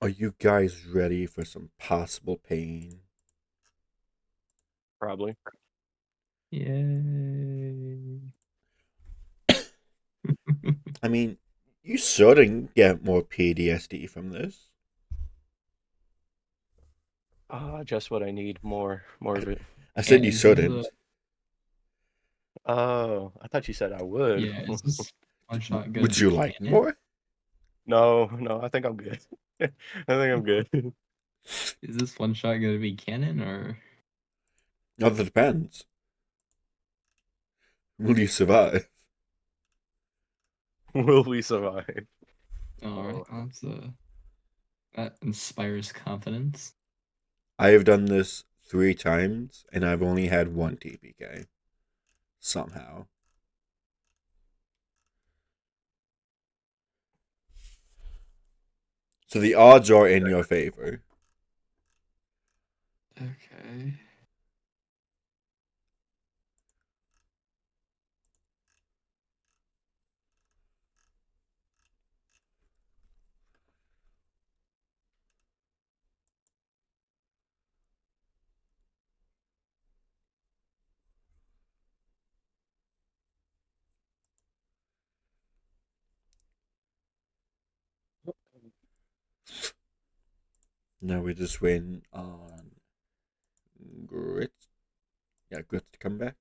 Are you guys ready for some possible pain? Probably. Yay. I mean, you shouldn't get more PTSD from this. Just what I need. More of it. I said you And is this a shouldn't. Oh, I thought you said I would. yeah, is this one shot gonna Would be you like canon? more? No, I think I'm good. I think I'm good. Is this one shot gonna be canon or No, that depends. Will you survive? Will we survive? alright, Oh, well, that inspires confidence. I have done this 3 times, and I've only had one TPK. Somehow. So the odds are in your favor. Okay. Now we just win on Grit. Yeah, Grit to come back.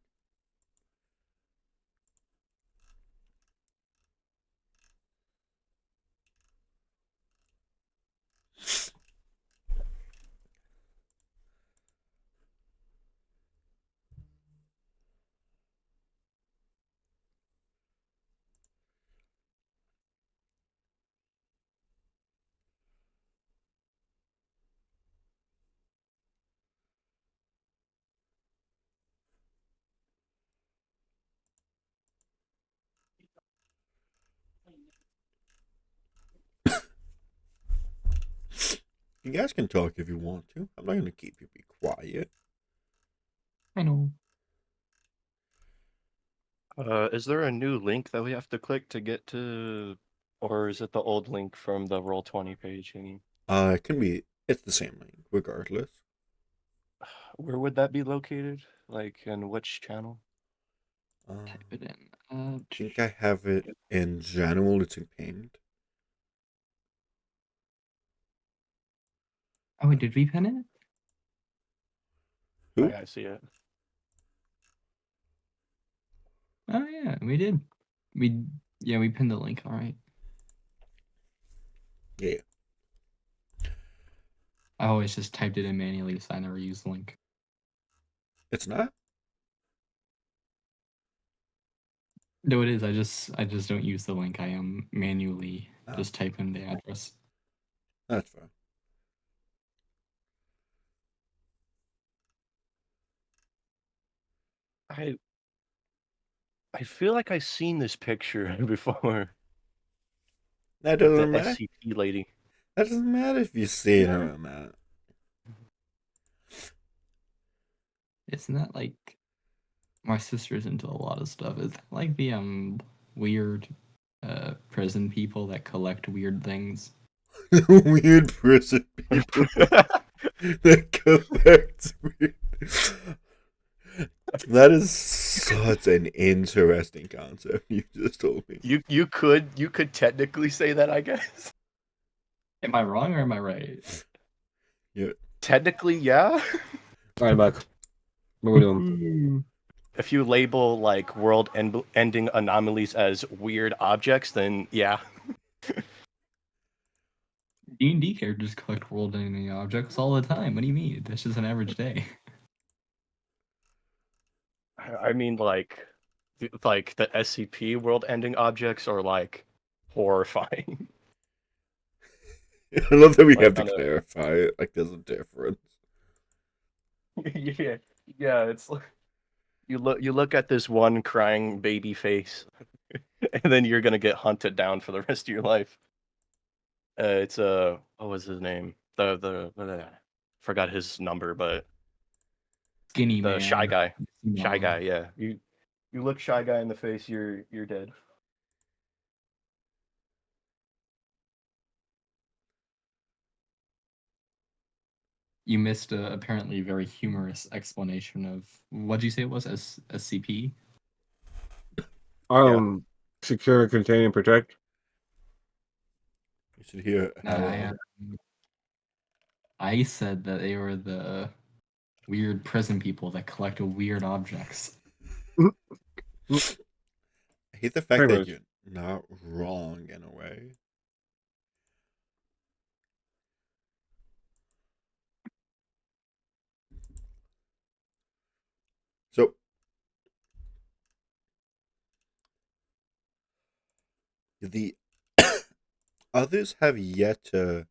You guys can talk if you want to. I'm not going to keep you be quiet. I know. Is there a new link that we have to click to get to, or is it the old link from the Roll20 page? I mean, It can be. It's the same link, regardless. where would that be located? Like, in which channel? Type it in. I think I have it in general. It's in pinned. Oh wait, did we pin it? Oh, Who? yeah, I see it. Oh yeah, we did. We pinned the link, alright. Yeah. I always just typed it in manually, so I never used the link. It's not? No, it is. I just don't use the link. I am manually Oh, just type in the address. that's fine. I I feel like I've seen this picture before That of the doesn't matter. SCP lady. That doesn't matter if you see it or not. Isn't that like my sister's into a lot of stuff? Is that like the weird prison people that collect weird things? Weird prison people that collect weird. That is such an interesting concept you just told me. You could technically say that, I guess. Am I wrong or am I right? Yeah. Technically, yeah. Alright, back. What are we doing? If you label like world-ending anomalies as weird objects, then yeah. D&D characters collect world-ending objects all the time. What do you mean? That's just an average day. I mean, like the SCP world-ending objects are like horrifying. I love that we have Like to on a clarify it. Like, there's a difference. yeah, yeah. It's like you look at this one crying baby face, and then you're gonna get hunted down for the rest of your life. It's what was his name? Forgot his number, but Skinny the shy man. guy, shy No. guy. Yeah, you look shy guy in the face, you're dead. you missed a apparently very humorous explanation of what did you say it was? SCP? Secure, contain, and protect. You should hear how. I said that they were the weird prison people that collect weird objects. I hate the fact Pretty that much. you're not wrong in a way. So, the others have yet to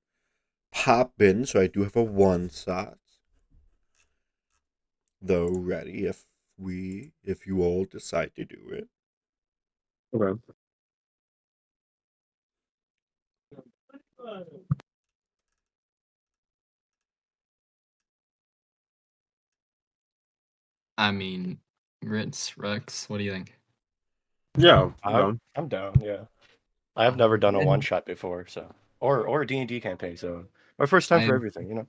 pop in, so I do have a one shot, though, ready if you all decide to do it. Okay. I mean, Grits, Rex, what do you think? Yeah. I'm down. I'm down. Yeah, I have never done a one shot before, so or a D&D campaign, so my first time for everything, you know.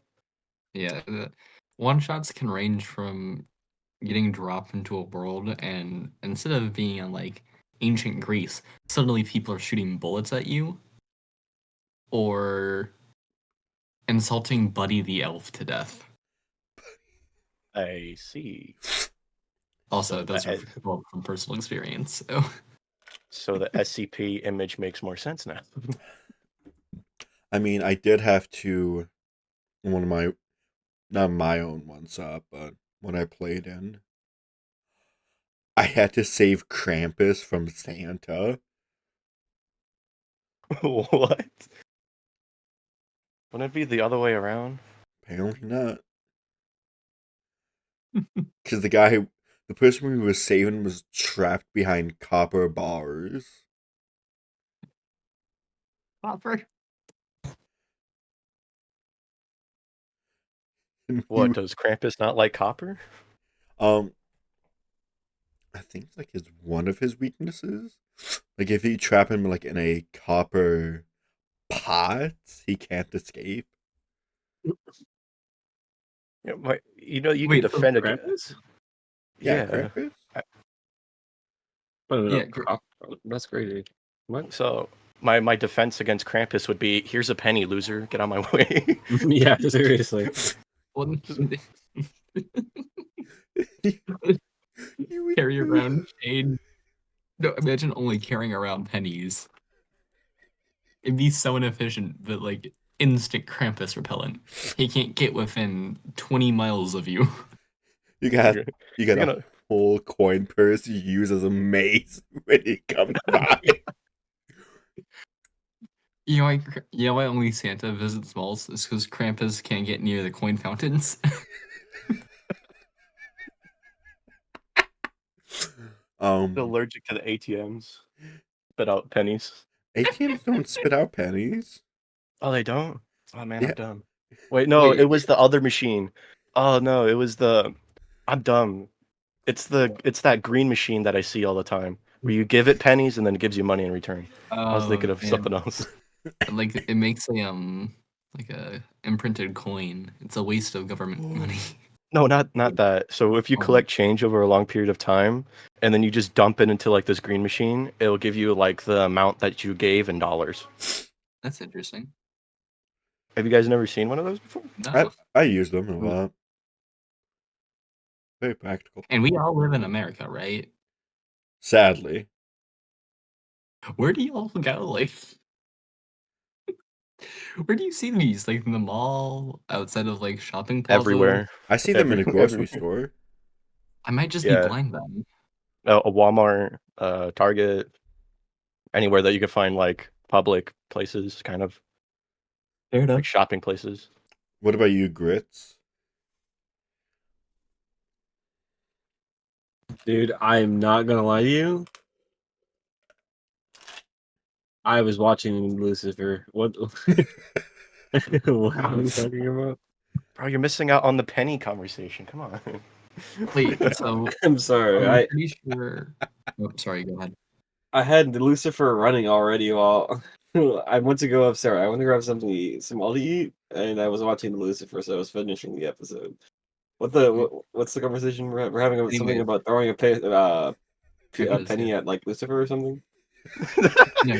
Yeah, the one shots can range from getting dropped into a world and instead of being in like ancient Greece, suddenly people are shooting bullets at you, or insulting Buddy the Elf to death. I see. Also, So those are the, well, from personal experience. So. so the SCP image makes more sense now. I mean, I did have to, one of my, not my own ones up, but when I played in, I had to save Krampus from Santa. What? Wouldn't it be the other way around? Apparently not. Because the person we were saving was trapped behind copper bars. Copper. What, does Krampus not like copper? I think like is one of his weaknesses. Like if you trap him like in a copper pot, he can't escape. Yeah, you know, you Wait, can so defend Krampus? against. Yeah, Yeah. Krampus. Yeah, That's crazy. What? So my defense against Krampus would be, here's a penny, loser. Get out my way. Yeah, seriously. well, You would carry do- around shade. No, imagine only carrying around pennies. It'd be so inefficient, but like instant Krampus repellent. He can't get within 20 miles of you. You got You're a gonna- whole coin purse you use as a maze when he comes by. You know why only Santa visits malls is because Krampus can't get near the coin fountains. allergic to the ATMs. Spit out pennies. ATMs don't spit out pennies. Oh, they don't? Oh man, Yeah. I'm dumb. Wait, no, Wait. it was the other machine. Oh no, it was I'm dumb. It's that green machine that I see all the time, where you give it pennies and then it gives you money in return. I was thinking of something else. Like it makes like a imprinted coin. It's a waste of government money. No, not that. So if you collect change over a long period of time, and then you just dump it into like this green machine, it'll give you like the amount that you gave in dollars. That's interesting. Have you guys never seen one of those before? No. I use them a lot. Very practical. And we all live in America, right? Sadly. Where do you all go? Like, where do you see these? Like in the mall, outside of like shopping plaza? Everywhere. I see them in a Everywhere. grocery store. I might just Yeah. be blind then. A Walmart, Target, anywhere that you can find like public places, kind of like shopping places. What about you, Grits? Dude, I'm not gonna lie to you. I was watching Lucifer. What? What are you talking about? Bro, you're missing out on the penny conversation. Come on. Wait, so I'm sorry. I'm pretty sure. Oh, sorry, go ahead. I had Lucifer running already while I went to go upstairs. I went to grab something to eat, some all to eat, and I was watching Lucifer, so I was finishing the episode. What's the conversation we're having about something Anyways. about throwing a Krampus, penny yeah. at like Lucifer or something? No,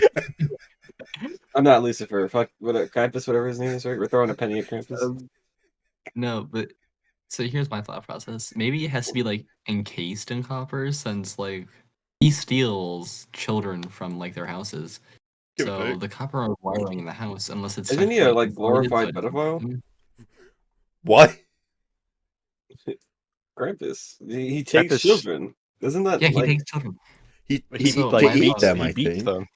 I'm not Lucifer. Fuck, Krampus, whatever his name is. Right, we're throwing a penny at Krampus. no, but so here's my thought process. Maybe it has to be like encased in copper, since like he steals children from like their houses. Give or So take. the copper wiring in the house, unless it's Isn't he a technically like insulated, glorified so it doesn't pedophile? hurt him. What? Krampus. He takes Krampus- children. Isn't that Yeah, he like takes children. He So, like my eat beats them, he I beats think. them.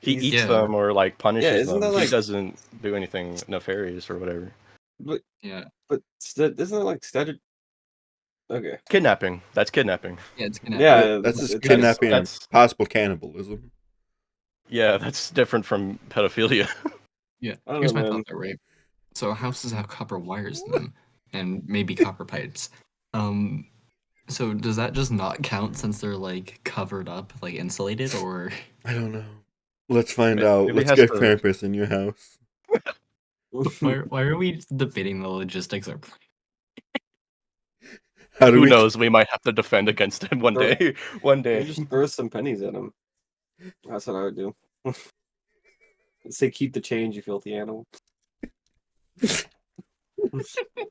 He He's- eats Yeah. them or like punishes isn't them. that, like- He doesn't do anything nefarious or whatever. Yeah, isn't that like statute? Okay. Kidnapping. That's kidnapping. yeah, it's gonna. Yeah, That's just it's- kidnapping and that's- possible cannibalism. Yeah, that's different from pedophilia. Yeah, I don't here's know, my man. thought though, right? So houses have copper wires in them, and maybe copper pipes. So does that just not count since they're like covered up, like insulated, or I don't know. Let's find Maybe out. it Let's has get to- Krampus in your house. why are we debating the logistics? Or How do Who we knows? We might have to defend against him one Throw- day. One You day. just throw some pennies at him. That's what I would do. Say, keep the change, you filthy animal.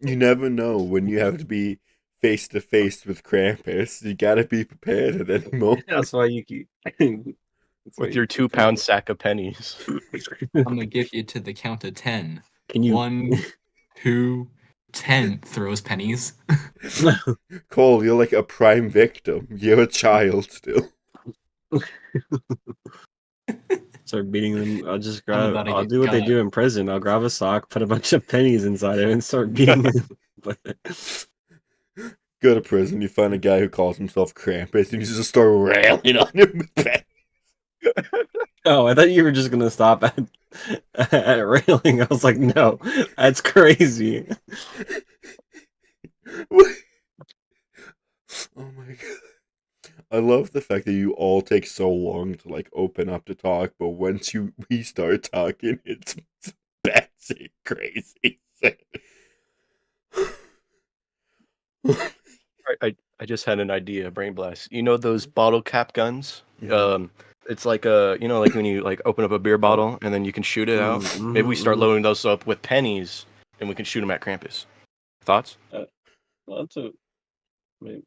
You never know when you have to be face to face with Krampus. You gotta be prepared at any moment. That's why you keep. With your 2-pound sack of pennies. I'm gonna give you to the count of 10. Can you? 1, 2, 10. Throws pennies. Cole, you're like a prime victim. You're a child still. Start beating them. I'll just I'm grab. about to I'll get do what they got. do in prison. I'll grab a sock, put a bunch of pennies inside it, and start beating them. Go to prison, you find a guy who calls himself Krampus, and you just start railing on him with pen. Oh, I thought you were just gonna stop at railing. I was like, no, that's crazy. What? Oh my god. I love the fact that you all take so long to like open up to talk, but once we start talking, it's batshit crazy. I just had an idea, brain blast. You know those bottle cap guns? Mhm. It's like like when you like open up a beer bottle and then you can shoot it out. Maybe we start loading those up with pennies and we can shoot them at Krampus. Thoughts? That's a. I mean,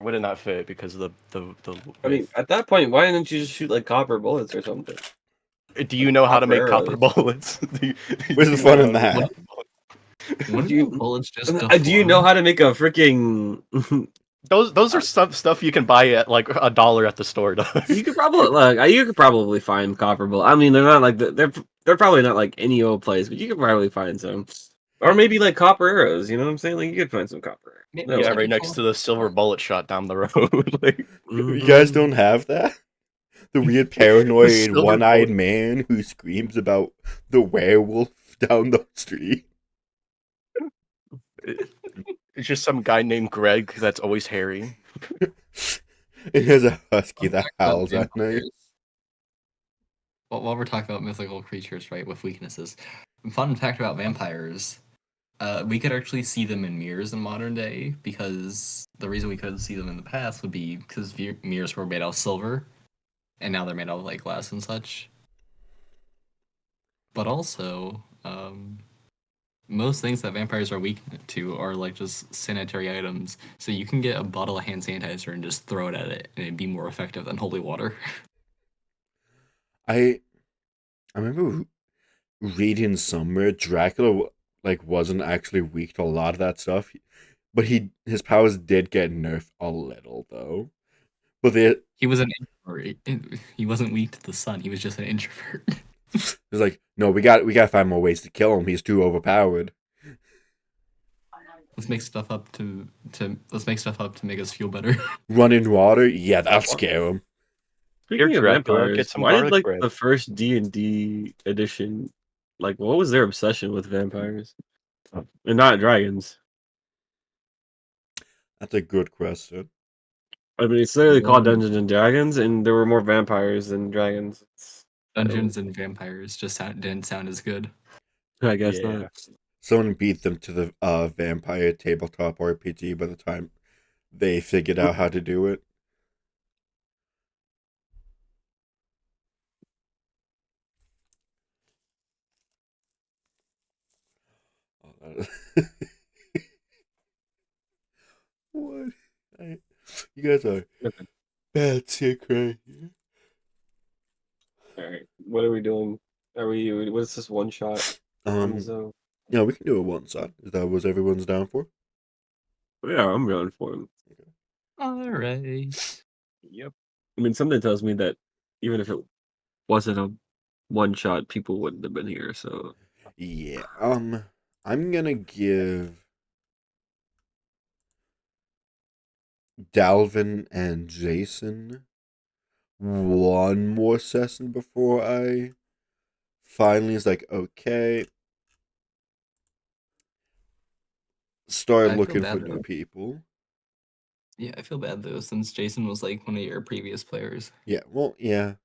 Would it not fit because of the at that point, why didn't you just shoot like copper bullets or something? do you know how to make copper arrows. bullets? Where's the fun in that? What Do you- if the bullets just Do you know how to make a freaking? Those are stuff you can buy at like $1 at the store. Dog. You could probably find copper bullets. I mean, they're not like they're probably not like any old place, but you could probably find some, or maybe like copper arrows. You know what I'm saying? Like you could find some copper. Maybe No, it's Yeah, like right a next phone. to the silver bullet shot down the road. Like, You guys don't have that? The weird paranoid Silver one-eyed bullet. man who screams about the werewolf down the street. it's just some guy named Greg that's always hairy. It has a husky Fun that fact about howls at night. vampires- Well, while we're talking about mythical creatures, right, with weaknesses, fun fact about vampires: we could actually see them in mirrors in modern day, because the reason we couldn't see them in the past would be because mirrors were made out of silver, and now they're made out of like glass and such. But also, most things that vampires are weak to are like just sanitary items. So you can get a bottle of hand sanitizer and just throw it at it, and it'd be more effective than holy water. I remember reading somewhere Dracula like wasn't actually weak to a lot of that stuff, but his powers did get nerfed a little though. But He was an introvert. He wasn't weak to the sun. He was just an introvert. it's like, no, we gotta find more ways to kill him. He's too overpowered. Let's make stuff up to make us feel better. Running water, yeah, that'll scare him. Here, Speaking of Dracula, vampires, get some why did garlic like bread. the first D&D edition, like what was their obsession with vampires and not dragons? That's a good question. I mean, it's literally called Dungeons and Dragons, and there were more vampires than dragons. Dungeons and Vampires just didn't sound as good. I guess Yeah. not. Someone beat them to the vampire tabletop RPG by the time they figured out how to do it. Oh, that is- what? You guys are Okay. bad sick right here. All right, what are we doing? What's this one shot? So, Yeah, we can do it one shot. Is that what everyone's down for? yeah, I'm going for him. All right. Yep. I mean, something tells me that even if it wasn't a one shot, people wouldn't have been here. So Yeah. I'm gonna give Dalvin and Jason one more session before I finally is like, okay, start I feel looking for bad, new though. people. Yeah, I feel bad though, since Jason was like one of your previous players. Yeah, well, yeah.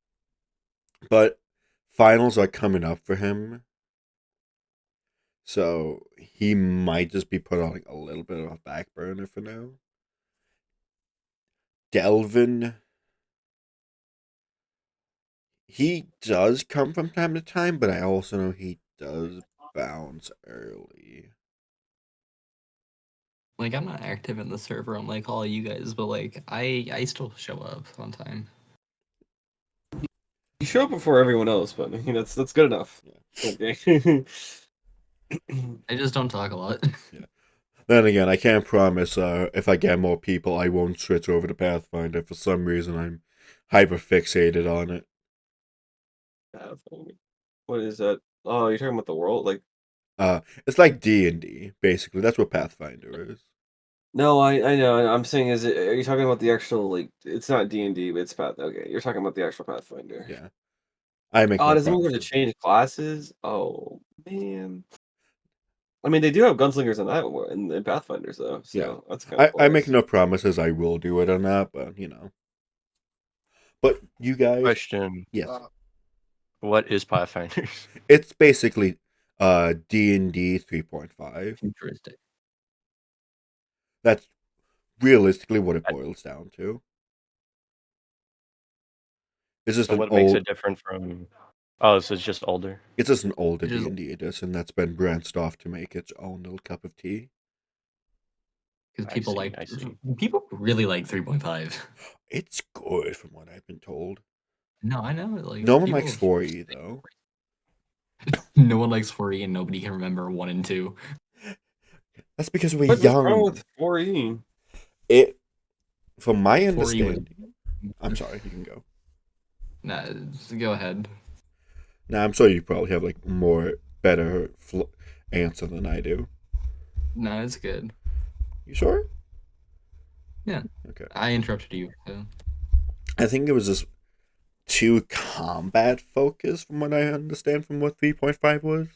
But finals are coming up for him. So he might just be put on like a little bit of a back burner for now. Delvin, he does come from time to time, but I also know he does bounce early. Like I'm not active in the server unlike all you guys, but like I still show up on time. you show up before everyone else, but I mean that's good enough. Yeah. Okay. I just don't talk a lot. Then again, I can't promise if I get more people, I won't switch over to Pathfinder. For some reason, I'm hyper fixated on it. What is that? Oh, you're talking about the world? Like, It's like D&D, basically. That's what Pathfinder is. no, I know. I'm saying, are you talking about the actual like? It's not D&D, but it's Path. Okay, you're talking about the actual Pathfinder. Yeah. I make Oh, no does it mean we have to promises. change classes? Oh man. I mean, they do have gunslingers in that one in Pathfinders though, so Yeah. that's kind of I make no promises I will do it or not, but But you guys, Question: yes, What is Pathfinders? it's basically D&D 3.5. Interesting. That's realistically what it boils down to. It's just So an what makes old. it different from? Oh, so it's just older. It's just an older It is- D&D edition that's been branched off to make its own little cup of tea. Because I see, I see. people really like 3.5. It's good from what I've been told. No, I know. Like No one people likes have- 4E though. No one likes 4E, and nobody can remember 1 and 2. That's because we're What's wrong young. with 4E? It, from my 4E understanding. was. I'm sorry, you can go. Nah, go ahead. Now I'm sure you probably have like better answer than I do. No, it's good. You sure? Yeah. Okay. I interrupted you. So. I think it was just too combat focused, from what I understand, from what 3.5 was.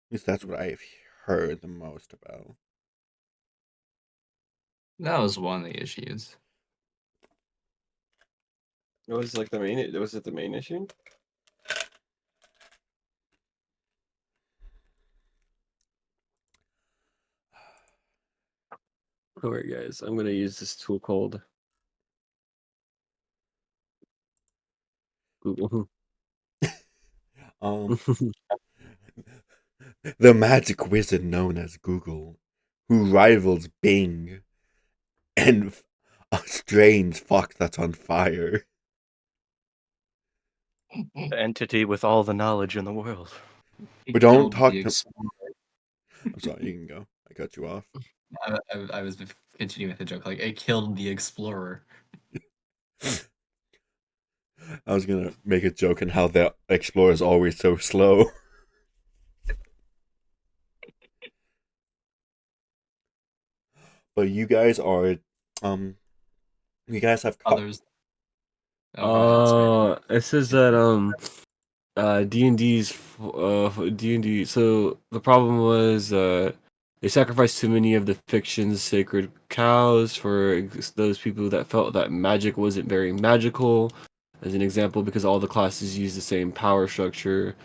At least that's what I've heard the most about. That was one of the issues. It was like the main. Was it the main issue? All right, guys. I'm gonna use this tool called Google. The magic wizard known as Google, who rivals Bing, and a strange fox that's on fire. The entity with all the knowledge in the world. But don't Killed talk the to- Explorer. I'm sorry, you can go. I cut you off. I was continuing with the joke. Like, it killed the Explorer. I was gonna make a joke on how the Explorer is always so slow. But you guys are, you guys have Others. Oh, go ahead, sorry. It says that D&D's D&D. So the problem was They sacrificed too many of the fiction's sacred cows for those people that felt that magic wasn't very magical. As an example, because all the classes use the same power structure,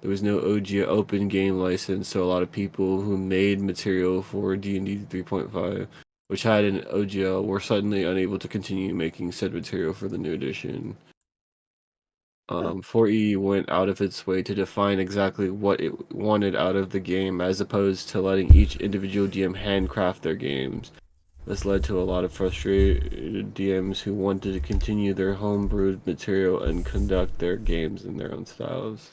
there was no OG open game license, so a lot of people who made material for D&D 3.5, which had an OGL, were suddenly unable to continue making said material for the new edition. 4E went out of its way to define exactly what it wanted out of the game, as opposed to letting each individual DM handcraft their games. This led to a lot of frustrated DMs who wanted to continue their homebrewed material and conduct their games in their own styles.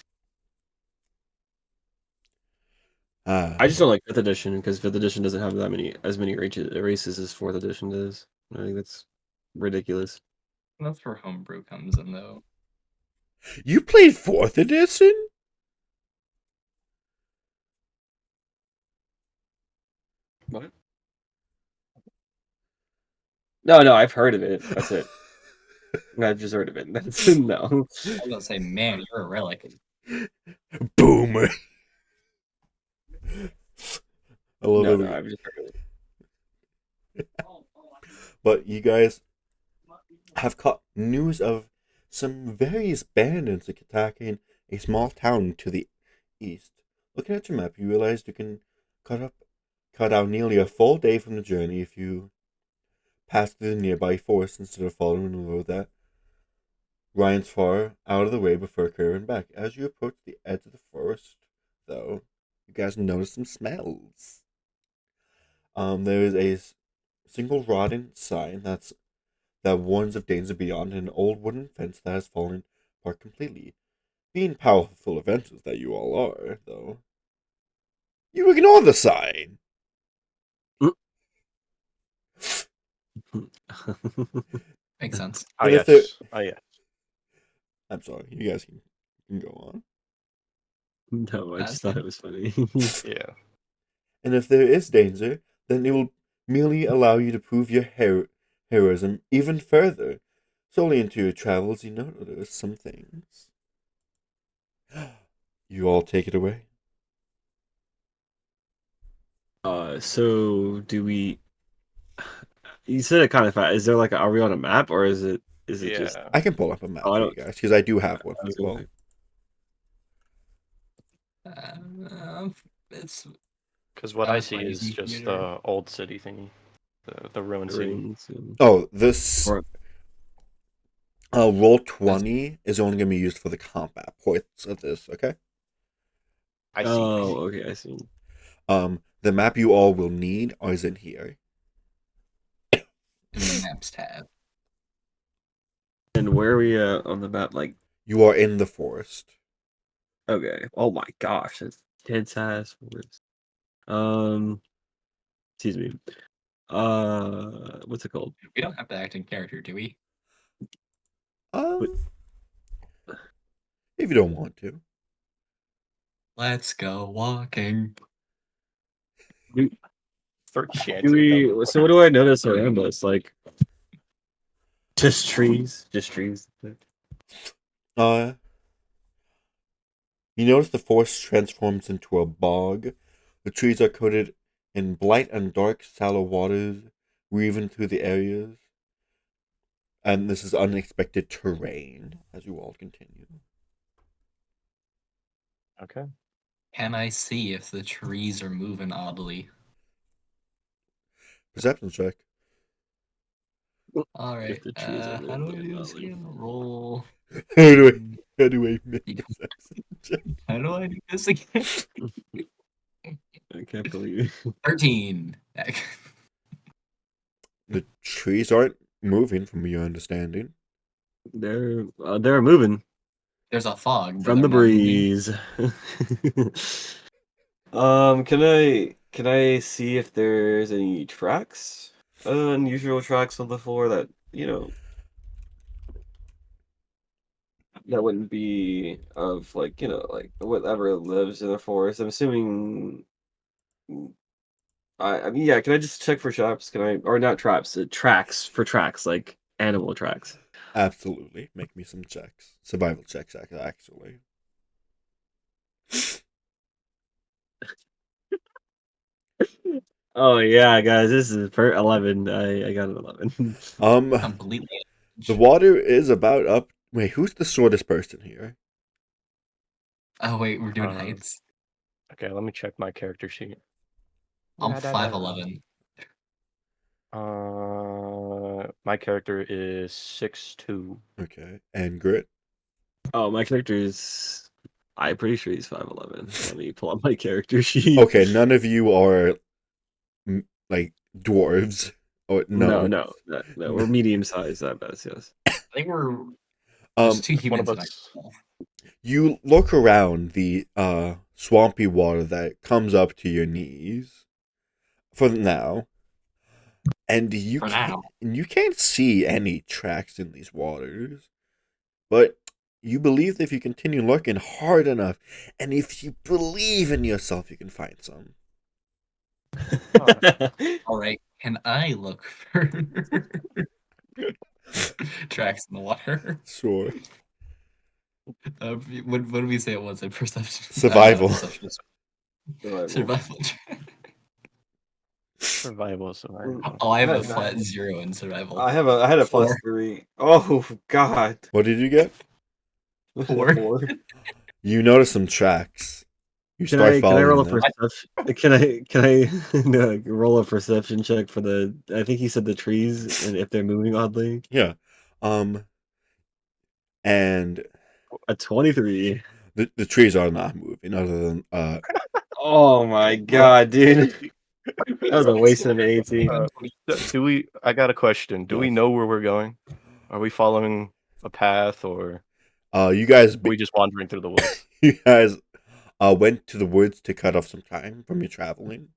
I just don't like 5th edition because 5th edition doesn't have as many races as 4th edition does. I think that's ridiculous. That's where homebrew comes in, though. You played 4th edition? What? No, I've heard of it. That's it. I've just heard of it. That's no. I was gonna say, man, you're a relic. Boomer. I love No, it. I've just heard of it. But you guys have caught news of some various bandits attacking a small town to the east. Looking at your map, you realize you can cut out nearly a full day from the journey if you pass through the nearby forest instead of following the road that winds far out of the way before curving back. As you approach the edge of the forest, though, you guys notice some smells. There is a single rotting sign that warns of danger beyond an old wooden fence that has fallen apart completely. Being powerful adventurers that you all are, though, you ignore the sign. Makes sense. Oh And yes. if Oh yeah. I'm sorry, you guys can go on. No, I just thought it was funny. Yeah. And if there is danger, then it will merely allow you to prove your heroism even further. Solely into your travels, you notice some things. You all take it away. So do we? You said it kind of fast. Is there like, are we on a map or is it just? Yeah. I can pull up a map Oh, I for you don't- guys because I do have one I was as well. It's Because what I That's see my is easy just computer. the old city thingy, the ruined city. Rings and- Oh, this Or- roll 20 is only going to be used for the combat points of this. Okay. I see. Oh, okay, I see. The map you all will need is in here. in the maps tab. And where are we on the map? Like, You are in the forest. okay. Oh my gosh, that's dead size forest. Excuse me. What's it called? We don't have to act in character, do we? If you don't want to. Let's go walking. Third chance. Do we? So what do I notice around us? Like, just trees. You notice the forest transforms into a bog. The trees are coated in blight and dark, shallow waters weaving through the areas. And this is unexpected terrain as you all continue. Okay. Can I see if the trees are moving oddly? Perception check. All right. the trees are How do I moving do this oddly. again? Roll. How do I make You- perception check? How do I do this again? I can't believe. 13. The trees aren't moving from your understanding. They're moving There's a fog but from the they're not moving. breeze. Can I see if there's any tracks? Unusual tracks on the floor that that wouldn't be of like like whatever lives in the forest. I'm assuming. I mean, yeah. Can I just check for traps? Can I, or not traps? Tracks for tracks, like animal tracks. Absolutely. Make me some checks. Survival checks, actually. Oh yeah, guys, this is per 11. I got an 11. Completely. The water is about up. Wait, who's the shortest person here? Oh wait, we're doing Uh, heights. Okay, let me check my character sheet. I'm Da-da-da. 5'11". My character is 6'2". Okay, and Grit. Oh, my character is. I'm pretty sure he's 5'11. Let me pull up my character sheet. Okay, none of you are like dwarves. Or No, no. no. We're medium sized at best, yes. I think we're there's Um, two One humans of in us. you look around the swampy water that comes up to your knees for now, and For now. you can't see any tracks in these waters, but you believe that if you continue looking hard enough, and if you believe in yourself, you can find some. All right, can I look for tracks in the water? Sure. What did we say it was? A perception. Survival. Perception. Survival. Survival. Oh, I have a Nice. flat 0 in survival. I had a Four. +3. Oh God. What did you get? 4. You notice some tracks. You Can start I following roll a them. perception? Can I no, roll a perception check for the? I think he said the trees and if they're moving oddly. Yeah. And A 23. the trees are not moving other than Oh my God, dude! That was a waste of an 18. I got a question. Do we Yes. know where we're going? Are we following a path, or you guys are we just wandering through the woods? you guys went to the woods to cut off some time from your traveling.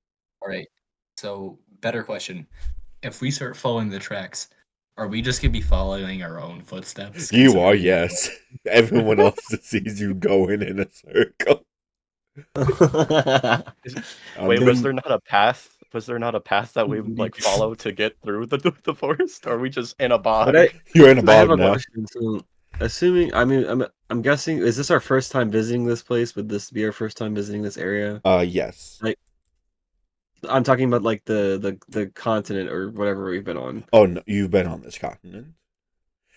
All right. So, better question. If we start following the tracks, are we just gonna be following our own footsteps? You are, considering- yes. Everyone else sees you going in a circle. Wait, was Then- there not a path? Was there not a path that we like follow to get through the forest? Or are we just in a bog? But You're in a I have bog a now. question. So, assuming, I'm guessing, is this our first time visiting this place? Would this be our first time visiting this area? Yes. I'm talking about like the continent or whatever we've been on. Oh no, you've been on this continent.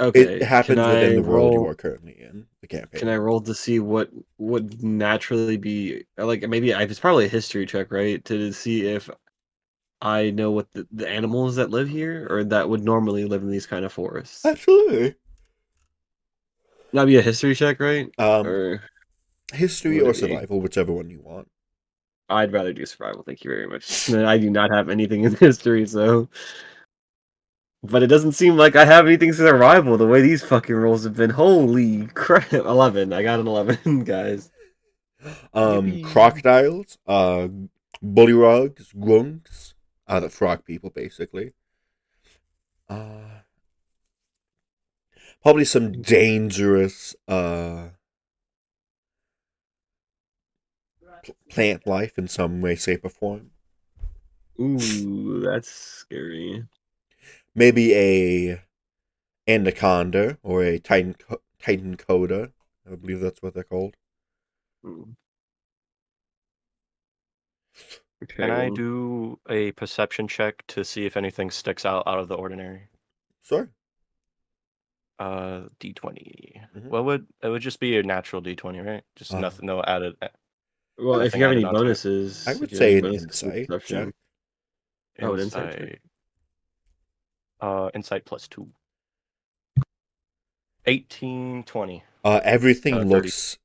Okay. It happens can within I the world you roll- are currently in. The campaign. Can I roll to see what would naturally be like? Maybe it's probably a history check, right? To see if I know what the animals that live here or that would normally live in these kind of forests. Absolutely. That'd be a history check, right? Or History would or it be? survival, whichever one you want. I'd rather do survival. Thank you very much. I do not have anything in history, so. But it doesn't seem like I have anything survival the way these fucking rolls have been. Holy crap! 11. I got an 11, guys. Yippee. Crocodiles, bullywugs, grunts, the frog people, basically. Probably some dangerous plant life in some way, shape, or form. Ooh, that's scary. Maybe a anaconda or a titan coda. I believe that's what they're called. Ooh. Can I well, do a perception check to see if anything sticks out of the ordinary? Sorry. D20. Mhm. What would it would just be a natural D20, right? Just nothing, no added. Well, if nothing you have added any onto it. bonuses, I if would you have any say an bonuses for insight perception- check. Oh, an insight check. Insight +2. 18, 20. Everything 30. looks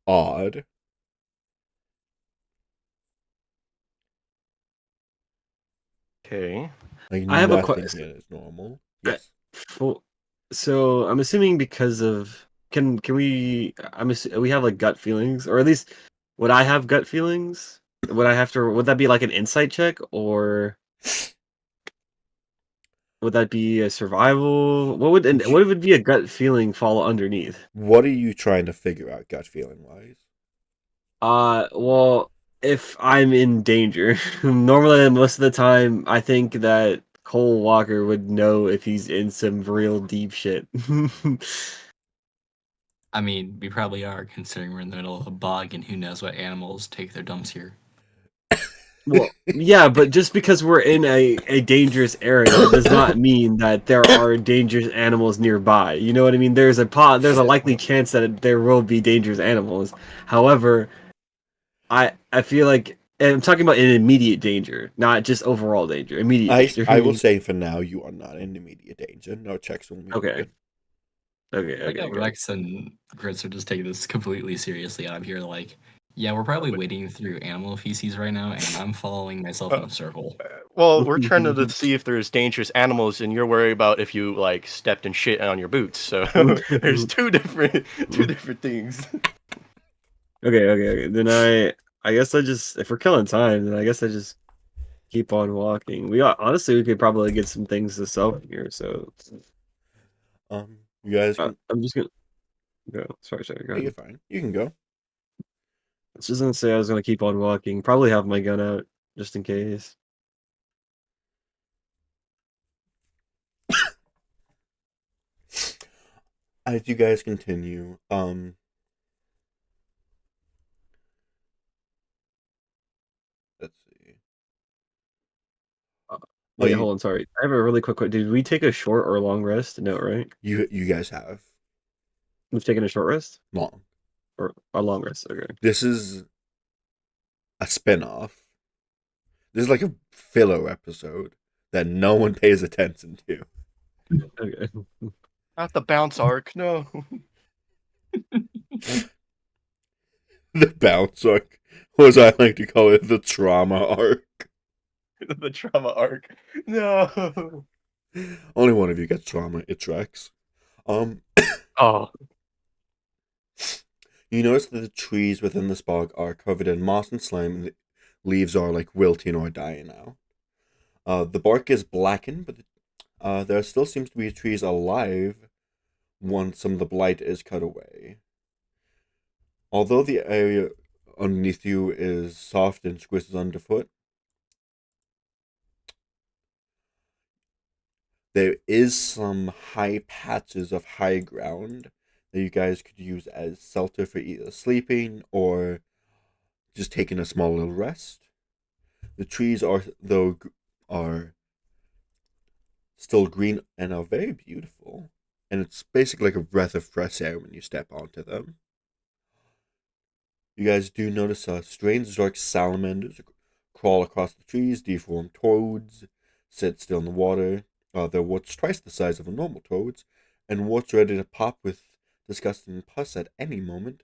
odd. Okay. Like I have a nothing question. here is normal. I- Yes. So I'm assuming because of can we? We have like gut feelings, or at least would I have gut feelings? Would I have to? Would that be like an insight check, or would that be a survival? What would be a gut feeling fall underneath? What are you trying to figure out, gut feeling wise? Well, if I'm in danger, normally most of the time, I think that Cole Walker would know if he's in some real deep shit. I mean, we probably are, considering we're in the middle of a bog and who knows what animals take their dumps here. Well, yeah, but just because we're in a dangerous area does not mean that there are dangerous animals nearby. You know what I mean? There's a likely chance that there will be dangerous animals. However, I feel like, and I'm talking about in immediate danger, not just overall danger. Immediate danger. I will say for now you are not in immediate danger. No checks will be Okay. made. Okay, Like okay, how good. Rex and Grits are just taking this completely seriously, and I'm here like, yeah, we're probably wading through animal feces right now, and I'm following myself in a circle. Well, we're trying to see if there's dangerous animals, and you're worried about if you like stepped in shit on your boots. So there's two different things. Okay. Then I guess if we're killing time, then I guess I just keep on walking. Honestly, we could probably get some things to sell from here. So You guys can. I'm just gonna go. Sorry, go Yeah, you're ahead. fine. You can go. I was just gonna say I was gonna keep on walking. Probably have my gun out just in case. As you guys continue, let's see. Wait, you, hold on. Sorry, I have a really quick. Did we take a short or long rest? No, right? you guys have We've taken a short rest long. or a long rest. Okay. This is a spin-off. This is like a filler episode that no one pays attention to. Okay. Not the bounce arc, no. The bounce arc, or as I like to call it, the trauma arc. The trauma arc, no. Only one of you gets trauma. It tracks. Oh, You notice that the trees within this bog are covered in moss and slime, and the leaves are like wilting or dying now. The bark is blackened, but there still seems to be trees alive once some of the blight is cut away. Although the area underneath you is soft and squishes underfoot, there is some high patches of high ground that you guys could use as shelter for either sleeping or just taking a small little rest. The trees are still green and are very beautiful, and it's basically like a breath of fresh air when you step onto them. You guys do notice strange dark salamanders crawl across the trees, deformed toads sit still in the water. They're warts twice the size of a normal toads, and warts ready to pop with disgusting pus at any moment,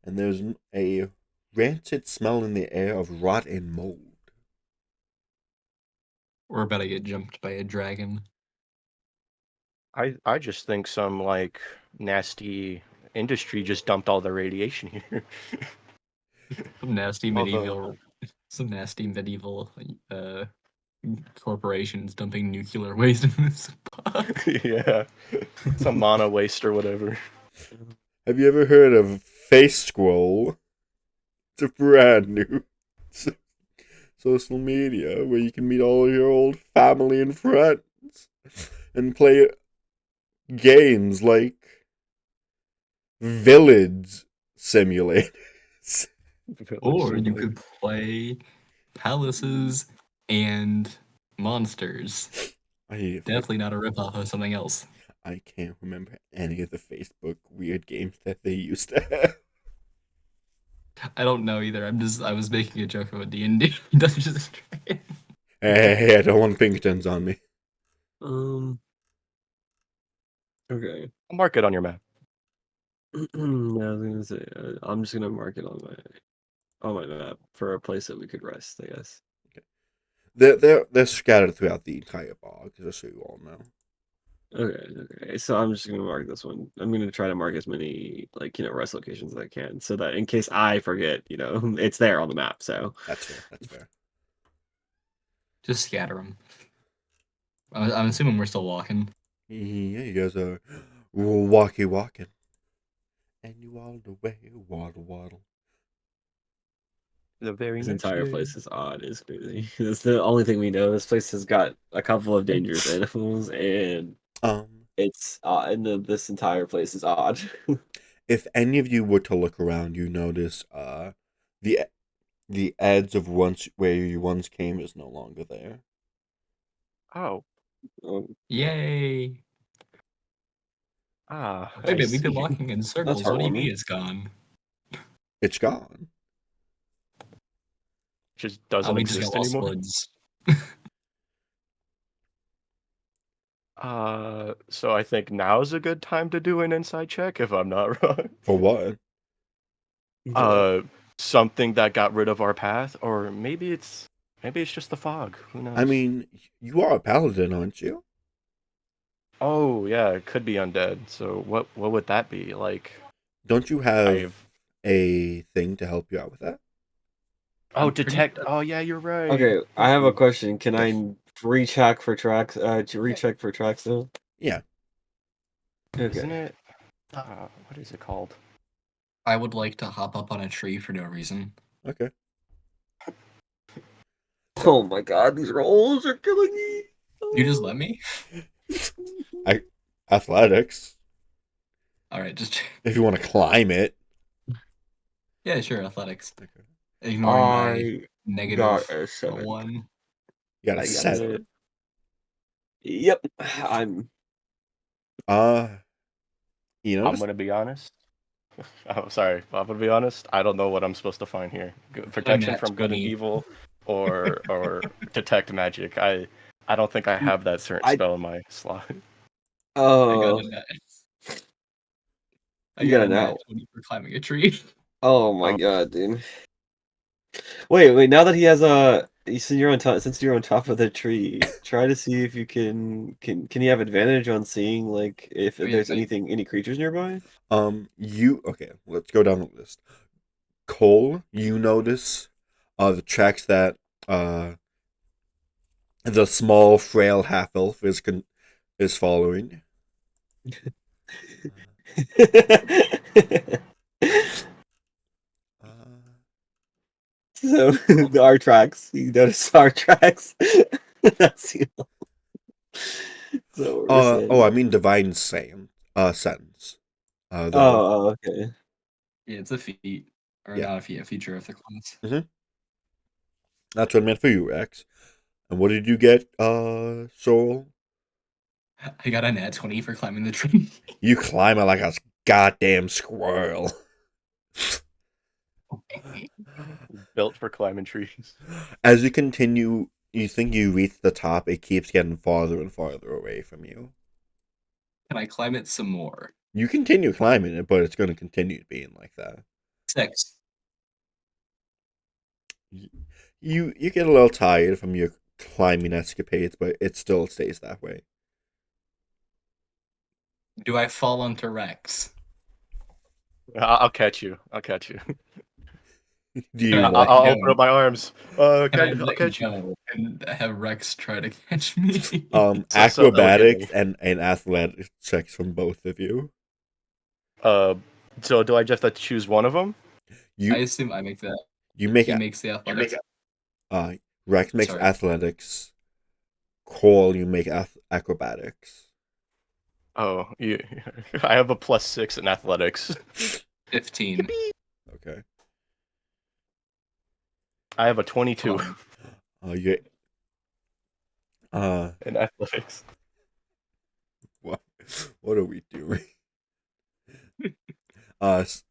and there's a rancid smell in the air of rot and mold. We're about to get jumped by a dragon. I just think some like nasty industry just dumped all the radiation here. Some nasty Although- medieval corporations dumping nuclear waste in this spot. Yeah, some mana waste or whatever. Have you ever heard of Face Scroll? It's a brand new social media where you can meet all your old family and friends and play games like Village Simulators. Or you could play palaces and monsters. Definitely not a ripoff of something else. I can't remember any of the Facebook weird games that they used to have. I don't know either. I was making a joke about D&D. Dungeons and Dragons. Hey, I don't want Pinkertons on me. Okay. I'll mark it on your map. Yeah, I was gonna say I'm just gonna mark it on my map for a place that we could rest. I guess. They're scattered throughout the entire bog, just so you all know. Okay. So I'm just gonna mark this one. I'm gonna try to mark as many rest locations as I can, so that in case I forget, it's there on the map. So That's fair. That's fair. Just scatter them. I'm assuming we're still walking. Yeah, you guys are walking. And you all the way, waddle. The very this next entire day. place is odd. It's crazy. That's the only thing we know. This place has got a couple of dangerous animals, and it's and this entire place is odd. If any of you were to look around, you notice the The edge of once where you once came is no longer there. Oh, Yay! I Wait a minute, we've been see. walking in circles. What do you heartwarming. mean it's gone? It's gone. Just Oh, doesn't we just exist got lost anymore. woods. So I think now's a good time to do an inside check, if I'm not wrong. For what? Something that got rid of our path, or maybe it's just the fog. Who knows? I mean, you are a paladin, aren't you? Oh yeah, it could be undead. So what would that be like? Don't you have I've a thing to help you out with that? oh I'm pretty detect. sure- Oh yeah, you're right. Okay, I have a question. Can Yes. I recheck for tracks? Recheck for tracks though. Yeah. Isn't Okay. it? What is it called? I would like to hop up on a tree for no reason. Okay. Oh my god, these rolls are killing me. You just let me? Athletics. Alright, just If you want to climb it. yeah, sure, athletics. Okay. Ignoring my I negative got a 7. 1. You got I a got 7. it. Yep, I'm. You know, I'm gonna be honest. I'm sorry. I'm gonna be honest. I don't know what I'm supposed to find here. Protection nat from good and 20. evil, or detect magic. I don't think I have that certain I- spell in my slot. I Oh, got a nat. I You got got a a nat nat. 20 for climbing a tree. oh my Oh. god, dude. Wait. Now that he has since you're on top of the tree, try to see if you can you have advantage on seeing like if Wait, there's wait. any creatures nearby? okay, let's go down the list. Cole, you notice the tracks that the small frail half elf is following. So our tracks. You notice our tracks. That's so what we're saying. I mean divine sense. Okay. Yeah, it's a feat. Or Yeah. not a feat, a feature of the class. That's what I meant for you, Rex. And what did you get, Soul? I got a nat 20 for climbing the tree. You climb it like a goddamn squirrel. Built for climbing trees. As you continue, you think you reach the top, it keeps getting farther and farther away from you. Can I climb it some more? You continue climbing it, but it's going to continue being like that. 6. You get a little tired from your climbing escapades, but it still stays that way. Do I fall onto Rex? I'll catch you. I'll catch you. Do you Yeah, want? I'll go. open up my arms. Can I I'll let catch you. go and have Rex try to catch me? So Acrobatics elegantly. and athletics checks from both of you. So do I just have to choose one of them? I You assume I make that. you make He makes the athletics. Rex makes Sorry. athletics. Cole, you make acrobatics. Oh, I have a +6 in athletics. 15. Okay. I have a 22 Hold on. You in athletics. what are we doing?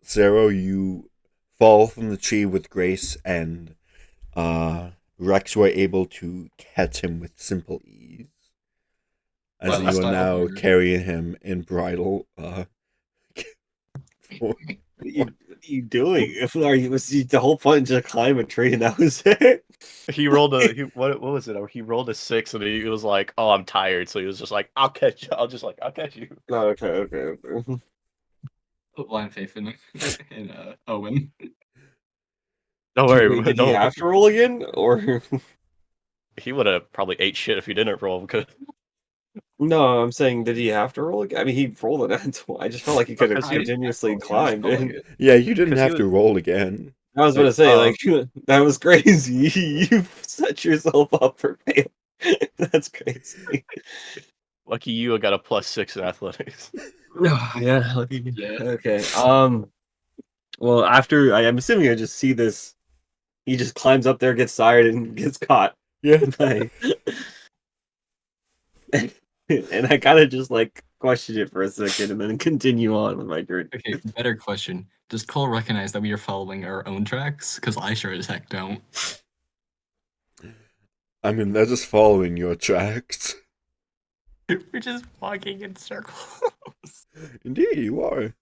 Sarah, you fall from the tree with grace, and Rex were able to catch him with simple ease. As Well, you are style now order. carrying him in bridle. What are you doing? Was the whole point to climb a tree and that was it? He rolled what was it? He rolled a 6 and he was like, "Oh, I'm tired." So he was just like, "I'll catch you." I'll catch you. Okay. Put blind faith in Owen. Don't worry. Wait, did he don't. have to roll again, or He would have probably ate shit if he didn't roll. Because no? I'm saying, did he have to roll again? I mean, he rolled an I just felt like he could have Because he- continuously He was climbed. rolling And it. Yeah, you didn't 'Cause have he to roll again. I was gonna say, Oh. like, that was crazy. You set yourself up for fail. That's crazy. lucky you, I got a +6 in athletics. Yeah. Yeah. Okay. Well, after I'm assuming I just see this he just climbs up there, gets tired, and gets caught. Yeah. Like, and I kind of just like question it for a second, and then continue on with my journey. Okay, better question. Does Cole recognize that we are following our own tracks? Because I sure as heck don't. I mean, they're just following your tracks. We're just walking in circles. Indeed, you are.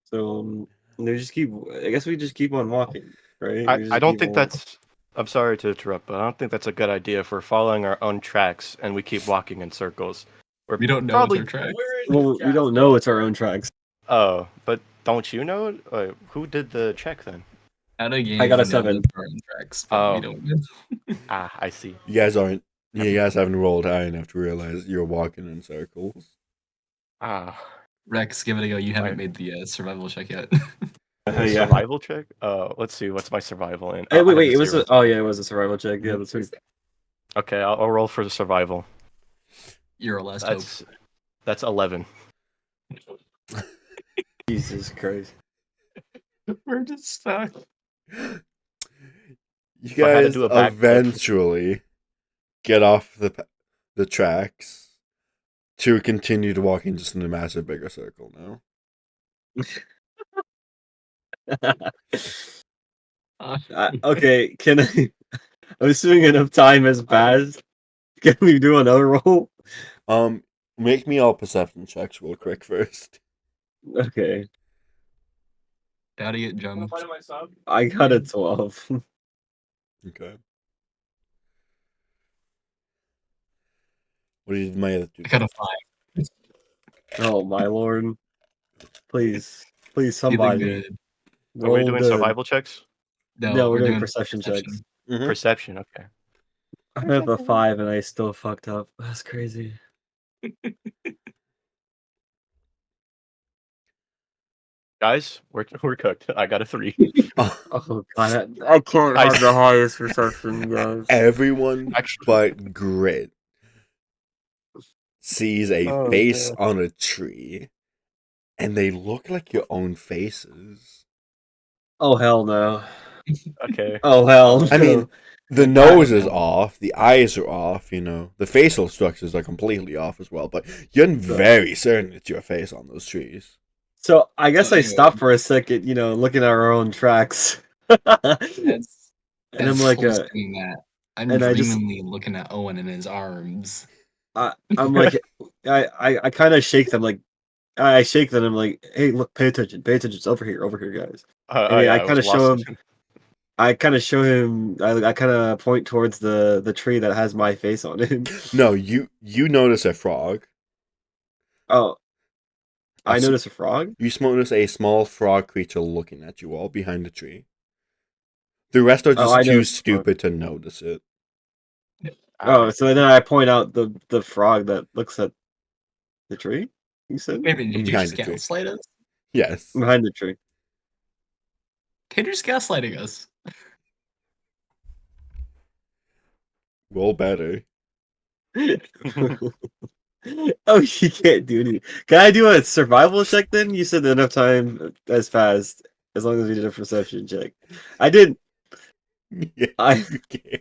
So they just keep. I guess we just keep on walking, right? We I just don't keep think on- that's. I'm sorry to interrupt, but I don't think that's a good idea if we're following our own tracks and we keep walking in circles. We don't know Probably- it's our tracks. Well, we don't know it's our own tracks. Oh, but don't you know? Who did the check then? Out of game, I got a we know 7. it's our own tracks, but we Oh. don't know. Ah, I see. You guys aren't. You guys haven't rolled high enough to realize you're walking in circles. Ah, Rex, give it a go. You haven't Right. made the survival check yet. Yeah. survival check. Let's see. What's my survival in? Hey, I have wait, a it was. zero. Oh yeah, it was a survival check. Yeah, that's right. Okay, I'll roll for the survival. You're a last hope. That's 11. Jesus Christ. We're just stuck. You If I had to guys do a backflip- eventually get off the tracks to continue to walk in just in a massive bigger circle now. Okay, can I? I'm assuming enough time has passed. Can we do another roll? Make me all perception checks real quick first. Okay, How to get jumped? I got a 12. Okay. What did my other two? I got a 5. Oh my lord! Please, please, You did somebody. good. Are we roll doing good. survival checks? No, we're doing perception checks. Mhm. Perception. Okay. I have a 5 and I still fucked up. That's crazy. Guys, we're cooked. I got a 3. Oh god, I can't I- have the highest perception, guys. Everyone Actually, but Grit sees a Oh, face man. on a tree, and they look like your own faces. Oh hell no. okay. Oh hell. I mean, no. the I nose don't is know. off, the eyes are off, the facial structures are completely off as well, but you're very certain it's your face on those trees. So I guess I Anyway. stopped for a second, looking at our own tracks. That's, And I'm like, doing that. I'm and I just- dreamingly looking at Owen in his arms. I'm like, I kind of shake them, like, I shake them. I'm like, hey, look, pay attention, it's over here, guys. And Yeah, I kind of was show lost. him. I kind of show him. I kind of point towards the tree that has my face on it. No, you notice a frog. Oh, I s- notice a frog. You notice a small frog creature looking at you all behind the tree. The rest are just I too noticed the frog. stupid to notice it. Oh, so then I point out the frog that looks at the tree. You said Wait a minute, did you Behind just the tree. gaslight us? Yes. behind the tree. Tater's gaslighting us. Roll better. Oh, you can't do anything. Can I do a survival check then? You said enough time has passed as long as we did a perception check. I did. Yeah, I you can.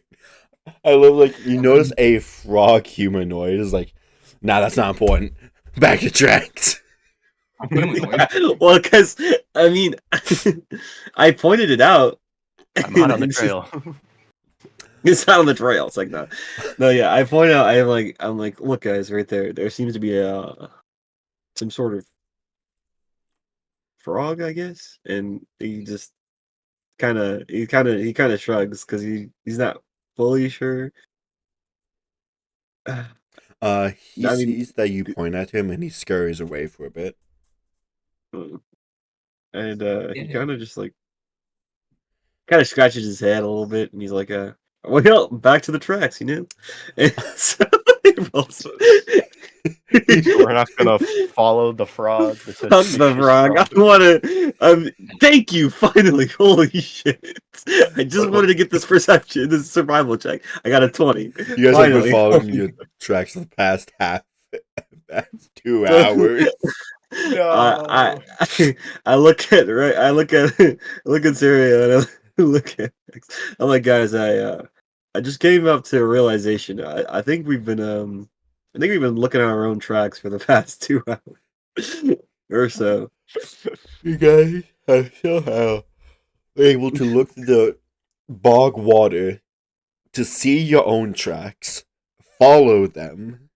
I love you notice a frog humanoid is like, nah, that's not important. Back to tracks. well, because I mean, I pointed it out. I'm hot on the and it's just- trail. It's not on the trail. It's like no. Yeah. I point out. I'm like, look, guys, right there. There seems to be some sort of frog, I guess, and he just he kind of shrugs because he's not fully sure. He I mean- sees that you point at him and he scurries away for a bit. And he Yeah. kind of just like kind of scratches his head a little bit, and he's like, well, back to the tracks, And so he rolls. We're not gonna follow the frog. The Fuck the suspicious frog. I want to. Thank you. Finally, holy shit! I just wanted to get this perception, this survival check. I got a 20. You guys have Finally. been following your tracks for the past 2 hours. I look at I look at Syria and I look at I'm like, guys, I just came up to a realization. I think we've been looking at our own tracks for the past 2 hours or so. You guys are somehow able to look through the bog water to see your own tracks, follow them.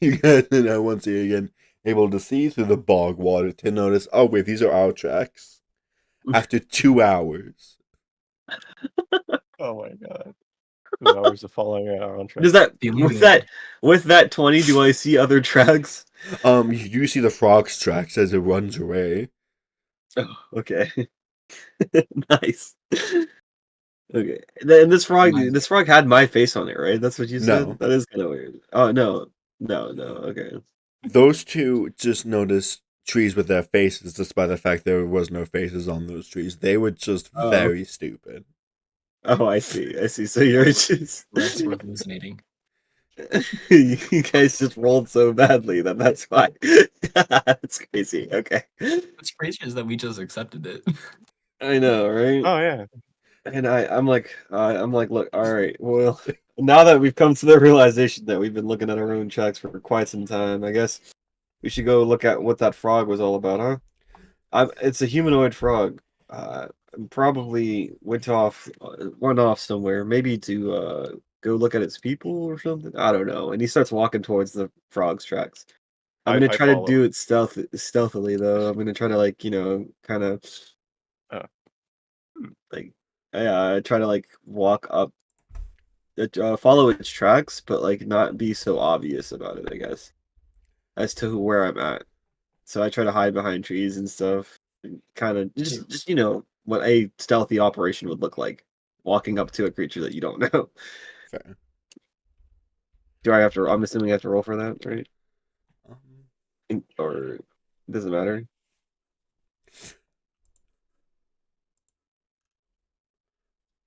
You guys are now once again able to see through the bog water to notice, oh wait, these are our tracks. After 2 hours. Oh my god. 2 hours of following our own track. Does that The with that 20? Do I see other tracks? You do see the frog's tracks as it runs away. Oh, okay. Nice. Okay. And this frog had my face on it, right? That's what you said? No. That is kind of weird. Oh, no. No, okay. Those two just noticed trees with their faces, despite the fact there was no faces on those trees. They were just Oh. very stupid. Oh, I see. So you're just Rats were hallucinating. you guys just rolled so badly that's why. That's crazy. Okay. What's crazy is that we just accepted it. I know, right? Oh yeah. And I'm like, look, all right, well, now that we've come to the realization that we've been looking at our own tracks for quite some time, I guess we should go look at what that frog was all about, huh? It's a humanoid frog. Probably went off somewhere, maybe to go look at its people or something. I don't know. And he starts walking towards the frog's tracks. I'm gonna I try to follow. do it stealthily though. I'm gonna try to kind of like try to walk up, follow its tracks, but not be so obvious about it, I guess, as to where I'm at. So I try to hide behind trees and stuff, and kind of just what a stealthy operation would look like, walking up to a creature that you don't know. Fair. Do I have to? I'm assuming I have to roll for that, right? Um, Or does it matter?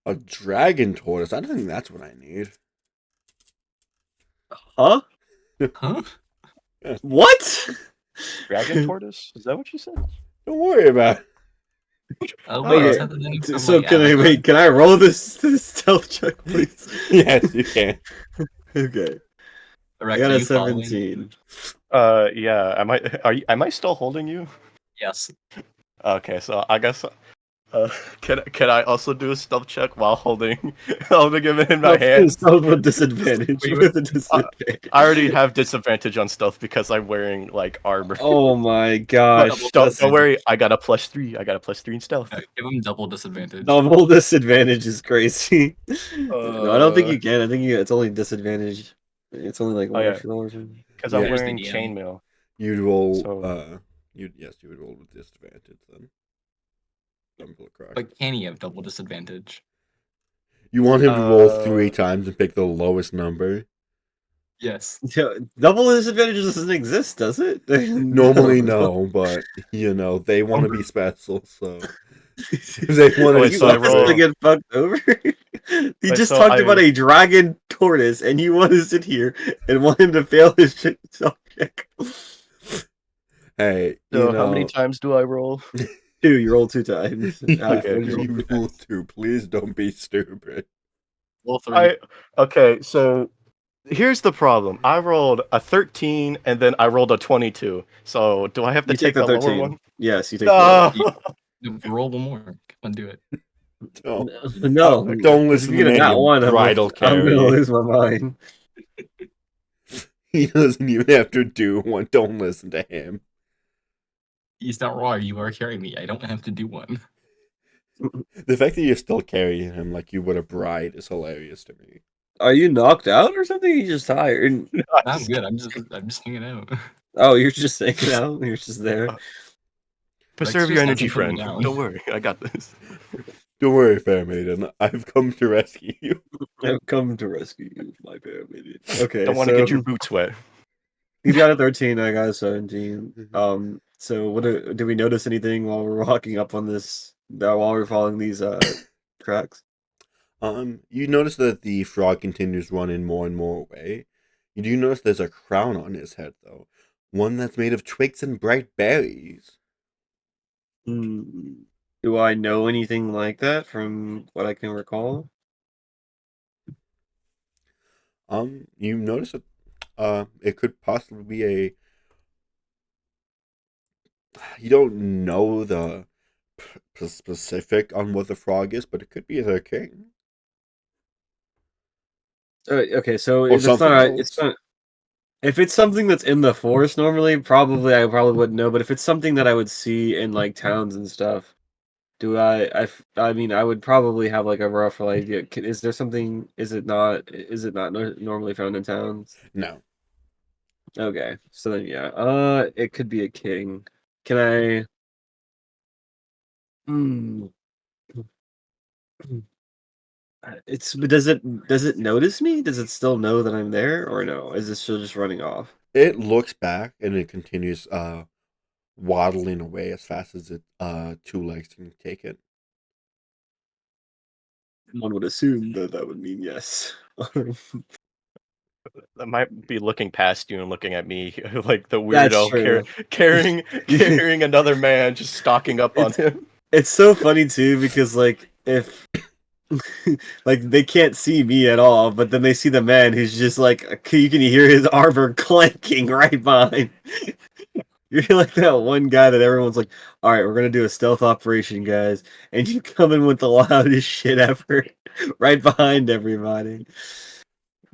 a dragon tortoise. I don't think that's what I need. Huh? Huh? What? Dragon tortoise? Is that what you said? Don't worry about it. Oh, wait, wait, is is that the name from, So like, can I Avatar? Can I roll this stealth check, please? Yes, you can. Okay. Rex, I got are a you following? 17. Yeah. Am I still holding you? Yes. Okay, so I guess can I also do a stealth check while holding him in my hand? Stealth with disadvantage. Wait, With a disadvantage. I already have disadvantage on stealth because I'm wearing armor. Oh my But gosh. don't worry, I got a +3. I got a +3 in stealth. Give him double disadvantage. Double disadvantage is crazy. No, I don't think you can. I think it's only disadvantage. It's only Oh, yeah. martial or something. Because Yeah. I'm Here's the wearing DM. chainmail. You'd roll. So- You would roll with disadvantage then. Stumble across. But can he have double disadvantage? You want him to roll Uh, 3 times and pick the lowest number? Yes. Yeah, double disadvantage doesn't exist, does it? Normally, no, but they want to be special, so they want Wait, to. so I You want us roll- to get fucked over? He just so talked about a dragon tortoise, and you want to sit here and want him to fail his self check. Hey, So how many times do I roll? 2, you roll 2 times. Okay, What did you you roll? rule 2. Please don't be stupid. Roll 3. Okay, so here's the problem. I rolled a 13 and then I rolled a 22. So do I have to You take the lower 13. one? Yes, you take No. Roll one more. Come on, do it. Don't, the No, don't listen if to you get me, a nat you 1, bridal I'm gonna carry. lose my mind. He doesn't even have to do one. Don't listen to him. He's not wrong. You are carrying me. I don't have to do one. The fact that you're still carrying him like you would a bride is hilarious to me. Are you knocked out or something? You're just tired. I'm good. I'm just hanging out. Oh, you're just hanging out. You're just there. Preserve just your have energy, to put me friend. down. Don't worry, I got this. Don't worry, fair maiden. I've come to rescue you. I've come to rescue you, my paramedic. Okay, Don't want to get your boots wet. You got a 13. I got a 17. Mhm. So what do we notice anything while we're walking up on this? While we're following these tracks? You notice that the frog continues running more and more away. You do notice there's a crown on his head, though. One that's made of twigs and bright berries. Do I know anything like that from what I can recall? You notice that it could possibly be a. You don't know the specific on what the frog is, but it could be the king Okay, so or it's something not. else. It's not. If it's something that's in the forest normally, I probably wouldn't know. But if it's something that I would see in like towns and stuff, do I mean, I would probably have like a rough idea. Is there something? Is it not? Is it not normally found in towns? No, Okay, so then yeah, it could be a king. Can I? Hmm. But does it notice me? Does it still know that I'm there, or no? Is it still just running off? it looks back and it continues waddling away as fast as it two legs can take it. One would assume that that would mean yes. I might be looking past you and looking at me like the That's weirdo true. carrying another man, just stalking up on him. It's so funny too because like if like they can't see me at all, but then they see the man who's just like you can hear his armor clanking right behind. You're like that one guy that everyone's like, all right, we're gonna do a stealth operation, guys, and you come in with the loudest shit ever, right behind everybody.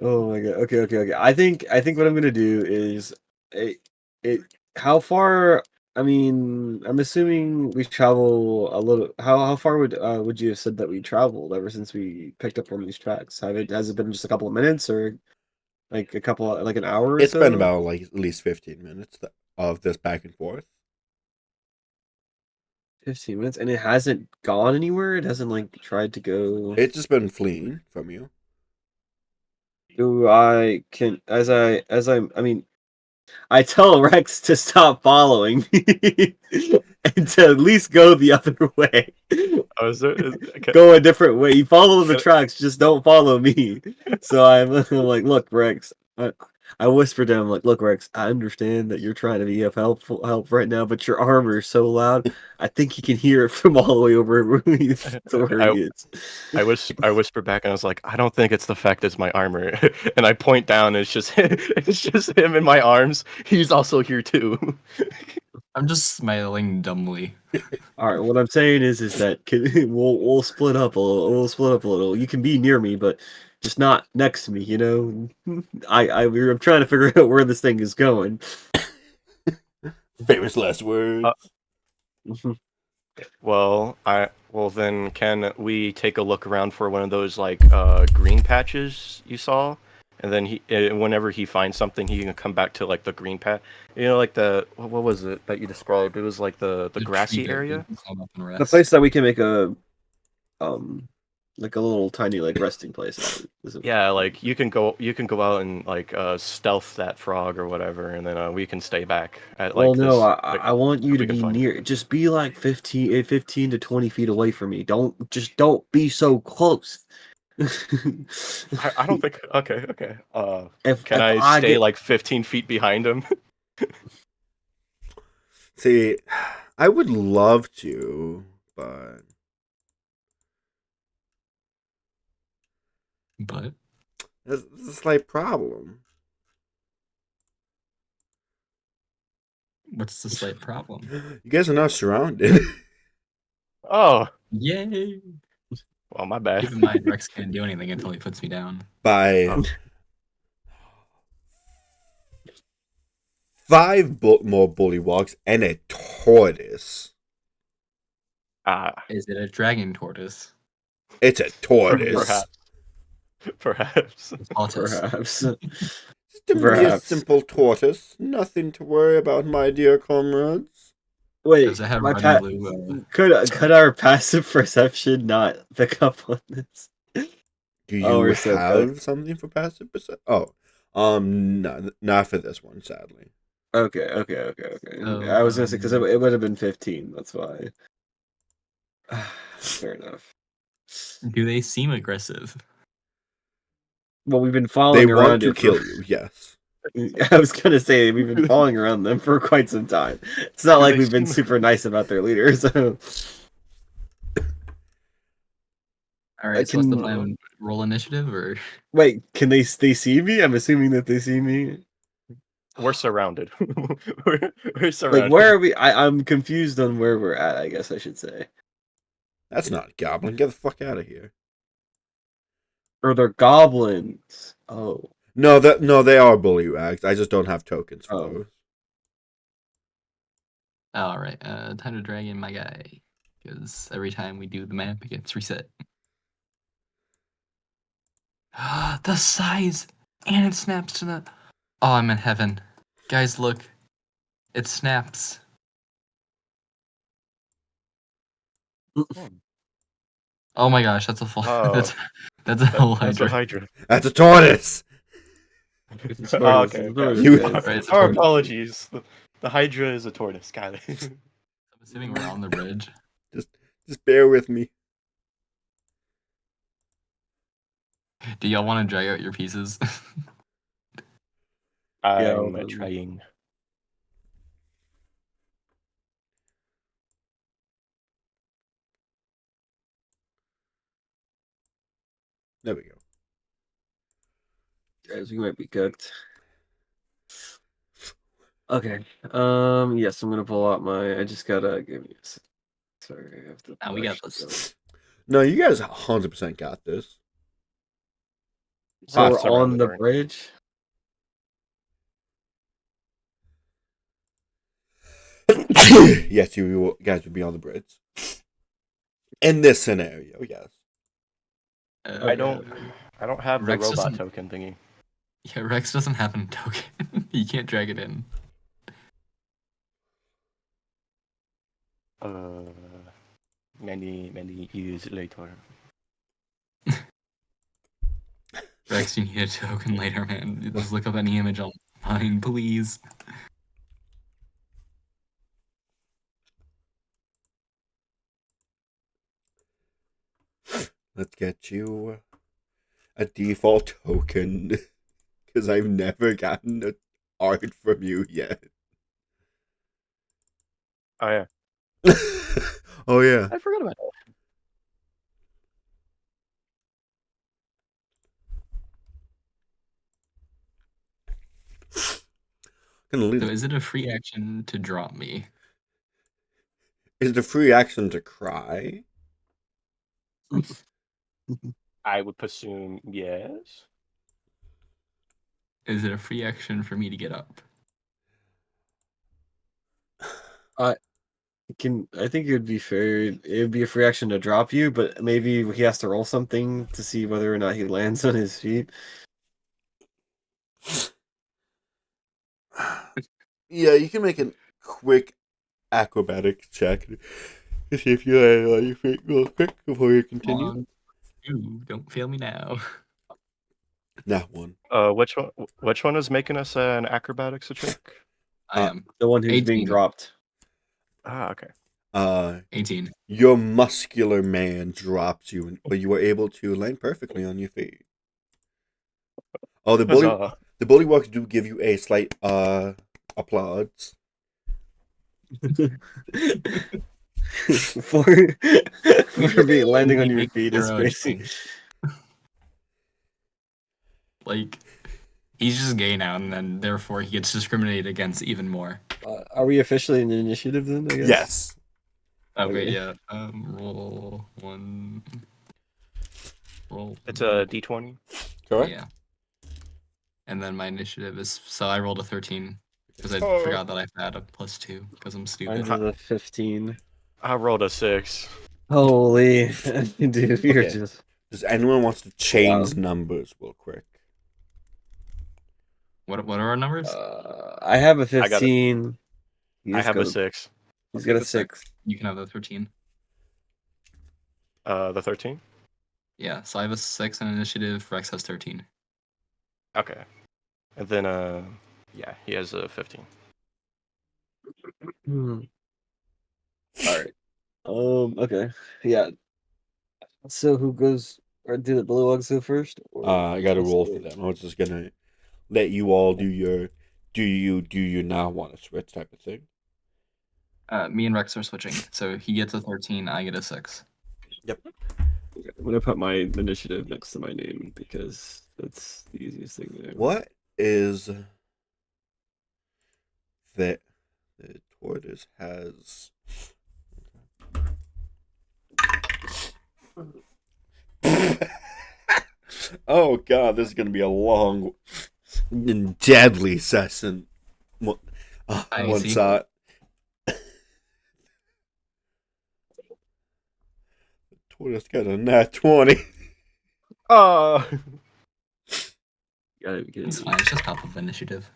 Oh my god. Okay. I think what I'm gonna do is it how far I mean, I'm assuming we travel a little how far would you have said that we traveled ever since we picked up one of these tracks? Has it been just a couple of minutes or like like an hour or It's been so? about like at least 15 minutes of this back and forth. 15 minutes and it hasn't gone anywhere? It hasn't like tried to go. It's just been fleeing from you. Do I can I mean I tell Rex to stop following me and to at least go the other way. Oh, okay. Go a different way. You follow the tracks, just don't follow me. So I'm like, look, Rex. I whispered to him, like, look, Rex, I understand that you're trying to be of help right now, but your armor is so loud. I think he can hear it from all the way over where he is. I whisper back and I was like, I don't think it's the fact it's my armor. And I point down and it's just him in my arms. He's also here too. I'm just smiling dumbly. All right, what I'm saying is that we'll split up a little. We'll split up a little. You can be near me, but just not next to me. You know, I'm trying to figure out where this thing is going. Famous last words. Well, then can we take a look around for one of those like green patches you saw? And then whenever he finds something, he can come back to like the green patch. You know, like what was it that you described? It was like the The grassy tree that area. we can climb up and The rest. place that we can make like a little tiny like resting place. Yeah, like you can go out and like stealth that frog or whatever, and then we can stay back at like Well, no, this. I want you if to we can be find- near. Just be like 15 to 20 feet away from me. Don't be so close. I don't think. Okay. If Can if I stay get like 15 feet behind him? See, I would love to, but But there's a slight problem. what's the slight problem? You guys are now surrounded. Oh, Yay! well, my bad. Keep in mind, Rex can't do anything until he puts me down. By Oh. 5 more bullywugs and a tortoise. Is it a dragon tortoise? It's a tortoise. Perhaps. Tortoise. perhaps Just a mere Perhaps. simple tortoise. Nothing to worry about, my dear comrades. wait, Does it have my red and blue? could our passive perception not pick up on this? Do you Oh, we're so have something for passive perception? Oh, no, not for this one, sadly. Okay. Oh, I was gonna say because it would have been 15. That's why. Fair enough. Do they seem aggressive? Well, we've been They following want around to it kill you, yes. I was gonna say we've been following around them for quite some time. It's not Do like they we've been seem- super nice about their leader. So All right, so what's the can- plan? Roll initiative or wait, can they see me? I'm assuming that they see me. We're surrounded. we're Like surrounded. where are we? I'm confused on where we're at. I guess I should say. That's not a goblin. Get the fuck out of here. Or they're goblins. Oh. No, they are bullywugs. I just don't have tokens for Oh. those. all right, time to drag in my guy because every time we do the map, it gets reset. The size, and it snaps to the. Oh, I'm in heaven, guys! Look, it snaps. Oh my gosh, that's a full. Oh. that's a whole That's a Hydra. Hydra. That's a tortoise. Oh, okay. You- Right, it's a Our tortoise. apologies. The Hydra is a tortoise, Skyler. I'm assuming we're on the bridge. Just bear with me. Do y'all want to drag out your pieces? I'm well, trying. There we go. Guys, we might be cooked. Okay. Yes, I'm gonna pull out my. I just gotta give me. Sorry, I have to. Nah, we got this. No, you guys 100% got this. So We're we're on surrounded, the aren't we? bridge. Yes, you guys would be on the bridge. In this scenario, yes. I don't have the Rex robot doesn't- token thingy. Yeah, Rex doesn't have a token. You can't drag it in. Many years later. Rex, you need a token later, man. Just look up any image online, please. Let's get you a default token. Because I've never gotten an art from you yet. Oh yeah, Oh, yeah. I forgot about that. Gonna leave So it. is it a free action to drop me? Is it a free action to cry? I would presume yes. Is it a free action for me to get up? I think it would be fair. It would be a free action to drop you, but maybe he has to roll something to see whether or not he lands on his feet. Yeah, you can make a quick acrobatic check to see if you land on your feet real quick before you continue. One, two, don't fail me now. That one. Which one is making us an acrobatics check? I am The one who's being 18. dropped. Ah, okay. 18. Your muscular man drops you, but you are able to land perfectly on your feet. Oh, the Huzzah. bullywugs do give you a slight applause. for being landing on your Make feet is your own crazy. thing. Like, he's just gay now, and then therefore he gets discriminated against even more. Are we officially in the initiative then? I guess? Yes. Okay, Okay. yeah. Roll one. Roll. It's a D20. Correct. Yeah. And then my initiative is so I rolled a 13 because I Oh. forgot that I had a +2 because I'm stupid. Mine's a 15. I rolled a 6. Holy, dude, you're Okay. just. Does anyone wants to change numbers real quick? What are our numbers? I have a I got it. 15. I have a 6. He's got a 6. You can have the 13. The 13. Yeah, so I have a 6 in initiative. Rex has 13. Okay. And then yeah, he has a 15. All right. Okay. Yeah. So who goes? Or do the Bullywugs go first? Or I got to let's roll see. for them. I was just gonna let you all do your do you now want to switch type of thing. Me and Rex are switching, so he gets a 13, I get a 6. I'm gonna put my initiative next to my name because that's the easiest thing to do. What is that the tortoise has? Oh god, this is gonna be a long and deadly session. I One see. shot. Tortoise got a nat 20. Oh, Gotta be kidding It's me. fine. It's just top of initiative.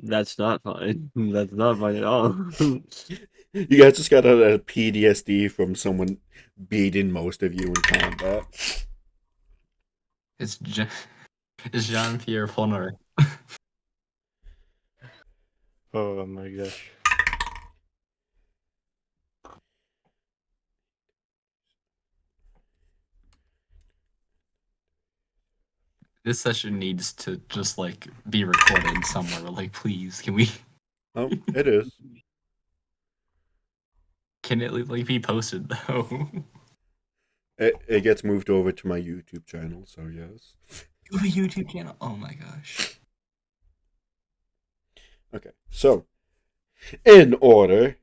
That's not fine. That's not fine at all. You guys just got a PTSD from someone beating most of you in combat. It's Jean-Pierre Fournier. oh my gosh. This session needs to just like be recorded somewhere. Like, please, can we? Oh, it is. Can it like be posted though? It gets moved over to my YouTube channel, so yes. You have a YouTube channel? Oh my gosh. Okay, so in order,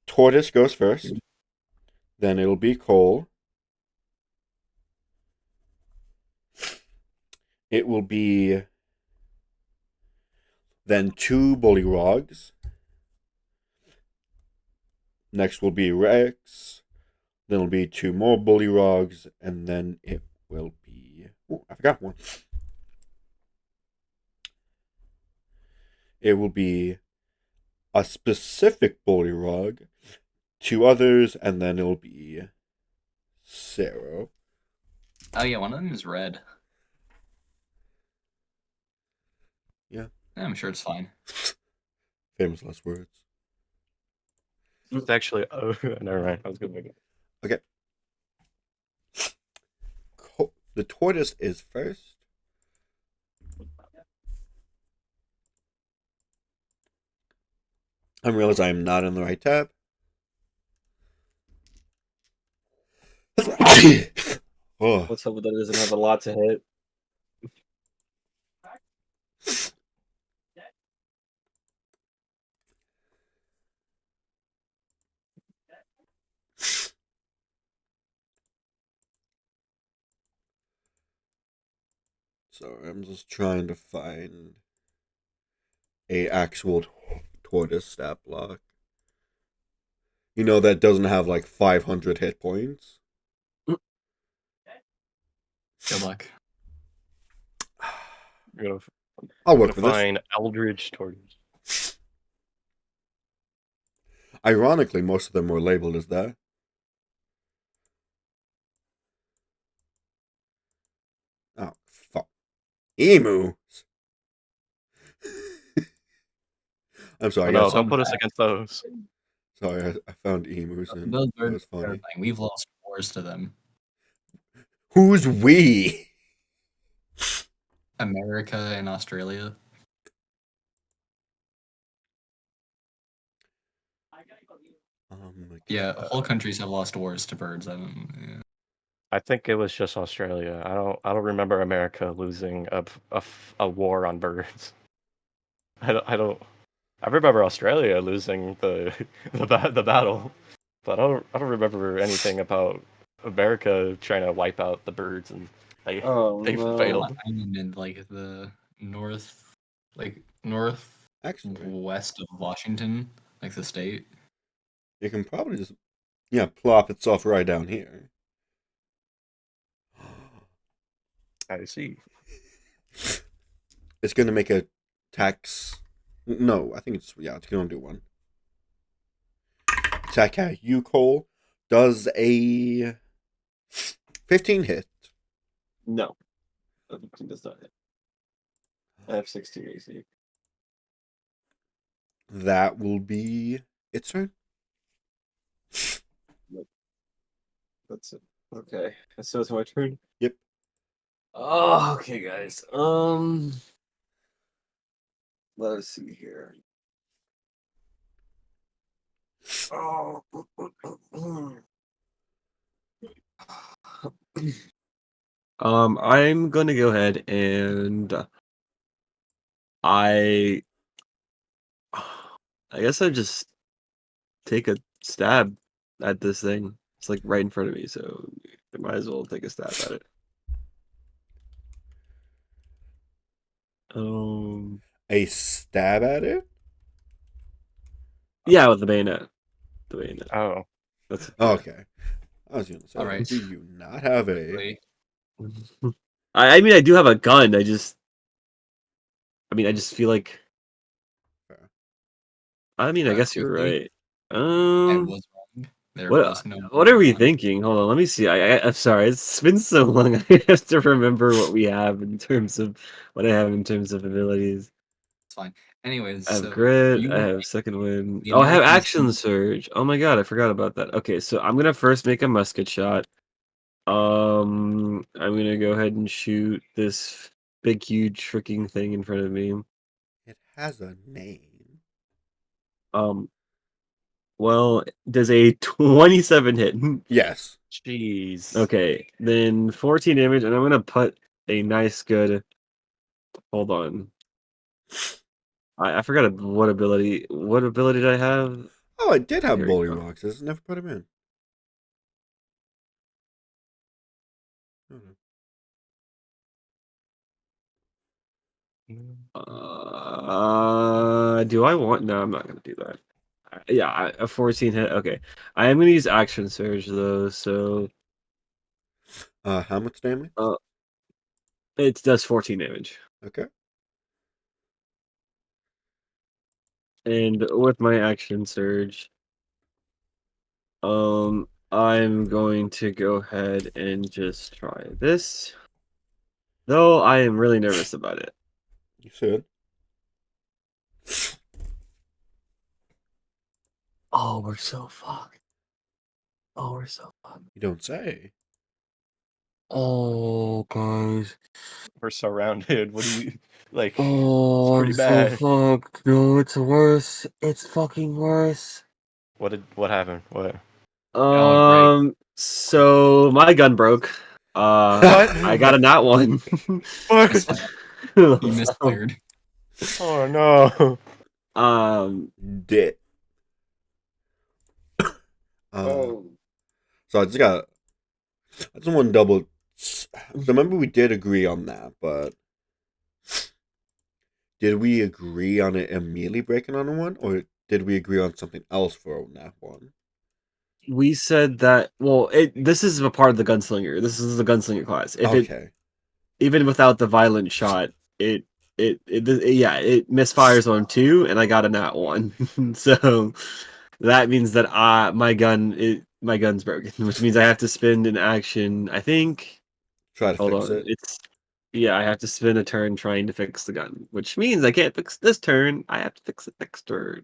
Tortoise goes first. Then it'll be Cole. It will be then 2 Bullyrogs. Next will be Rex. Then it'll be 2 more Bullyrogs, and then it will be. Oh, I forgot one. It will be a specific Bullyrog, 2 others, and then it'll be Sarah. Oh yeah, one of them is red. Yeah. I'm sure it's fine. Famous last words. It's actually. Oh, never mind. I was gonna make it. Okay. The tortoise is first. I realize I am not in the right tab. Oh, Let's hope that it doesn't have a lot to hit. so I'm just trying to find a actual tortoise stat block. You know that doesn't have like 500 hit points. Good luck. You're gonna, I'll you're work gonna with this. find Eldridge Tortoise. Ironically, most of them were labeled as that. Oh, fuck. Emus! I'm sorry, Oh, no, yes. don't put us against those. Sorry, I found emus and Those that birds was are funny. terrifying. We've lost wars to them. Who's we? America and Australia. Yeah, whole countries have lost wars to birds. I don't. Yeah. I think it was just Australia. I don't remember America losing a war on birds. I don't. I remember Australia losing the the battle, but I don't remember anything about America trying to wipe out the birds and they Oh they no. failed. I mean, in like the northwest Actually, of Washington, like the state. you can probably just, yeah, plop itself right down here. I see. It's going to make a tax. No, I think it's, yeah, it's going to do one. Attack at you, Cole. Does a 15 hit? No. It does not hit. I have 16 AC. That will be its turn. That's it. Okay. So it's my turn. Yep. Oh, okay, guys. Let us see here. Oh. I'm gonna go ahead and I I guess I just take a stab at this thing. It's like right in front of me, so I might as well take a stab at it. A stab at it? Yeah, with the bayonet. The bayonet. Oh, That's Okay. I was gonna say, Alright. do you not have a? Wait, I mean, I do have a gun. I just feel like. Fair. I mean, I guess you're quickly, right. I was wrong. There was no What are we gun. thinking? Hold on, let me see. I'm sorry, it's been so long. I have to remember what we have in terms of what I have in terms of abilities. It's fine. Anyways, I have so grit. you I were have right. second wind. The Oh, I have Americans action used surge. Oh my god, I forgot about that. Okay, so I'm gonna first make a musket shot. I'm gonna go ahead and shoot this big, huge, freaking thing in front of me. It has a name. Um, well, does a 27 hit? Yes. jeez. Okay, then 14 damage, and I'm gonna put a nice good. Hold on, I forgot what ability. What ability did I have? Oh, it did have There we bully go. rocks. Just never put him in. Mhm. Do I want? No, I'm not gonna do that. Yeah, a 14 hit. Okay, I am gonna use action surge though, so How much damage? it does 14 damage. Okay. And with my action surge, I'm going to go ahead and just try this. Though I am really nervous about it. You should. Oh, we're so fucked. Oh, we're so fucked. You don't say. Oh, guys. We're surrounded. What do you like? It's Oh, pretty I'm so bad. fucked. No, it's worse. It's fucking worse. What happened? What? Oh, great. So my gun broke. What? I got a nat one. That's What? fine. You So, misfired. Oh no. Dit. So I just want to double. So remember we did agree on that, but did we agree on it immediately breaking on one, or did we agree on something else for that one? we said that. Well, this is a part of the gunslinger. This is the gunslinger class. If it Okay. even without the violent shot, yeah, it misfires on 2, and I got a nat 1. So that means that my gun's broken, which means I have to spend an action. I think. Try to Hold fix on, it. yeah, I have to spend a turn trying to fix the gun, which means I can't fix this turn. I have to fix it next turn.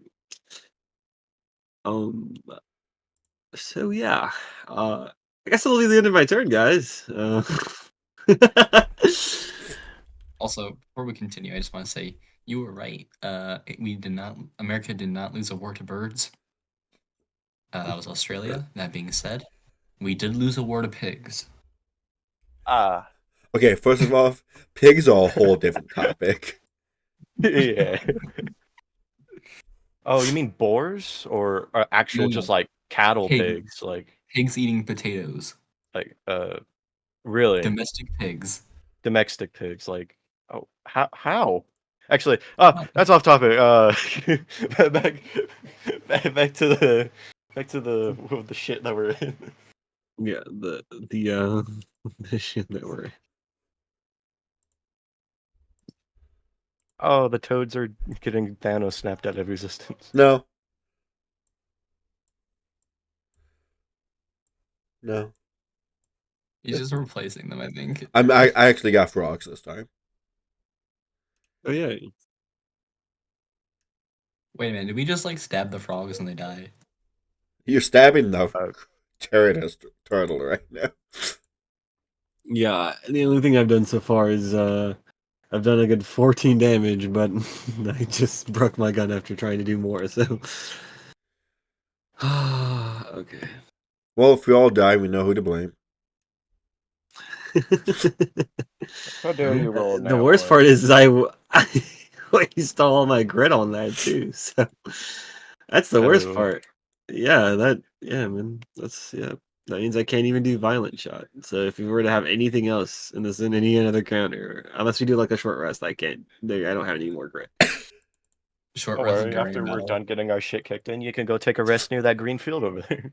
Um. So yeah, I guess it'll be the end of my turn, guys. Also, before we continue, I just want to say you were right. America did not lose a war to birds. That was Australia. That being said, we did lose a war to pigs. Ah. Okay, first of all, pigs are a whole different topic. Yeah. Oh, you mean boars or actual No, just like cattle Pig. pigs? Pigs eating potatoes. Like really Domestic pigs. domestic pigs? Like how? Actually, that's off topic. Back back to the shit that we're in. Yeah, the shit that we're. Oh, the toads are getting Thanos snapped out of existence. No. No. He's just replacing them, I think. I actually got frogs this time. Oh yeah, Wait a minute, did we just like stab the frogs and they die? You're stabbing the Uh, Tyrannus turtle right now. Yeah, the only thing I've done so far is I've done a good 14 damage, but I just broke my gun after trying to do more. So, okay. Well, if we all die, we know who to blame. How dare you roll The now, worst boy. part is I wasted all my grit on that too. So that's the worst Oh. part. Yeah, man. That means I can't even do violent shot. So if we were to have anything else in any other counter, unless we do like a short rest, I can't. I don't have any more grit. Short Don't rest worry, during after we're battle. done getting our shit kicked in, you can go take a rest near that green field over there.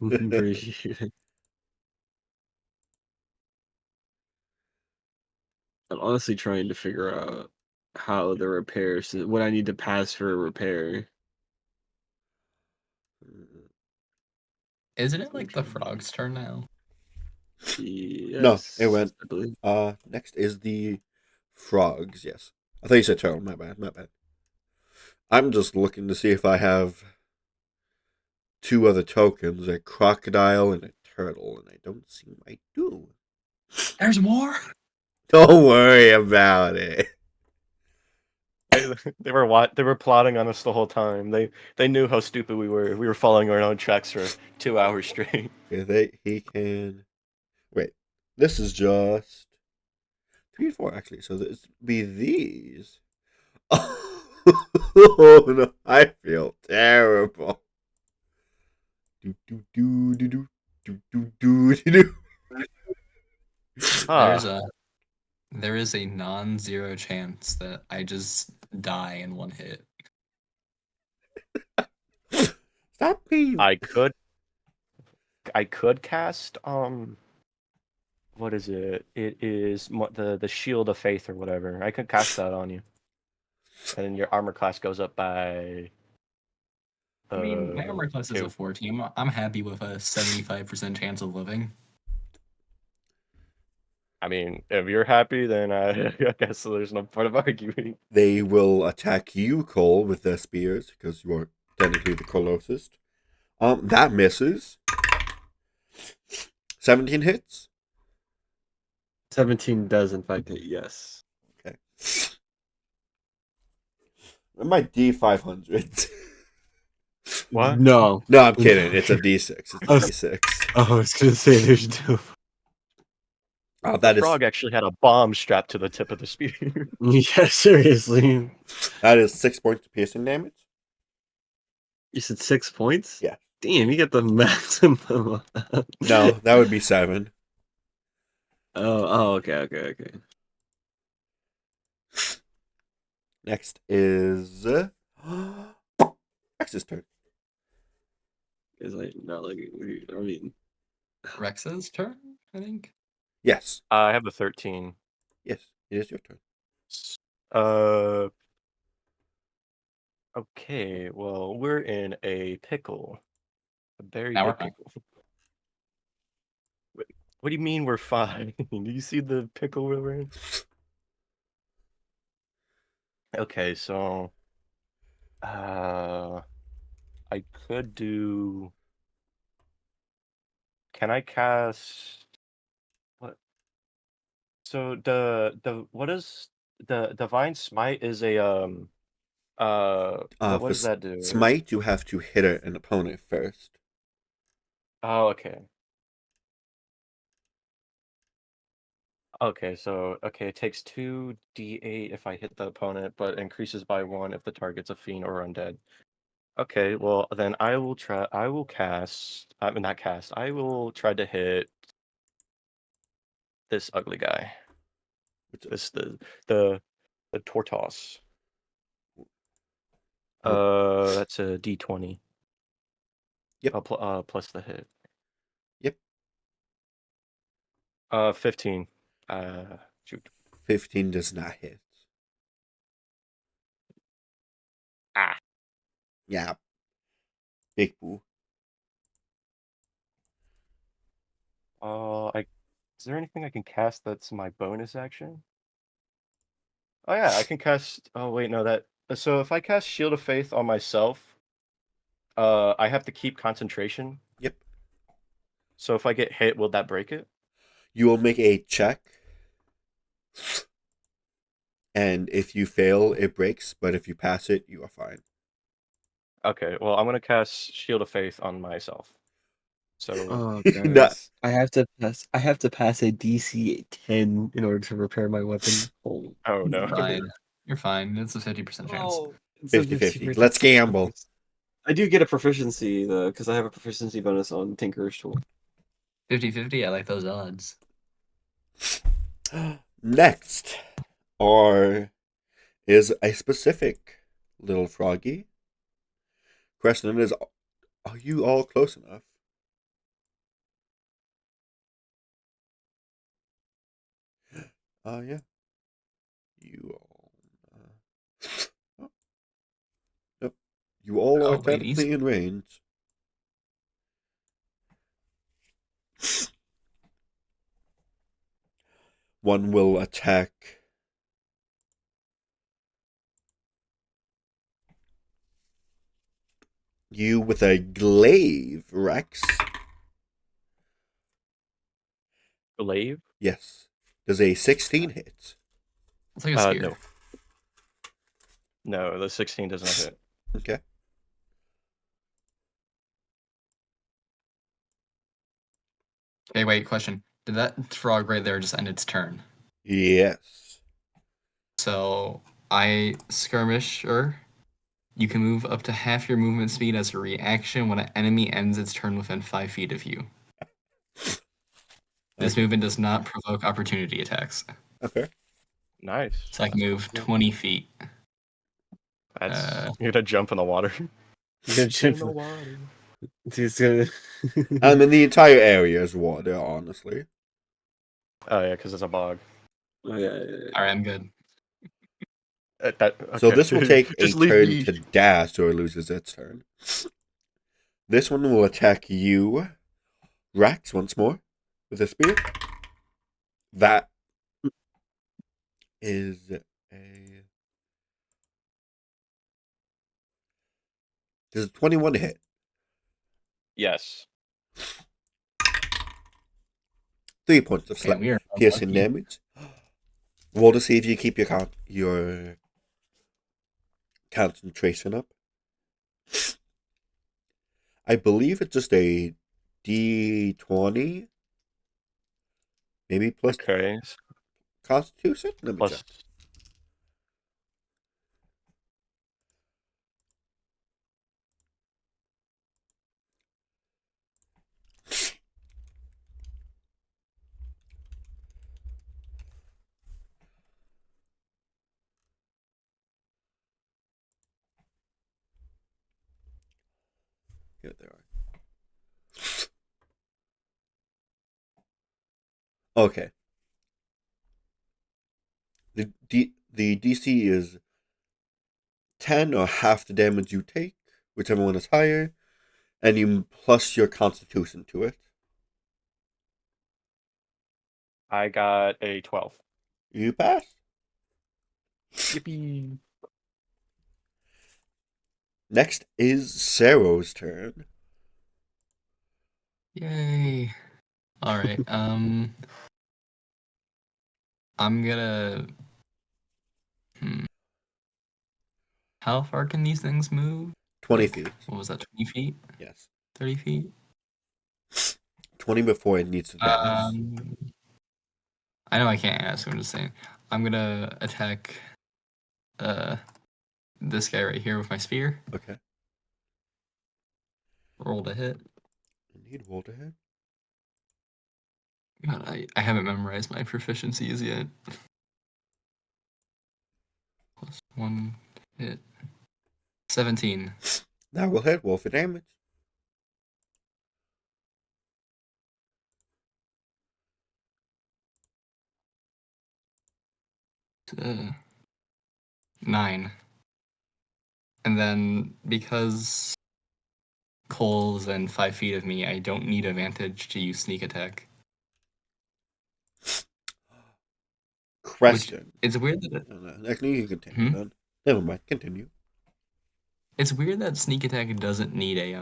Appreciate it. I'm honestly trying to figure out how the repairs, what I need to pass for a repair. Isn't it like the frog's turn now? No, it Yes, went. I believe. Next is the frogs. Yes, I thought you said turtle. My bad. My bad. I'm just looking to see if I have two other tokens: a crocodile and a turtle, and I don't seem I do. There's more. Don't worry about it. They were plotting on us the whole time. They knew how stupid we were. We were following our own tracks for 2 hours straight. He can. Wait, this is just 3 and 4 actually. So this be these. Oh no, I feel terrible. Do do do do do do do do do do. Ah, There is a non-zero chance that I just die in one hit. Stop me. I could cast what is it? It is the Shield of Faith or whatever. I could cast that on you, and then your armor class goes up by. I mean, my armor class is a 2. 14. I'm happy with a 75% chance of living. I mean, if you're happy, then I guess there's no point of arguing. They will attack you, Cole, with their spears because you are technically the closest. That misses. 17 hits. 17 does in fact hit, yes. Okay. My D500. What? No. No, I'm kidding. It's a D6. It's a D6. Oh, I was gonna say there's no. Oh, that is Frog actually had a bomb strapped to the tip of the spear. Yeah, seriously. 6 points of piercing damage. You said 6 points? Yeah. Damn, you get the maximum. No, that would be 7. Okay. Next is X's turn. Is like not like I mean, Rex's turn, I think. Yes. I have a 13. Yes, it is your turn. Uh. Okay, well, we're in a pickle. A very Now we're big fine. pickle. Wait, what do you mean we're fine? Do you see the pickle we're in? Okay, so I could do. Can I cast what? So the what is the Divine Smite is a what For does that do? smite, you have to hit an opponent first. Oh, okay. Okay, so it takes 2d8 if I hit the opponent, but increases by 1 if the target's a fiend or undead. Okay, well then I will cast. I mean not cast. I will try to hit this ugly guy. Which The Tortoise. That's a d20. Yep. Plus the hit. Yep. 15. Shoot. 15 does not hit. Ah. Yeah. Big boo. Is there anything I can cast that's my bonus action? Oh yeah, I can cast. Oh wait, no, that. So if I cast Shield of Faith on myself, I have to keep concentration. Yep. So if I get hit, will that break it? You will make a check, and if you fail, it breaks. But if you pass it, you are fine. Okay, well, I'm gonna cast Shield of Faith on myself. So Oh, Nah. guys, I have to pass. I have to pass a DC 10 in order to repair my weapon. Oh, oh no. Fine. You're fine. It's a 50% chance. oh it's a 50-50. Let's 50%. gamble. I do get a proficiency though, because I have a proficiency bonus on Tinker's Tool. 50-50, I like those odds. Next is a specific little froggy. Question is, are you all close enough? Yeah. You all. Oh, yep. You all are Oh, wait, he's- technically in range. One will attack you with a glaive, Rex. Glaive? Yes. Does a 16 hit? It's like a spear. No. No, the 16 does not hit. Okay. Okay, wait, question. Did that frog right there just end its turn? Yes. So I skirmisher. You can move up to half your movement speed as a reaction when an enemy ends its turn within 5 feet of you. This Okay. movement does not provoke opportunity attacks. Okay. Nice. So I can move 20 feet. That's you're gonna jump in the water. You're gonna jump in- water. He's gonna. I mean, the entire area is water, honestly. Oh yeah, because it's a bog. Oh, yeah. Alright, I'm good. So this will take a Just leave turn me. to dash or it loses its turn. This one will attack you, Rex, once more with a spear. That is a. Does a 21 hit? Yes. 3 points of Okay, we are piercing unlucky. damage. Roll to see if you keep your concentration up. I believe it's just a D20, maybe plus Okay. Constitution. Let me Plus. check. Here they are. Okay. The DC is 10 or half the damage you take, whichever one is higher, and you plus your Constitution to it. I got a 12. You pass. Yippee. Next is Sero's turn. Yay. Alright, I'm gonna... How far can these things move? 20 Like, feet. What was that, 20 feet? Yes. 30 feet? 20 before it needs to dash. I know I can't ask, I'm just saying. I'm gonna attack this guy right here with my spear. Okay. Roll to hit. Indeed, roll to hit. God, I haven't memorized my proficiencies yet. Plus 1 hit. 17. That will hit. Roll for damage. Uh, 9. And then because Cole's within 5 feet of me, I don't need advantage to use sneak attack. Question. It's weird that Actually, you can continue then. Never mind. Continue. it's weird that sneak attack doesn't need a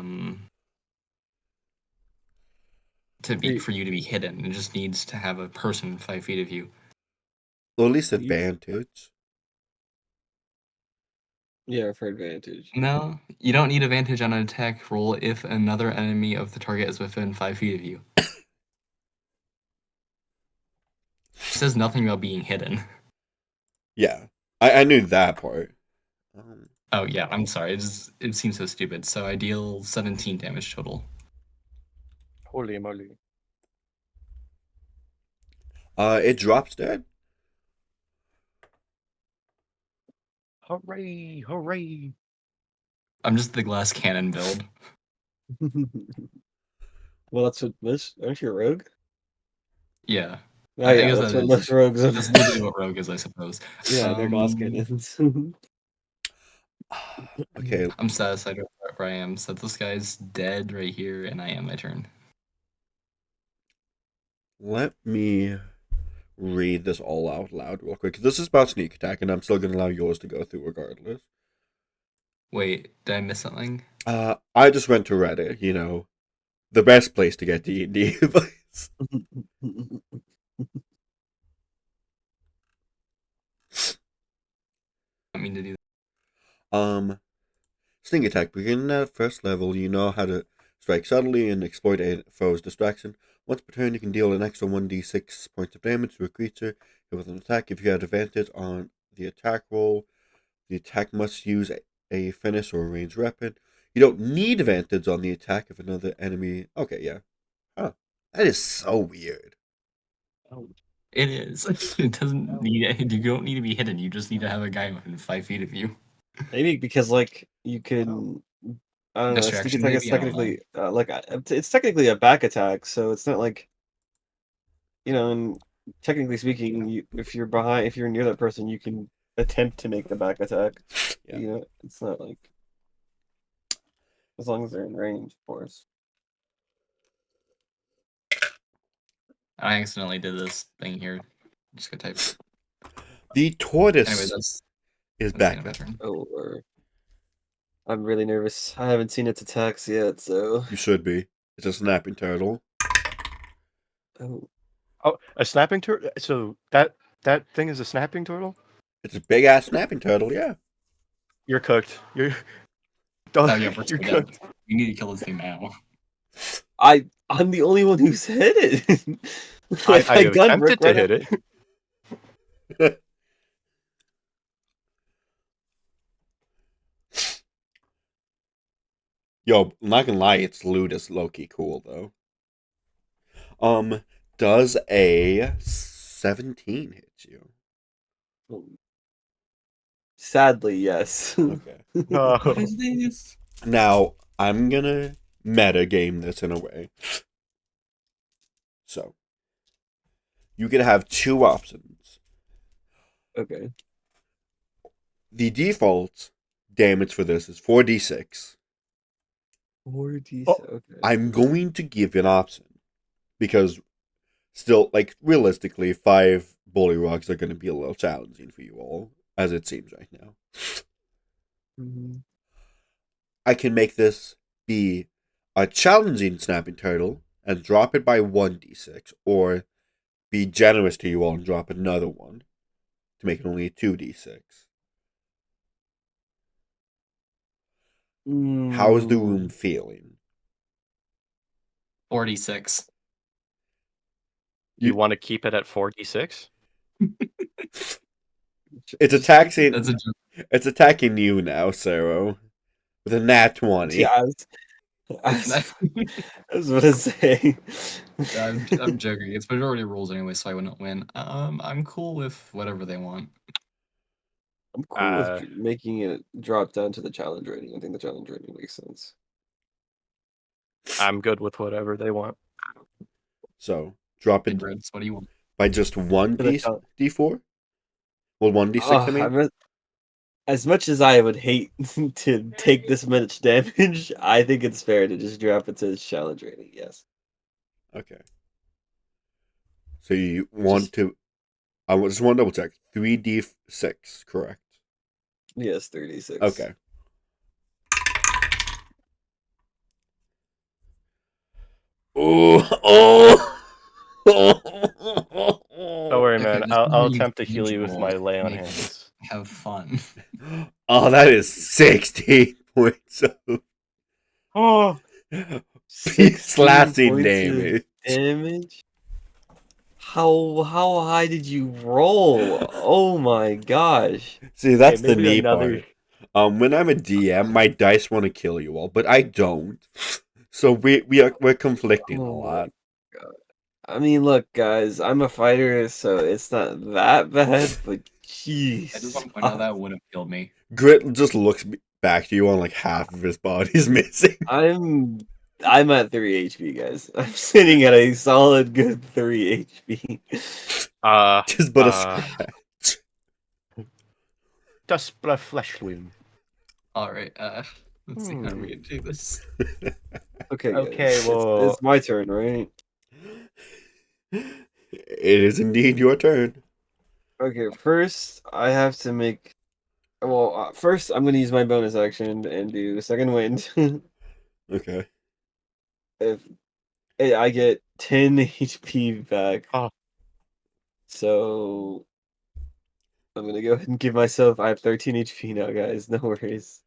for you to be hidden. It just needs to have a person 5 feet of you. Well, at least advantage. Yeah, for advantage. No, you don't need advantage on an attack roll if another enemy of the target is within 5 feet of you. It says nothing about being hidden. Yeah, I knew that part. Oh yeah, I'm sorry. It seems so stupid. So I deal 17 damage total. Holy moly. It drops dead. Hooray! Hooray! I'm just the glass cannon build. Well, that's what most. Aren't you a rogue? Yeah. Oh I yeah, guess that's that what is- most rogues are. That's literally what rogue is, I suppose. Yeah, they're glass Um, cannons. Okay, I'm satisfied with where I am. So this guy's dead right here, and I am my turn. let me read this all out loud real quick. This is about sneak attack, and I'm still gonna allow yours to go through regardless. Wait, did I miss something? I just went to Reddit. You know, the best place to get D&D advice. I mean to do Sneak attack. Beginning at first level, you know how to strike subtly and exploit a foe's distraction. Once per turn, you can deal an extra 1d6 points of damage to a creature with an attack. If you had advantage on the attack roll, the attack must use a finish or a ranged weapon. You don't need advantage on the attack if another enemy. Okay, yeah. Huh. That is so weird. It is. It doesn't need. You don't need to be hidden. You just need to have a guy within 5 feet of you. Maybe because like you can. I don't know. Sneak Distraction, attack is maybe? I don't know. technically it's technically a back attack, so it's not like and technically speaking, if you're behind, if you're near that person, you can attempt to make the back attack. Yeah. It's not like as long as they're in range, of course. I accidentally did this thing here. Just go type. The tortoise Anyway, that's is the back end of my now. turn. Oh, I'm really nervous. I haven't seen its attacks yet, so. You should be. It's a snapping turtle. Oh, Oh, a snapping turtle. So that thing is a snapping turtle. It's a big ass snapping turtle, yeah. You're cooked. You're. Oh yeah, we're You're still dead. cooked. We need to kill this thing now. I'm the only one who's hit it. Like, I my gun attempted broke to right hit after- it. Yo, I'm not gonna lie, its loot is low-key cool though. Does a 17 hit you? Sadly, yes. Okay. No. What is this? Now, I'm gonna meta game this in a way. So, you can have two options. Okay. The default damage for this is 4d6. 4d. Oh. Okay. I'm going to give an option because still, like, realistically, 5 bullywugs are going to be a little challenging for you all, as it seems right now. Mhm. I can make this be a challenging snapping turtle and drop it by 1d6, or be generous to you all and drop another one to make it only a 2d6. How is the room feeling? 46. You want to keep it at 4d6? It's attacking. That's a joke. It's attacking you now, Saro, with a nat 20. Yeah, I was about to say. I'm joking. It's majority rules anyway, so I wouldn't win. I'm cool with whatever they want. I'm cool with making it drop down to the challenge rating. I think the challenge rating makes sense. I'm good with whatever they want. So drop Big it Reds, what do you want? by just one For the d4. Well, 1d6. I mean, as much as I would hate to take this much damage, I think it's fair to just drop it to its challenge rating. Yes. okay. So you want to? I just want to double check. 3d6, correct? Yes, 36. Okay. Oh, Don't worry, Okay, man. this is I'll where you attempt to heal you with my lay on make it hands. have fun. Oh, that is 16 points of Oh, slashing points of damage. damage. How high did you roll? Oh my gosh. See, that's okay, the maybe neat another. part. When I'm a DM, my dice want to kill you all, but I don't. So we're conflicting a Oh my lot. god. I mean, look, guys, I'm a fighter, so it's not that bad, but I just jeez. want to point out that would have killed me. Grit just looks back to you on like half of his body's missing. I'm at 3 HP, guys. I'm sitting at a solid good 3 HP. Just but a scratch. Just a flesh wound. All right, let's see how we can do this. Okay, guys. Okay, well- it's my turn, right? It is indeed your turn. Okay, first I have to make. Well, first I'm gonna use my bonus action and do second wind. Okay. If I get 10 HP back, Oh. so I'm gonna go ahead and give myself. I have 13 HP now, guys. No worries.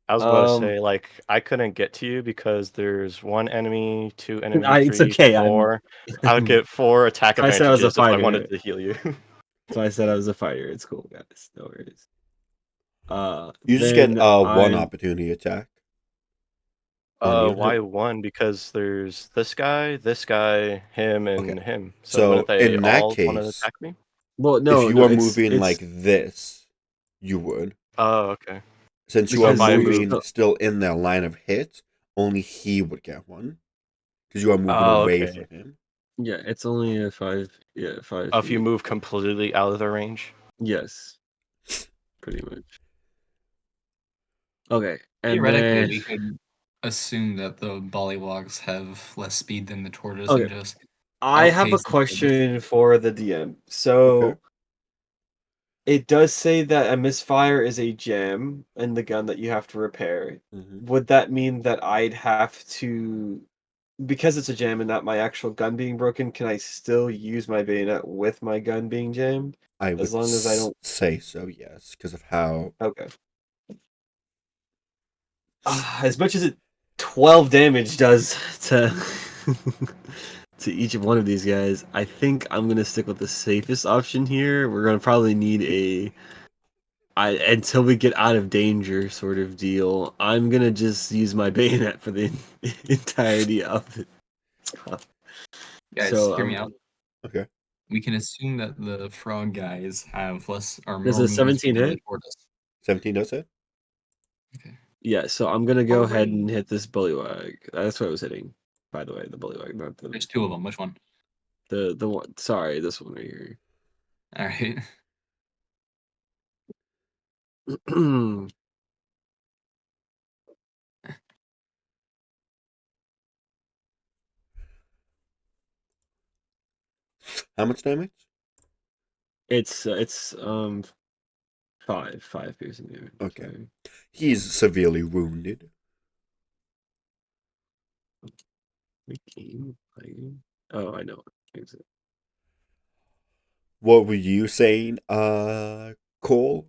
I was about to Um, say, like, I couldn't get to you because there's 1 enemy, 2 enemy, It's 3, okay, I'm- 4. I would get 4 attack I said I was a advantages if I fighter. wanted to heal you. So I said I was a fighter. It's cool, guys. No worries. You just get then one I'm- opportunity attack. On you. Why 1? Because there's this guy, him, and Okay. him. So, So, wouldn't they in that all want to case- attack me? Well, no. if you no, are it's- moving it's- like this, you would. Oh, okay. Since you are Because I moving move- still in their line of hit, only he would get one. Because you are moving Oh, away okay. from him. yeah, it's only a 5. Yeah, 5. Oh, if you feet. move completely out of their range. Yes, pretty much. Okay, and Theoretically, then we could assume that the Bollywogs have less speed than the tortoise Okay. and just I have a outpace the question for the DM. So Okay. it does say that a misfire is a gem in the gun that you have to repair. Mhm. Would that mean that I'd have to, because it's a jam and not my actual gun being broken, can I still use my bayonet with my gun being jammed? I would As long as I don't- say so, yes, because of how. Okay. As much as 12 damage does to to each one of these guys, I think I'm gonna stick with the safest option here. We're gonna probably need until we get out of danger sort of deal. I'm gonna just use my bayonet for the entirety of it. Guys, So, hear me out. Okay. We can assume that the frog guys have less or more Does a movement 17 speed than the hit? tortoise. 17 does it? Yeah, so I'm gonna go ahead Alright. and hit this bullywag. That's what I was hitting, by the way, the bullywag, not There's 2 of them. Which one? the one. Sorry, this one right here. All right. How much damage? It's 5 piercing damage. Okay. Sorry. He's severely wounded. Oh, I know. Exit. What were you saying, Cole?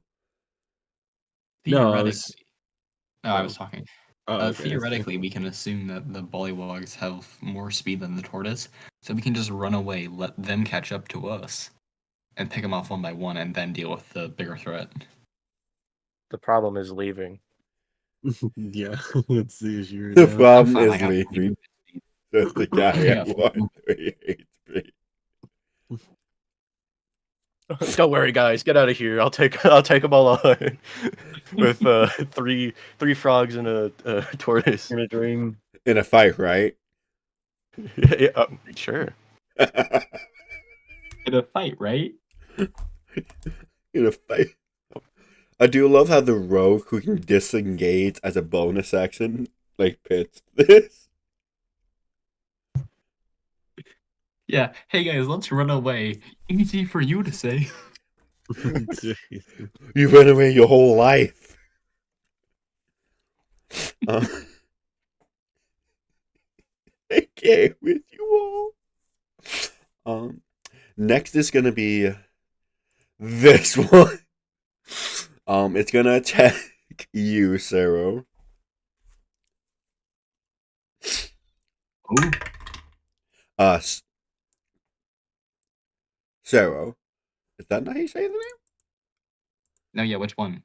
No, I Theoretically, was- I oh. was talking. Oh, okay, that's Theoretically, we can assume that the Bollywogs have more speed than the tortoise, so we can just run away, let them catch up to us, and pick them off one by one, and then deal with the bigger threat. The problem is leaving. yeah, that's the issue. Right The now. problem fine, I is got leaving. That's the guy Yeah. at 138 HP. Don't worry, guys. Get out of here. I'll take them all on with three frogs and a tortoise. In a dream. In a fight, right? Yeah, sure. In a fight, right? In a fight. I do love how the rogue who can disengage as a bonus action, like, pitched this. Yeah. Hey guys, let's run away. Easy for you to say. You ran away your whole life. Okay. share with you all. Next is gonna be this one. It's gonna attack you, Sarah. Ooh, Sarah. Is that not how you say the name? no, yeah, which one?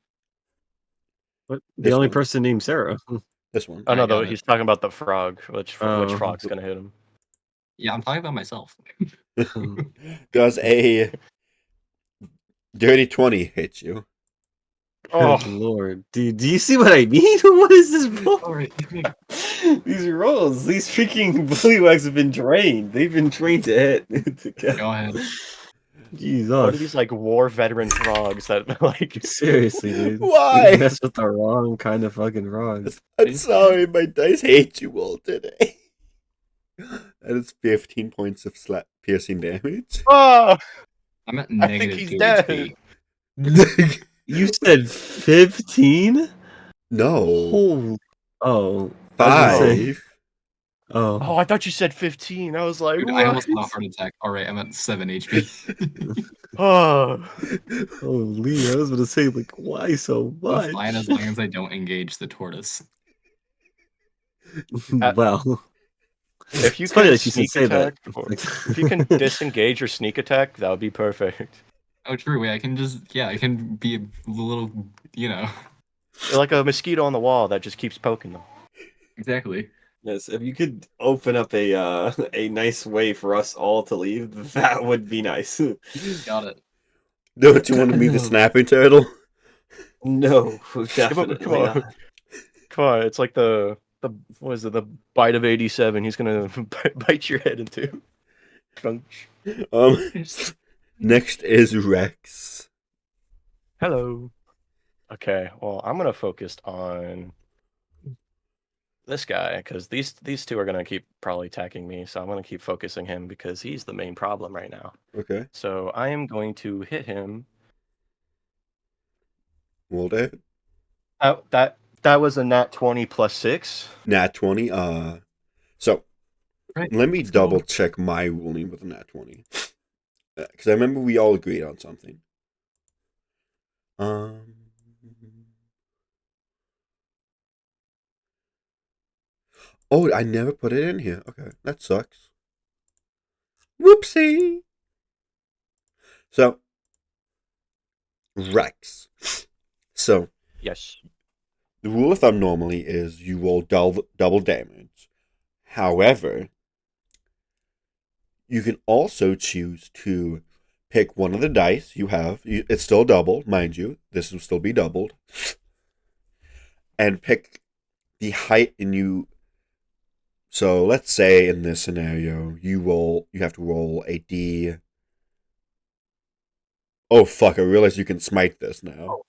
What? The This only one. person named Sarah. This one. Oh no, I got he's it. talking about the frog. Which Oh. frog's gonna hit him? Yeah, I'm talking about myself. Does a dirty 20 hit you? Good Oh, lord, dude! Do you see what I mean? What is this bull? All right. These rolls, these freaking bullywhags have been trained. They've been trained to hit. Go ahead. Jesus. what are these like war veteran frogs that like? Seriously, dude. Why? You messed with the wrong kind of fucking frogs. I'm sorry, my dice hate you all today. That is 15 points of piercing damage. Oh, I'm at I think negative he's 2 dead. HP. You said 15? No. Holy. Oh. I was gonna say- 5. Oh. Oh, I thought you said 15. I was like, Dude, what? I almost had a heart attack. All right, I'm at 7 HP. Oh, Holy. I was gonna say, like, why so I'm much? fine as long as I don't engage the tortoise. Well. if you It's funny can that you should sneak say that. attack, if you can disengage or sneak attack, that would be perfect. Oh, true. Wait, I can be a little, You're like a mosquito on the wall that just keeps poking them. Exactly. Yes, if you could open up a nice way for us all to leave, that would be nice. Got it. Don't you want to be the snapping turtle? No, Come definitely on, not. come on! It's like the what is it? The bite of 87. He's gonna bite your head in two. Crunch. Next is Rex. Hello. Okay, well, I'm gonna focus on this guy because these two are gonna keep probably attacking me, so I'm gonna keep focusing him because he's the main problem right now. Okay. So I am going to hit him. Roll that. That was a nat 20 plus 6. Nat 20. So Right. let me let's go. double check my ruling with a nat 20. Because I remember we all agreed on something. Oh, I never put it in here. Okay, that sucks. Whoopsie. So, Rex. So, Yes. the rule of thumb normally is you roll double damage. However, you can also choose to pick one of the dice you have. It's still double, mind you. This will still be doubled. And pick the height in you. So let's say in this scenario, you have to roll a D. Oh fuck, I realize you can smite this now.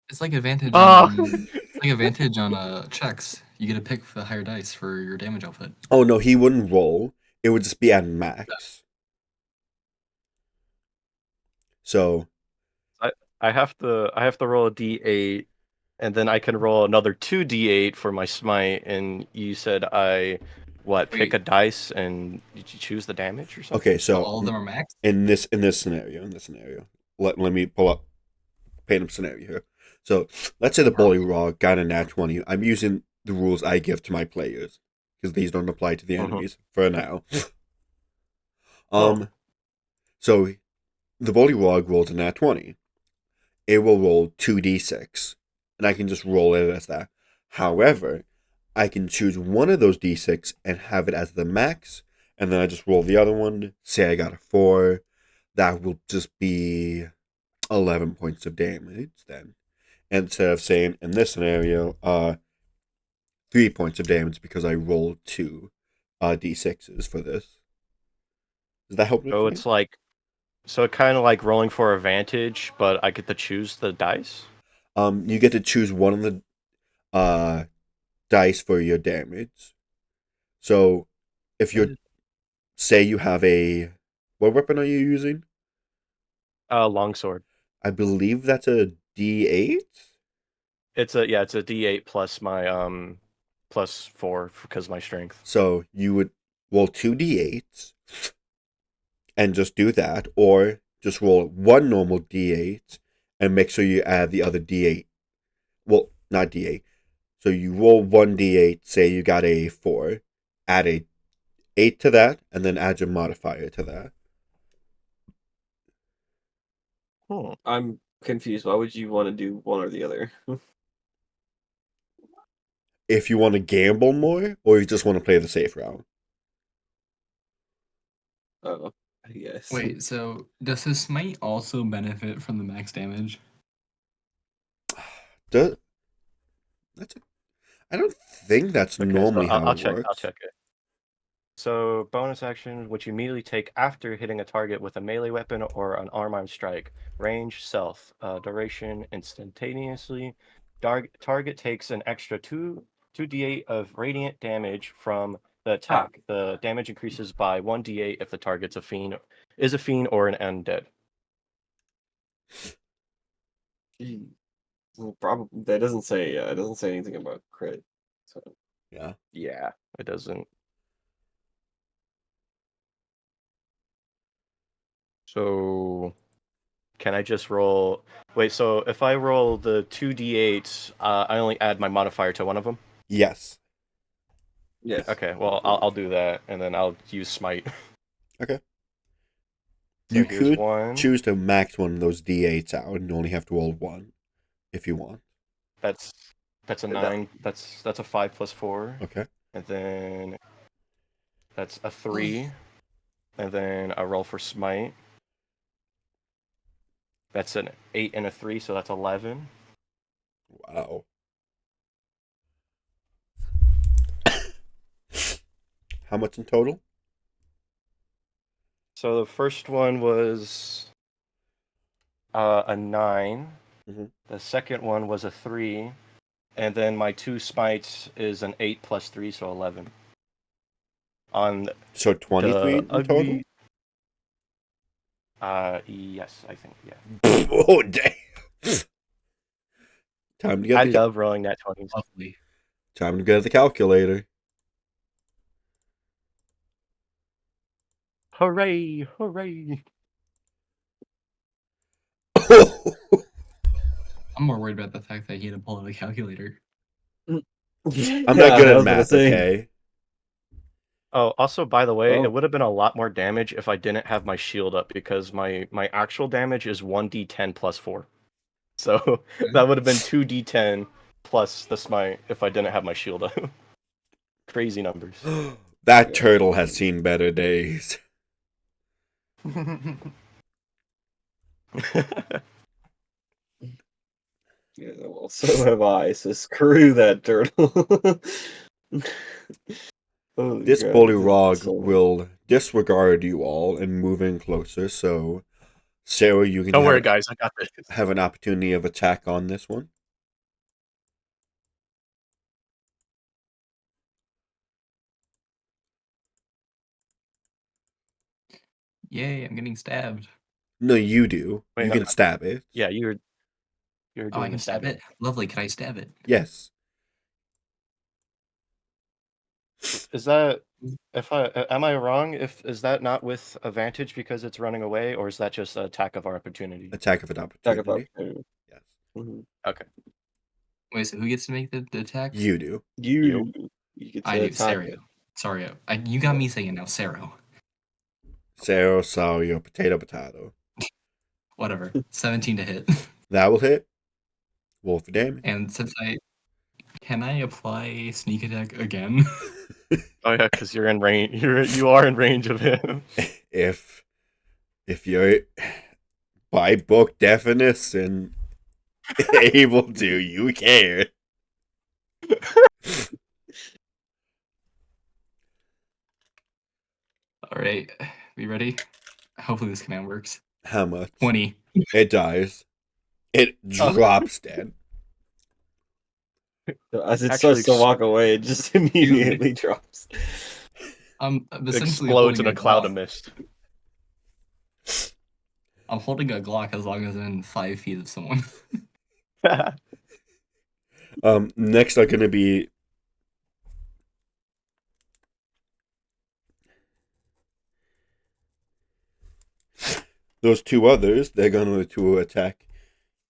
It's like advantage Ah. on checks. You get to pick the higher dice for your damage output. Oh no, he wouldn't roll. It would just be at max. So I have to roll a d8 and then I can roll another 2d8 for my smite, and you said pick Wait. a dice and did you choose the damage or something? okay, so All of them are max. in this scenario, let me paint a scenario here. So let's say the Bullywog got a nat 20. I'm using the rules I give to my players because these don't apply to the enemies for now. So the Bullywog rolls a nat 20. It will roll 2d6, and I can just roll it as that. However, I can choose one of those d6 and have it as the max, and then I just roll the other one. Say I got a 4. That will just be 11 points of damage then. Instead of saying, in this scenario, 3 points of damage because I rolled 2 d6s for this. Does that help? So it's like, it kind of like rolling for advantage, but I get to choose the dice? You get to choose one of the dice for your damage. So if you're, say you have what weapon are you using? Longsword. I believe that's a D8. It's a D8 plus my plus 4 because of my strength. So you would roll 2d8s and just do that, or just roll one normal d8 and make sure you add the other d8. Well, not d8. So you roll one d8, say you got a 4, add a 8 to that, and then add your modifier to that. I'm confused. Why would you want to do one or the other? If you want to gamble more, or you just want to play the safe route. Oh, I guess. Wait, so does his smite also benefit from the max damage? I don't think that's Okay, normally so how I'll it check. works. I'll check it. So bonus action, which you immediately take after hitting a target with a melee weapon or an arm strike. Range, self, duration, instantaneously. Target takes an extra 2d8 of radiant damage from the attack. The damage increases by 1d8 if the target's a fiend or an undead. Well, probably that doesn't say. It doesn't say anything about crit. So Yeah. Yeah, it doesn't. So can I just roll? Wait, so if I roll the 2d8s, I only add my modifier to one of them? Yes. yes. Okay, well, I'll do that, and then I'll use smite. Okay. So You here's could one. choose to max one of those d8s out and you only have to roll one if you want. That's a No. 9. That's a 5 plus 4. Okay. And then that's a 3. And then I roll for smite. That's an 8 and a 3, so that's 11. Wow. How much in total? So the first one was a 9. Mhm. The second one was a 3. And then my 2 smites is an 8 plus 3, so 11. On So 23 the in total? ugly. Yes, I think, yeah. Oh, damn. Time to get I the love rolling that 20s. Lovely. time to get the calculator. Hooray! Hooray! I'm more worried about the fact that he had to pull out a calculator. I'm not good at math, okay? Oh, also, by the way, Oh. it would have been a lot more damage if I didn't have my shield up because my actual damage is 1d10 plus 4. So that would have been 2d10 plus the smite if I didn't have my shield up. Crazy numbers. That turtle has seen better days. Yeah, well, so have I. So screw that turtle. Holy This crap, bully this is rog insulting. will disregard you all and move in closer, so Sarah, you can Don't worry, guys, I got this. have an opportunity of attack on this one. Yay, I'm getting stabbed. No, you do. Wait, you no, can stab it. Yeah, you're Oh, I doing the can stab stabbing. it? Lovely, can I stab it? Yes. Is that if I am I wrong? If is that not with advantage because it's running away, or is that just an attack of our opportunity? Attack of an Attack of opportunity. opportunity. Yes. Mhm. Okay, Wait, so who gets to make the attack? You do. You get to I do, attack Sario. it. Sario. You got me saying now, Saro. Sarah, Sario, potato. Whatever. 17 to hit. That will hit. Roll for damage. And since can I apply sneak attack again? Oh yeah, because you're in range. You are in range of him. if you're by book definition able to, you can. All right, we ready? Hopefully this command works. How much? 20. It dies. It drops dead. So as it Actually starts to walk away, it just immediately drops. I'm It essentially explodes holding in a cloud of Glock. mist. I'm holding a Glock as long as I'm in 5 feet of someone. Next are gonna be Those two others, they're going to attack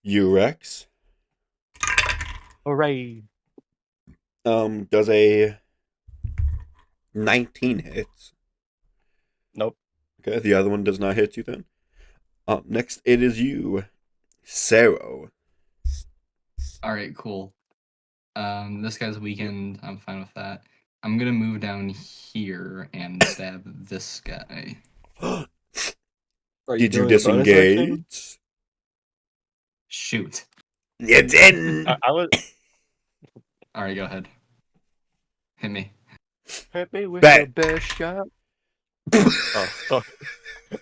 you, Rex. Hooray! Does a 19 hits? Nope. Okay, the other one does not hit you then. Next, it is you, Sero. All right, cool. This guy's weakened. I'm fine with that. I'm gonna move down here and stab this guy. Are Did you doing a bonus action? disengage? Shoot. You didn't. I was All right, go ahead. Hit me. happy with Bet. the best shot.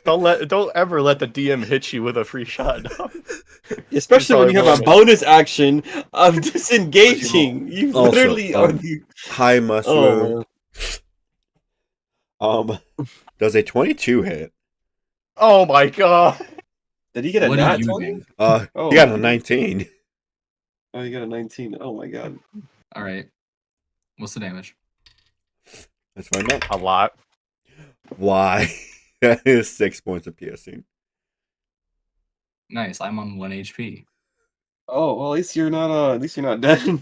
Don't ever let the DM hit you with a free shot. dog. Especially when you have a moment. bonus action of disengaging. You Also, literally are the. Hi, mushroom. Oh, Does a 22 hit? Oh my god! did he get a What are nat you 20? doing? Oh. He got a 19. Oh, you got a 19. Oh my god. All right. What's the damage? Let's find out. A lot. Why? That is 6 points of piercing. Nice. I'm on 1 HP. Oh, well, at least you're not. At least you're not dead.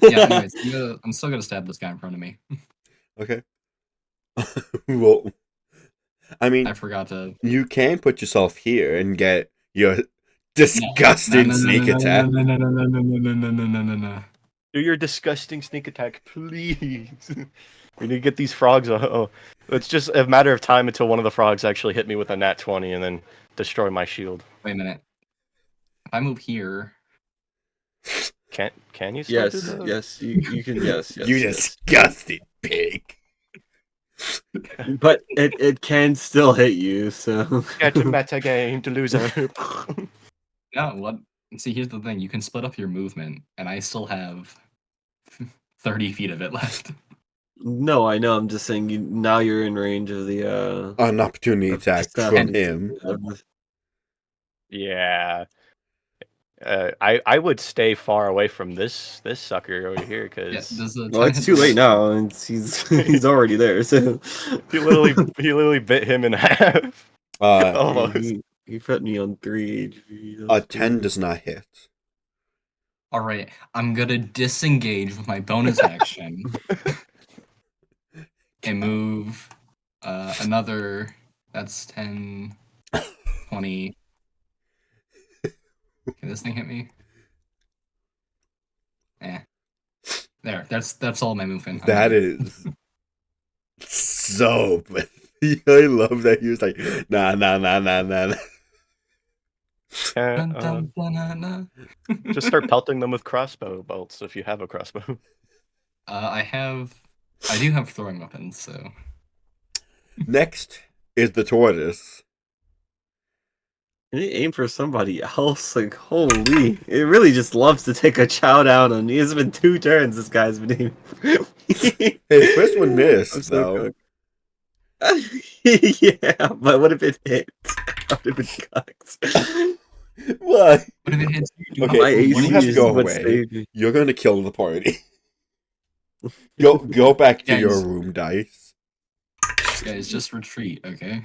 Yeah. Anyways, I'm still gonna stab this guy in front of me. Okay. Well, I mean, I forgot to. you can put yourself here and get your disgusting sneak attack. No. Do your disgusting sneak attack, please. We need to get these frogs. Oh, it's just a matter of time until one of the frogs actually hit me with a nat 20 and then destroy my shield. Wait a minute. If I move here, Can you still do Yes, that? yes, you can. Yes, yes. You yes. disgusting pig. But it can still hit you. So Get to meta game to loser. no. What? See, here's the thing. You can split up your movement, and I still have 30 feet of it left. No, I know. I'm just saying. Now you're in range of the. An opportunity of attack the from stab- him. of the- Yeah. I would stay far away from this sucker over here Yeah, because does the Well, it's too late now, and he's already there. So he literally bit him in half. Almost. he put me on 3 HP. A That's 10 good. does not hit. All right, I'm gonna disengage with my bonus action and move another. That's 10, 20. Can this thing hit me? There. That's all my movement. I'm That good. is so. I love that he was like, nah. Dun, dun, dun, dun, dun. Just start pelting them with crossbow bolts if you have a crossbow. I do have throwing weapons, so Next is the tortoise. Can he aim for somebody else? Like, holy. It really just loves to take a chow down on me. It's been 2 turns this guy's been aiming. Hey, first one missed, I'm so though. cooked. Yeah, but what if it hits? What if it cucks? What? what if it hits you? Okay, My you AC have to is go what away. saved me. You're going to kill the party. Go back to Guys. your room, Dice. Guys, just retreat, okay?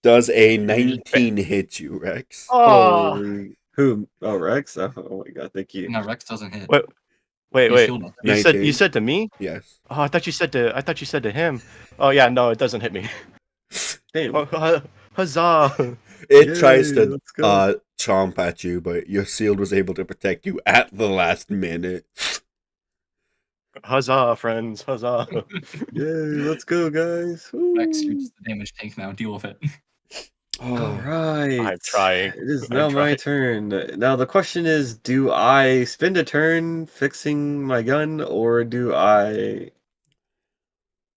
Does a 19 hit you, Rex? Oh, Holy- Who? Oh, Rex? Oh my god, thank you. No, Rex doesn't hit. wait. He's healed up. You 19. said to me? Yes. Oh, I thought you said to him. Oh yeah, no, it doesn't hit me. Damn. Oh, huzzah! It Yay, tries to let's go. chomp at you, but your shield was able to protect you at the last minute. Huzzah, friends! Huzzah! Yay, let's go, guys. Rex, you're Woo. just the damage tank now. Deal with it. Oh, Alright. I'm trying. It is I'm now my trying. turn. Now the question is, do I spend a turn fixing my gun or do I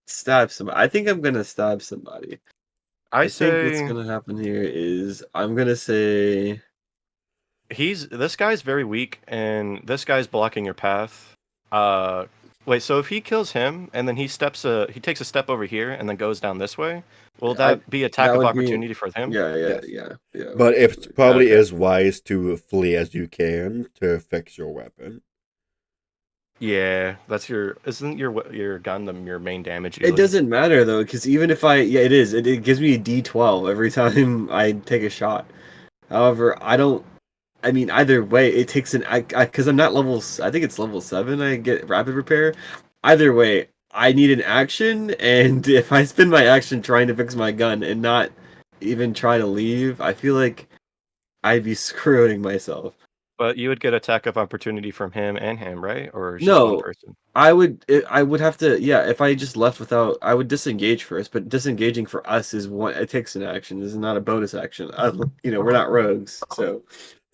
stab somebody? I think I'm gonna stab somebody. I think what's say gonna happen here is I'm gonna say this guy's very weak, and this guy's blocking your path. Wait. So if he kills him, and then he takes a step over here, and then goes down this way, will that be attack that of would be- opportunity for him? yeah. but it probably Okay. is wise to flee as you can to fix your weapon. Yeah, that's isn't your gun your main damage It usually? doesn't matter though, because even if it is. It gives me a D12 every time I take a shot. However, I don't. I mean, either way, it takes because I'm not I think it's level 7. I get rapid repair. Either way, I need an action, and if I spend my action trying to fix my gun and not even try to leave, I feel like I'd be screwing myself. But you would get attack of opportunity from him and him, right? Or it's just one No, person? I would have to, yeah, if I just left without, I would disengage first, but disengaging for us is it takes an action. This is not a bonus action. We're not rogues, so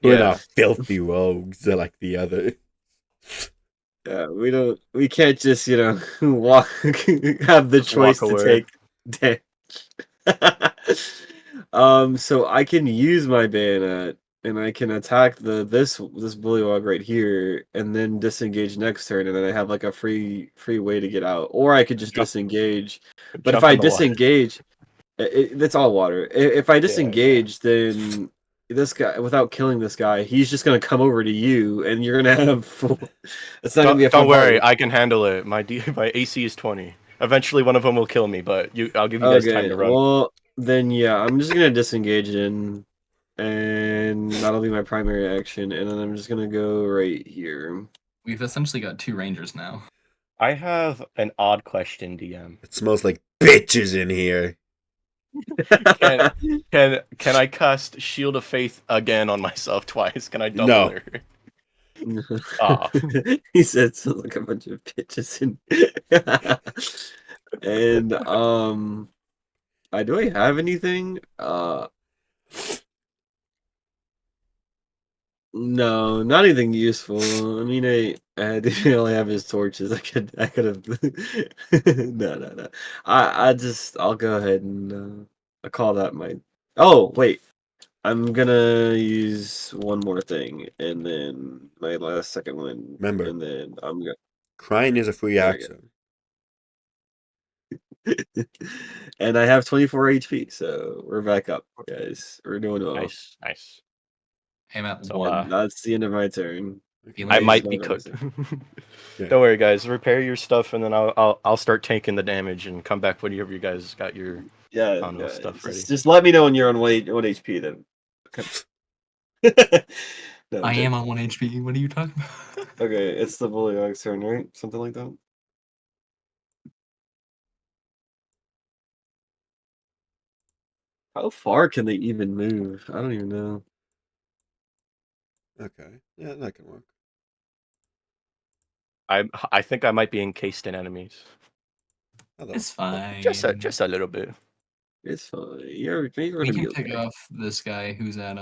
We're Yeah. not filthy rogues like the other. yeah, we can't just, walk, have the Just walk choice to away. take damage. So I can use my bayonet and I can attack this bullywog right here and then disengage next turn, and then I have like a free way to get out. Or I could just Jump- disengage. But if Jump I in the water. disengage, it's all water. If I disengage, then this guy, without killing this guy, he's just gonna come over to you, and you're gonna have full. It's not gonna be a Don't full worry, party. I can handle it. My AC is 20. Eventually, one of them will kill me, but I'll give you guys time Okay, to run. well then yeah, I'm just gonna disengage in, and that'll be my primary action, and then I'm just gonna go right here. We've essentially got 2 rangers now. I have an odd question, DM. It smells like bitches in here. Can I cast Shield of Faith again on myself twice? Can I double No. her? Aw. He said sounds like a bunch of bitches in. And do I have anything? No, not anything useful. I mean, I didn't only have his torches. I could have. No. I'll go ahead and I call that my. Oh wait, I'm gonna use one more thing, and then my last second one, Remember. and then I'm gonna. Crying is a free There we go. action. And I have 24 HP, so we're back up, guys. We're doing well. Nice. Hey, Matt. So, And that's the end of my turn. I Nice. might be cooked. Yeah. Don't worry, guys. Repair your stuff, and then I'll start taking the damage and come back whenever you guys got your Yeah, stuff ready. just let me know when you're on 1 HP then. No, I joking. am on 1 HP. What are you talking about? Okay, it's the Bullywog's turn, right? Something like that. How far can they even move? I don't even know. Okay. Yeah, that can work. I think I might be encased in enemies. Hello. It's fine. Just a little bit. It's fine. You're We gonna be can pick okay. off this guy who's at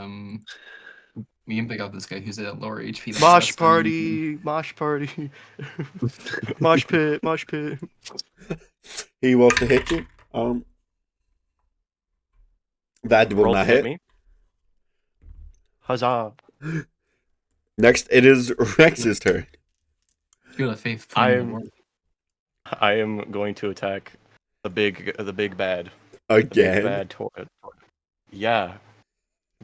We can pick off this guy who's at lower HP. Mosh party. Mosh pit. He wants to hit you. That will Roll not to hit hit. me. Huzzah! Next, it is Rex's turn. Feel the faith. I am going to attack the big bad. The big Again. bad Yeah.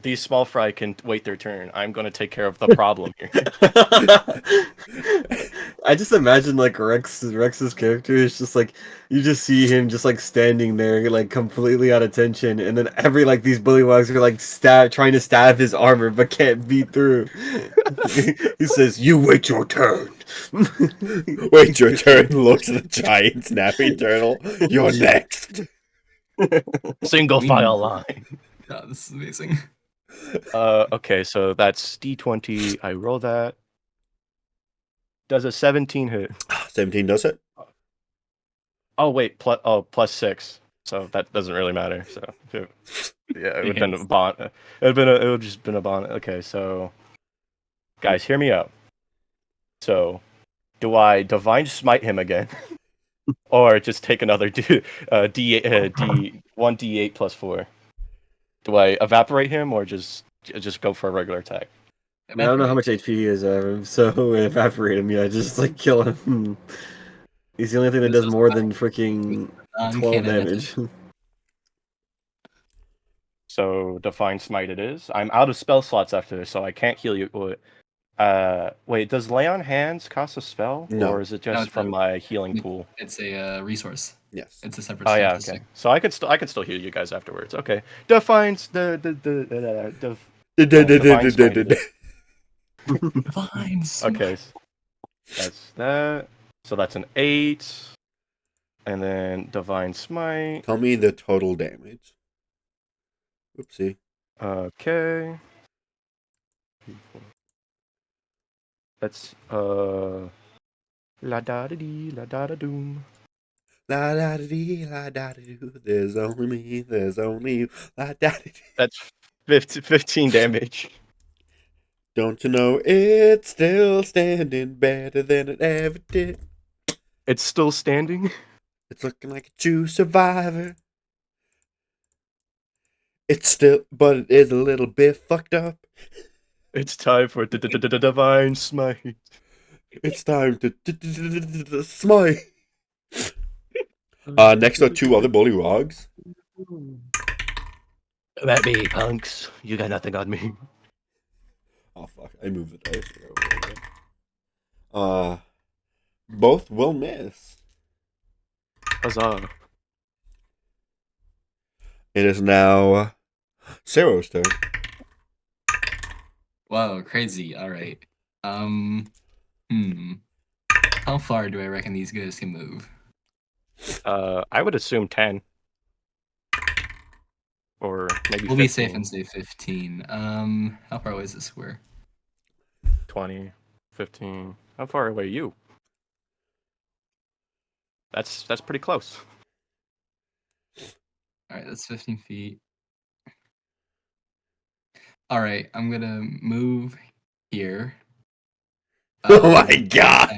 These small fry can wait their turn. I'm going to take care of the problem here. I just imagine like Rex's character is just like you just see him just like standing there like completely out of tension, and then every like these bullywogs are like trying to stab his armor but can't beat through. He says, "You wait your turn." Wait your turn. Looks at the giant snapping turtle. You're next. Single file line. God, this is amazing. Okay, so that's D20. I roll that. Does a 17 hit? 17 does it. Oh wait, plus 6. So that doesn't really matter. So yeah, it would have been a bond. It would just been a bond. Okay, so guys, hear me out. So, do I divine smite him again, or just take another D1d8 plus 4? Do I evaporate him, or just go for a regular attack? I don't know how much HP he is, so evaporate him. Yeah, just like kill him. He's the only thing that does more than freaking 12 damage. So divine smite it is. I'm out of spell slots after this, so I can't heal you. Wait, does lay on hands cost a spell, No. or is it No, just it's from a- my healing pool? It's a resource. Yes. It's a separate Oh yeah, statistic. okay. So I could still heal you guys afterwards. Okay. Defines the divine smite it is. Divine smite. Okay. That's that. So that's an 8. And then divine smite. Tell me the total damage. Oopsie. Okay. That's la da da dee la da da doom. La da da dee, la da da doo. There's only me, there's only you. La da da dee. That's 15 damage. Don't you know it's still standing better than it ever did? It's still standing. It's looking like a true survivor. It's still, but it is a little bit fucked up. It's time for divine smite. It's time to smite. Next are 2 other bullywugs. That me, punks. You got nothing on me. Oh fuck! I moved the dice. Both will miss. Huzzah. It is now Sarah's turn. Whoa, crazy. All right. How far do I reckon these guys can move? I would assume 10. Or maybe We'll 15, be safe and say 15. How far away is this square? 20, 15. How far away are you? That's pretty close. All right, that's 15 feet. All right, I'm gonna move here. Oh my god!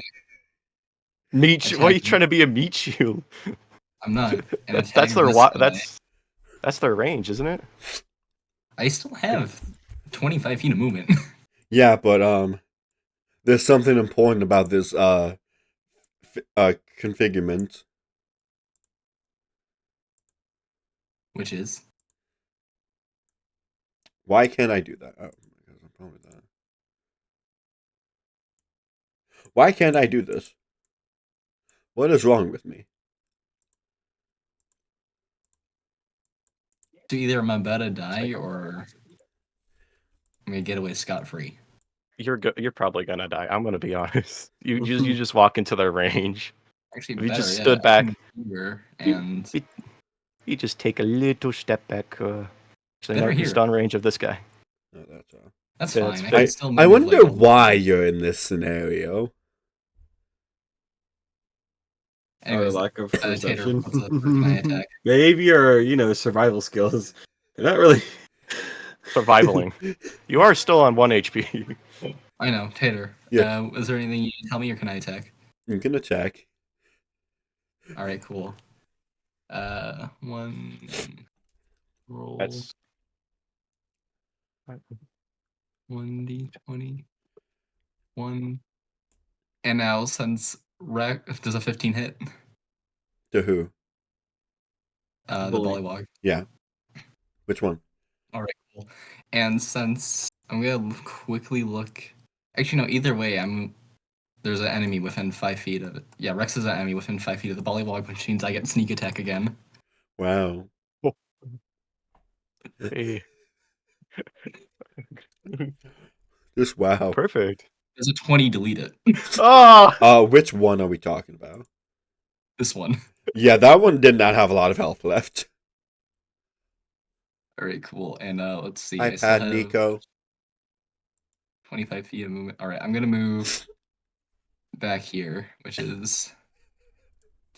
Meat. Why are you Attacking. trying to be a meat shield? I'm not. And That's attacking their this wa- guy. that's their range, isn't it? I still have 25 feet of movement. Yeah, but there's something important about this configurement. Which is? Why can't I do that? Oh, because I'm fine with that. Why can't I do this? What is wrong with me? So either I'm about to die or I'm gonna get away scot-free. You're probably gonna die. I'm gonna be honest. You just walk into their range. Actually, If you better just yet, stood I back. can move here and You just take a little step back. Actually, no, Better you're here. stun range of this guy. No, that's all. that's Yeah, it's fine. I fine. can still move. I wonder like, why you're in this scenario. Anyways, Or lack of Tater, perception. what's up? Where can I attack? Maybe your survival skills. They're not really. Survivaling. You are still on 1 HP. I know, Tater. Yeah. Is there anything you can tell me or can I attack? You can attack. All right, cool. One roll. That's 1d20. 1. And now since does a 15 hit? To who? The Bully. Bullywog. Yeah. Which one? All right, cool. And since I'm gonna quickly look. Actually, no. Either way, there's an enemy within 5 feet of it. Yeah, Rex is an enemy within 5 feet of the Bullywog, which means I get sneak attack again. Wow. hey. Just wow. Perfect. There's a 20. Delete it. Oh, Which one are we talking about? This one. Yeah, that one did not have a lot of health left. All right, cool. And let's see. I still iPad have Nico. 25 feet of movement. All right, I'm gonna move back here, which is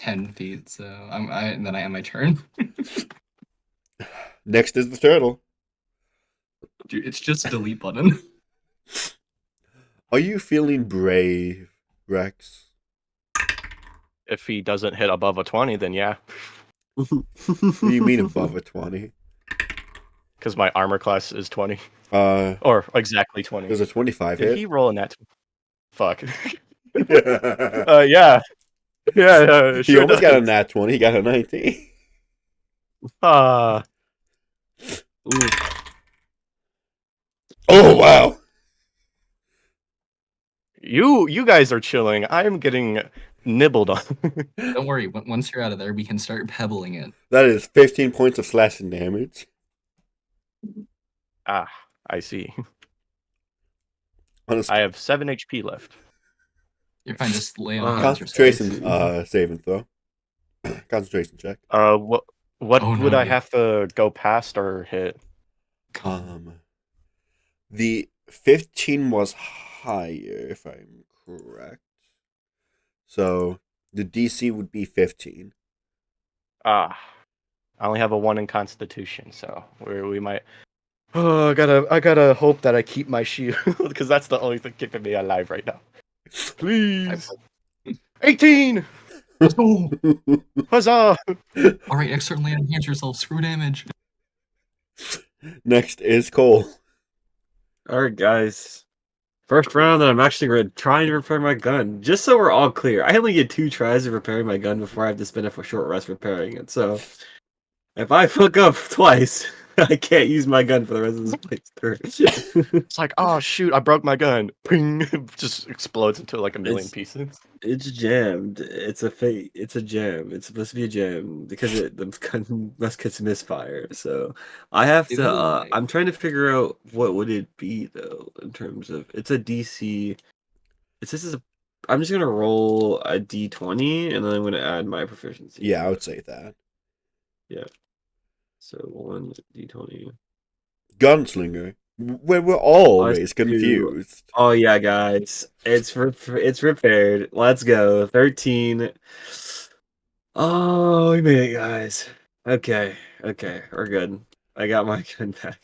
10 feet. So and then I end my turn. Next is the turtle. Dude, it's just a delete button. Are you feeling brave, Rex? if he doesn't hit above a 20, then yeah. What do you mean above a 20? Because my armor class is 20. There's Or exactly 20. a 25 Did hit. he roll in that? Fuck. He Yeah. Yeah, sure almost got a does. nat 20. He got a 19. Ooh. Oh, wow. You guys are chilling. I am getting nibbled on. Don't worry. Once you're out of there, we can start pebbling it. That is 15 points of slashing damage. Ah, I see. On a I have 7 HP left. You're fine. Just lay on hands yourself. concentration saving throw. Concentration check. What Oh, would no, I yeah. have to go past or hit? The 15 was higher, if I'm correct. So the DC would be 15. Ah, I only have a 1 in Constitution, so we might. Oh, I gotta hope that I keep my shield because that's the only thing keeping me alive right now. Please, 18. Let's go! Huzzah! All right, externally enhance yourself. Screw damage. Next is Cole. All right, guys. First round, and I'm actually going to try and repair my gun. Just so we're all clear, I only get 2 tries of repairing my gun before I have to spend a short rest repairing it. So, if I fuck up twice, I can't use my gun for the rest of this playthrough. It's like, oh shoot, I broke my gun. Ping! It just explodes into like a million It's- pieces. It's jammed. It's a fake. It's a jam. It's supposed to be a jam because the gun muskets misfire. So I have to. Ooh. I'm trying to figure out what would it be though in terms of it's a DC. This is a. I'm just gonna roll a D20 and then I'm gonna add my proficiency. Yeah, I would say that. So 1 D20. Gunslinger. We're always Let's confused. Oh yeah, guys, it's repaired. Let's go. 13. Oh, we made it, guys. Okay, we're good. I got my gun back.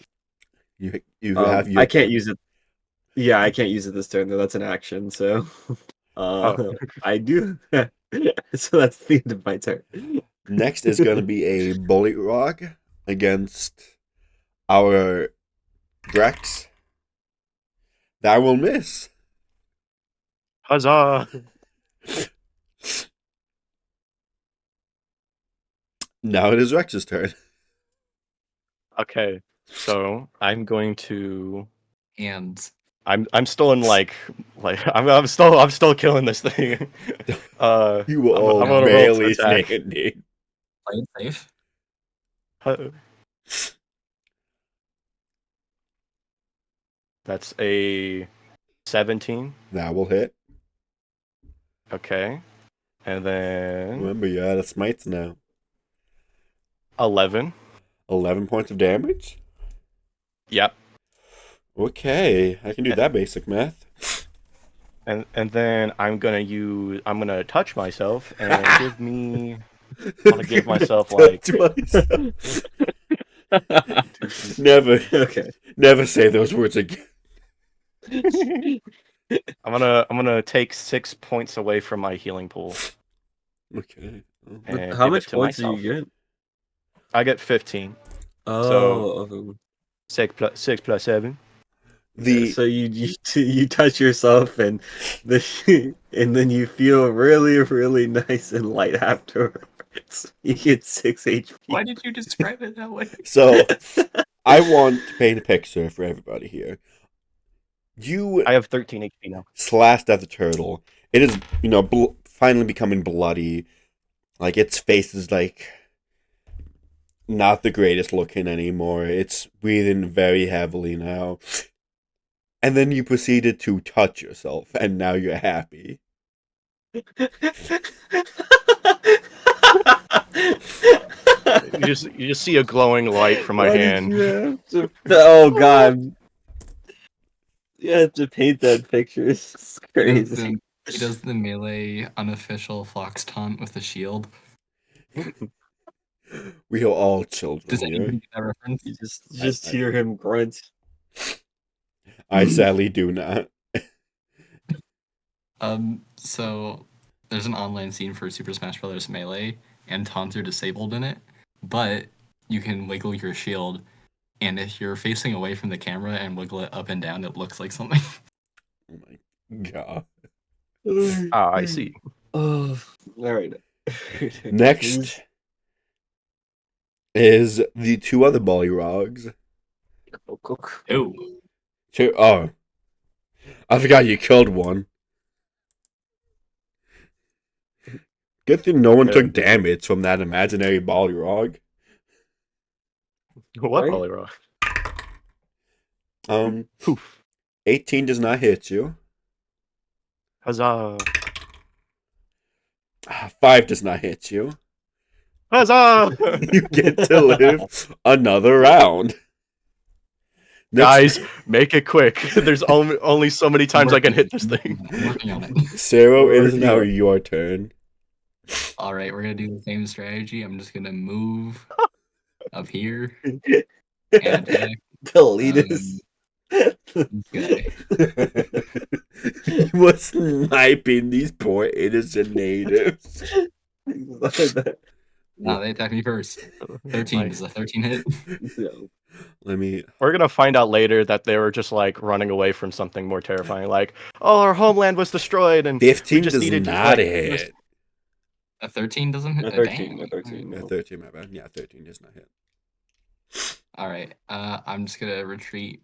You have your I can't use it. Yeah, I can't use it this turn though. That's an action, so I do. So that's the end of my turn. Next is going to be a Bullet Rock against our Drex. That will miss. Huzzah! Now it is Rex's turn. Okay, so I'm going to. And I'm still in like I'm still killing this thing. You were I'm all gonna roll to barely attack. standing. play it safe. That's a 17. That will hit. Okay, and then Remember, you're out of smites now. 11. 11 points of damage? Yep. Okay, I can do that basic math. And then I'm gonna touch myself and give me. I'm gonna give myself like. Touch myself. Okay. Never say those words again. I'm gonna take 6 points away from my healing pool. Okay. And How give much it to points do myself. you get? I get 15. Oh, 6 plus 7. so you touch yourself and and then you feel really really nice and light afterwards. You get 6 HP. Why did you describe it that way? So I want to paint a picture for everybody here. You I have 13 HP now. slashed at the turtle. It is, finally becoming bloody. Like its face is like not the greatest looking anymore. It's breathing very heavily now. And then you proceeded to touch yourself, and now you're happy. You just see a glowing light from my Why did hand. you have to- Oh god. You have to paint that picture. It's crazy. He does the melee unofficial fox taunt with the shield. We are all children Does here. anyone get that reference? You just hear him grunt. I sadly do not. So there's an online scene for Super Smash Bros. Melee, and taunts are disabled in it, but you can wiggle your shield, and if you're facing away from the camera and wiggle it up and down, it looks like something. Oh my god. Ah, I see. Oh, all right. Next is the 2 other Ballyrogs. Oh, Oh. I forgot you killed one. Good thing no one Yeah. took damage from that imaginary Balrog. What Right? Balrog? 18 does not hit you. Huzzah! 5 does not hit you. Huzzah! You get to live another round. Guys, make it quick. There's only so many times I can hit this thing. I'm working on it. Zero, it is now your turn. All right, we're gonna do the same strategy. I'm just gonna move up here and attack Deletus. this guy. He was sniping these poor innocent natives. No, they attacked me first. 13. Does a 13 hit? Let me. We're gonna find out later that they were just like running away from something more terrifying, like, oh, our homeland was destroyed, and 15 just does needed to, not like, hit. A 13 doesn't hit? A 13, Dang. a 13. Yeah, 13, my bad. Yeah, 13 does not hit. All right, I'm just gonna retreat.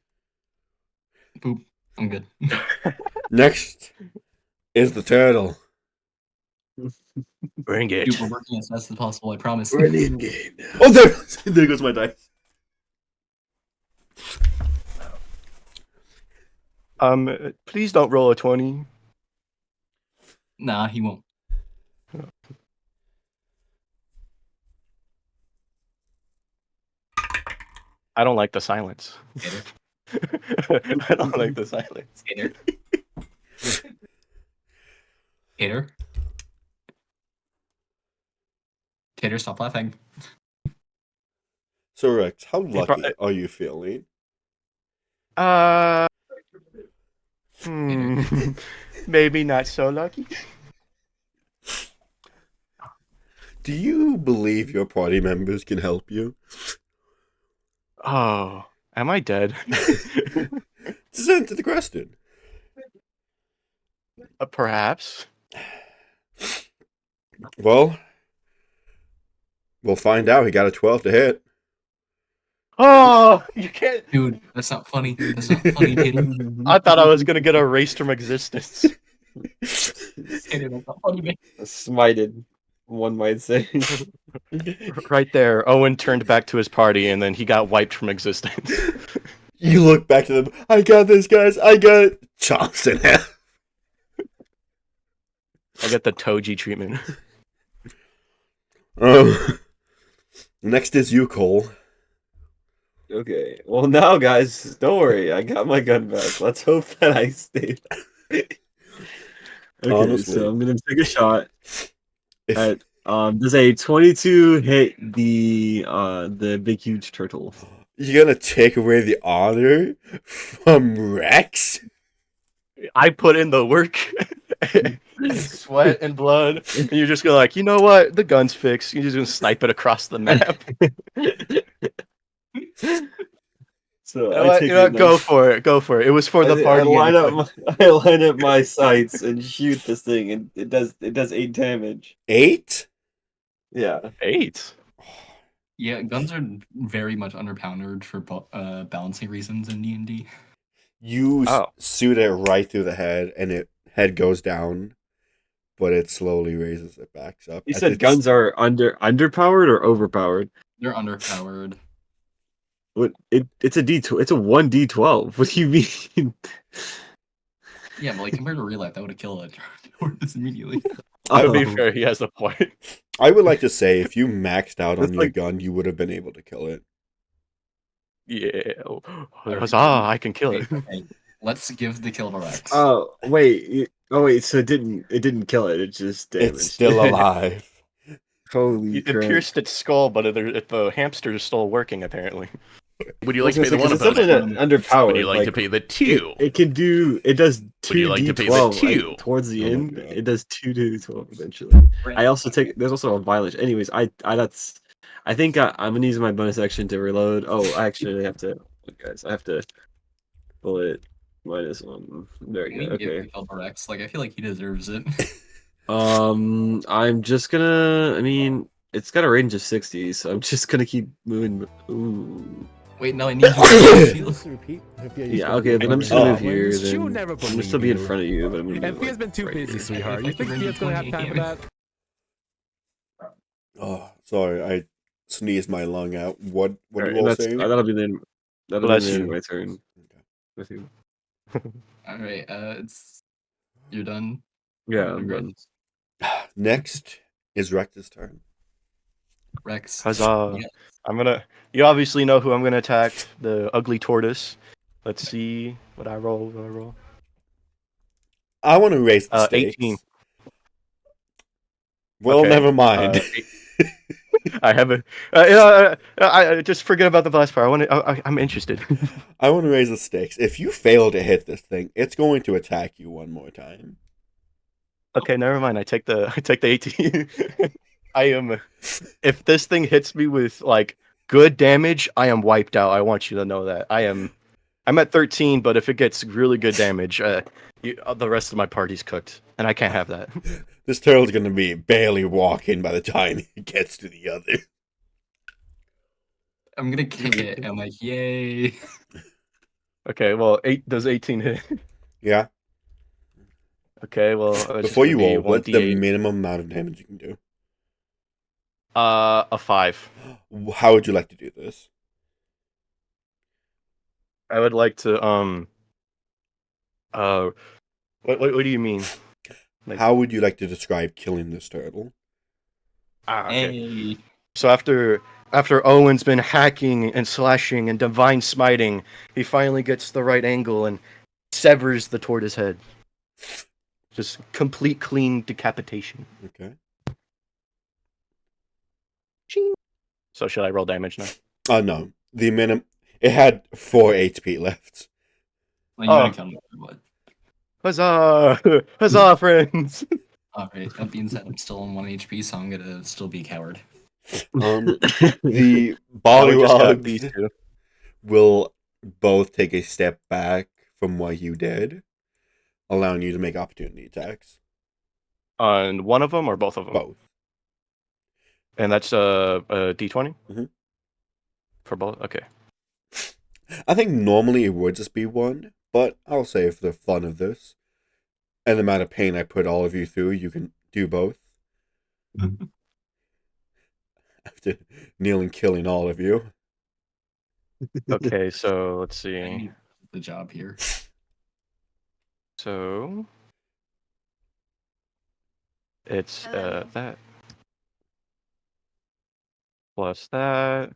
Boop. I'm good. Next is the turtle. bring it. Dude, we're working as fast as possible, I promise. We're in game now. Oh, there goes my dice. Please don't roll a 20. Nah, he won't. I don't like the silence. Gator. I don't like the silence. Gator. Gator. Gator, stop laughing. So, Rex, how lucky pro- are you feeling? Maybe not so lucky. Do you believe your party members can help you? Oh, am I dead? Just answer the question. Perhaps. Well, we'll find out. He got a 12 to hit. Oh, you can't. Dude, that's not funny. That's not funny, Gator. I thought I was gonna get erased from existence. Gator, that's not funny, man. Smited, one might say. Right there, Owen turned back to his party, and then he got wiped from existence. You look back to them. I got this, guys. I got it. Chomps in half. I get the Toji treatment. Next is you, Cole. Okay. Well, now, guys, don't worry. I got my gun back. Let's hope that I stay. Okay, Honestly. so I'm gonna take a shot. If- At, does a 22 hit the big huge turtle? You're gonna take away the honor from Rex? I put in the work, sweat and blood, and you're just gonna like, you know what? The gun's fixed. You're just gonna snipe it across the map. So You know what? Go for it. Go for it. It was for the party. I line up my sights and shoot this thing, and it does 8 damage. 8? Yeah. 8. Yeah, guns are very much underpowered for balancing reasons in D&D. You Oh. shoot it right through the head, and it head goes down, but it slowly raises it back up. You as said it's- guns are underpowered or overpowered? They're underpowered. What? It's a D12. It's a 1d12. What do you mean? Yeah, but like compared to real life, that would have killed it immediately. To be Oh. fair, he has a point. I would like to say if you maxed out on That's your like- gun, you would have been able to kill it. Yeah. Huzzah, I can kill it. Okay, let's give the kill to Rex. Oh wait. So it didn't kill it. It just damaged. It's still alive. Holy It crap. pierced its skull, but the hamster is still working, apparently. Would you I like was to pay gonna the say, 'cause 1 it's opponent? definitely underpowered. Would you like to like, pay the 2? It does Would you like to pay the 2d12 2? towards the Oh my end. God. It does 2d12 eventually. I also there's also a violence. Anyways, I think I'm gonna use my bonus action to reload. Oh, I actually have to, guys. I have to bullet -1. There Can we we go. give Okay. the kill to Rex? Like, I feel like he deserves it. I'm just gonna. I mean, it's got a range of 60, so I'm just gonna keep moving. Ooh. Wait, no, I need you. Yeah. Okay, then I'm just gonna move here. Then She'll never I'm gonna believe still be in you. front of you, but I'm gonna. And be, Fia's been too right busy, here. sweetheart. You Like think the Fia's gonna have time for that? Oh, sorry, I sneezed my lung out. What are you Alright, all that's saying? that'll be the end. That'll be Bless the end of you. my turn. Okay. With you. All right, it's you're done. Yeah, You're I'm good. done. Next is Rex's turn. Rex. Huzzah! Yeah. I'm gonna. You obviously know who I'm gonna attack. The ugly tortoise. Let's see what I roll. What I roll. I want to raise the 18. stakes. Well, Okay, never mind. I haven't. I just forget about the last part. I want to. I'm interested. I want to raise the stakes. If you fail to hit this thing, it's going to attack you one more time. Okay, never mind. I take the 18. I am. If this thing hits me with like good damage, I am wiped out. I want you to know that I'm at 13, but if it gets really good damage, the rest of my party's cooked, and I can't have that. This turtle's going to be barely walking by the time he gets to the other. I'm gonna kick it. I'm like, yay. Okay, well, does 18 hit? Yeah. Okay, well, it's just Before gonna you be roll, what's the 1d8. minimum amount of damage you can do? A 5. How would you like to do this? I would like to what do you mean? Like, How would you like to describe killing this turtle? okay. Hey. So after Owen's been hacking and slashing and divine smiting, he finally gets the right angle and severs the tortoise head. Just complete clean decapitation. Okay. Ching. So should I roll damage now? No. The minimum. It had 4 HP left. Well, you Oh. gotta count it. What? Huzzah! Huzzah, friends! All right. That being said, I'm still on 1 HP, so I'm gonna still be a coward. The Now we just got these Bollywogs two. will both take a step back from what you did, allowing you to make opportunity attacks. On one of them or both of them? Both. And that's a D20? Mhm. For both? Okay. I think normally it would just be one, but I'll say for the fun of this and the amount of pain I put all of you through, you can do both. After nearly killing all of you. Okay, so let's I see. need the job here. So it's that plus that.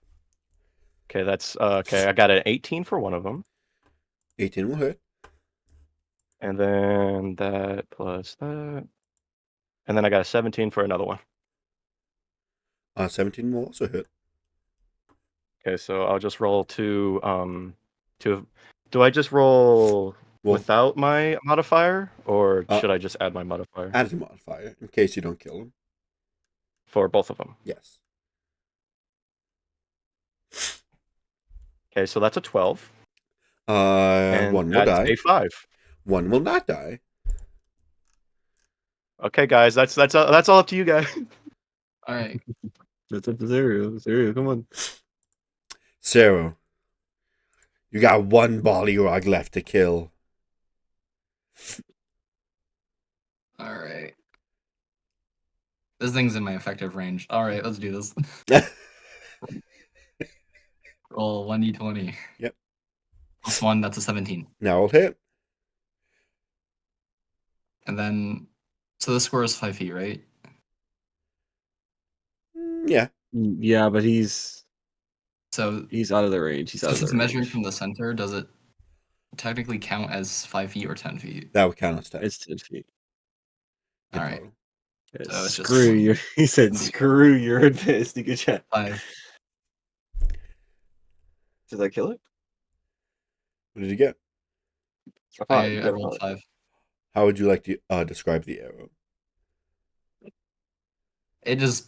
Okay, that's okay. I got an 18 for one of them, 18 will hit. and then that plus that, and then I got a 17 for another one. 17 will also hit. Okay, so I'll just roll two. Do I just roll Well, without my modifier, or Uh, should I just add my modifier add a modifier in case you don't kill him. for both of them? Yes. Okay, so that's a 12, and One will that's die. a 5. One will not die. Okay, guys, that's all up to you guys. All right. That's up to Zero, come on. Zero, you got one Balrog left to kill. All right. This thing's in my effective range. All right, let's do this. Roll 1d20. Yep. Plus 1, that's a 17. Now it'll hit. And then, so the score is 5 feet, right? Yeah. Yeah, but he's So out of the range. He's out of since the it's measuring range. from the center, does it technically count as 5 feet or 10 feet? That would count as 10. It's 10 feet. All right. Yeah, So it's just screw one. you. He said, One d4. screw your advanced sneak attack. 5. Did that kill it? What did you get? I rolled 5. How would you like to describe the arrow? It just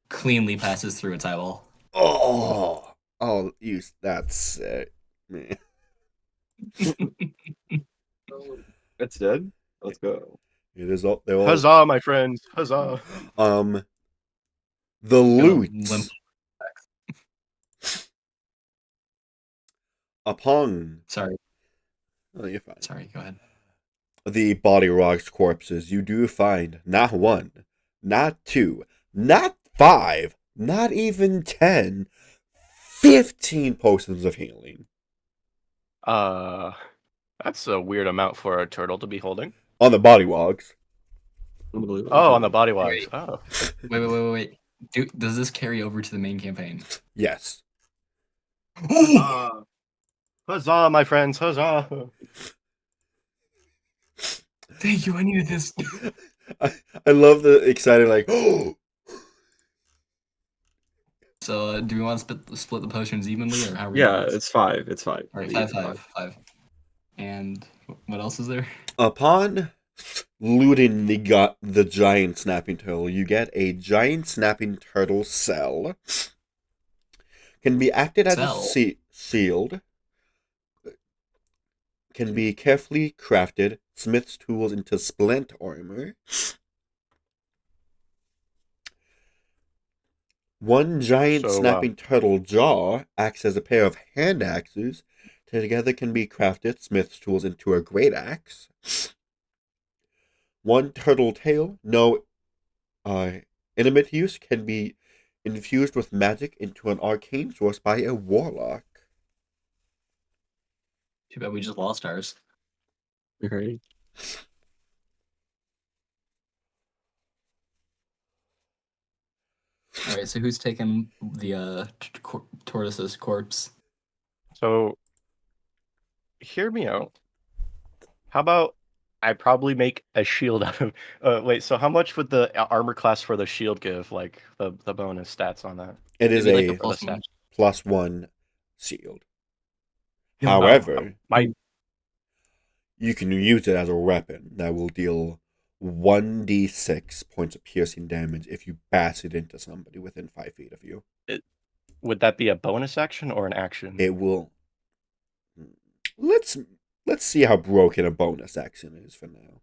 cleanly passes through its eyeball. Oh, that's sick, man. It's dead? Let's go. It is all. They're all. Huzzah, my friends! Huzzah! The Gonna loot limp. upon. Sorry. Oh, you're fine. Sorry, go ahead. The Balrog's corpses, you do find not one, not two, not 5, Not even 10. 15 potions of healing. That's a weird amount for a turtle to be holding. On the body wogs. Unbelievable. Oh, on the body wogs. Wait. Oh. Wait. Does this carry over to the main campaign? Yes. Huzzah, my friends, huzzah! Thank you. I needed this. I love the excited like, oh! So, do we want to split the potions evenly, or how? Are we Yeah, doing this? it's 5. It's 5. All right, Even 5. And what else is there? Upon looting the giant snapping turtle, you get a giant snapping turtle cell. Can be acted as Cell? a sealed. Can be carefully crafted. Smith's tools into splint armor. One giant So, snapping turtle jaw acts as a pair of hand axes. Together can be crafted. Smith's tools into a great axe. One turtle tail, no intimate use, can be infused with magic into an arcane source by a warlock. Too bad we just lost ours. Okay. All right, so who's taking the tortoise's corpse? So, hear me out. How about I probably make a shield out of. Wait, so how much would the armor class for the shield give? Like the bonus stats on that? It is Maybe like a plus the one. +1 shield. Yeah. However, My you can use it as a weapon that will deal 1d6 points of piercing damage if you bash it into somebody within 5 feet of you. would that be a bonus action or an action? It will. Let's see how broken a bonus action is for now.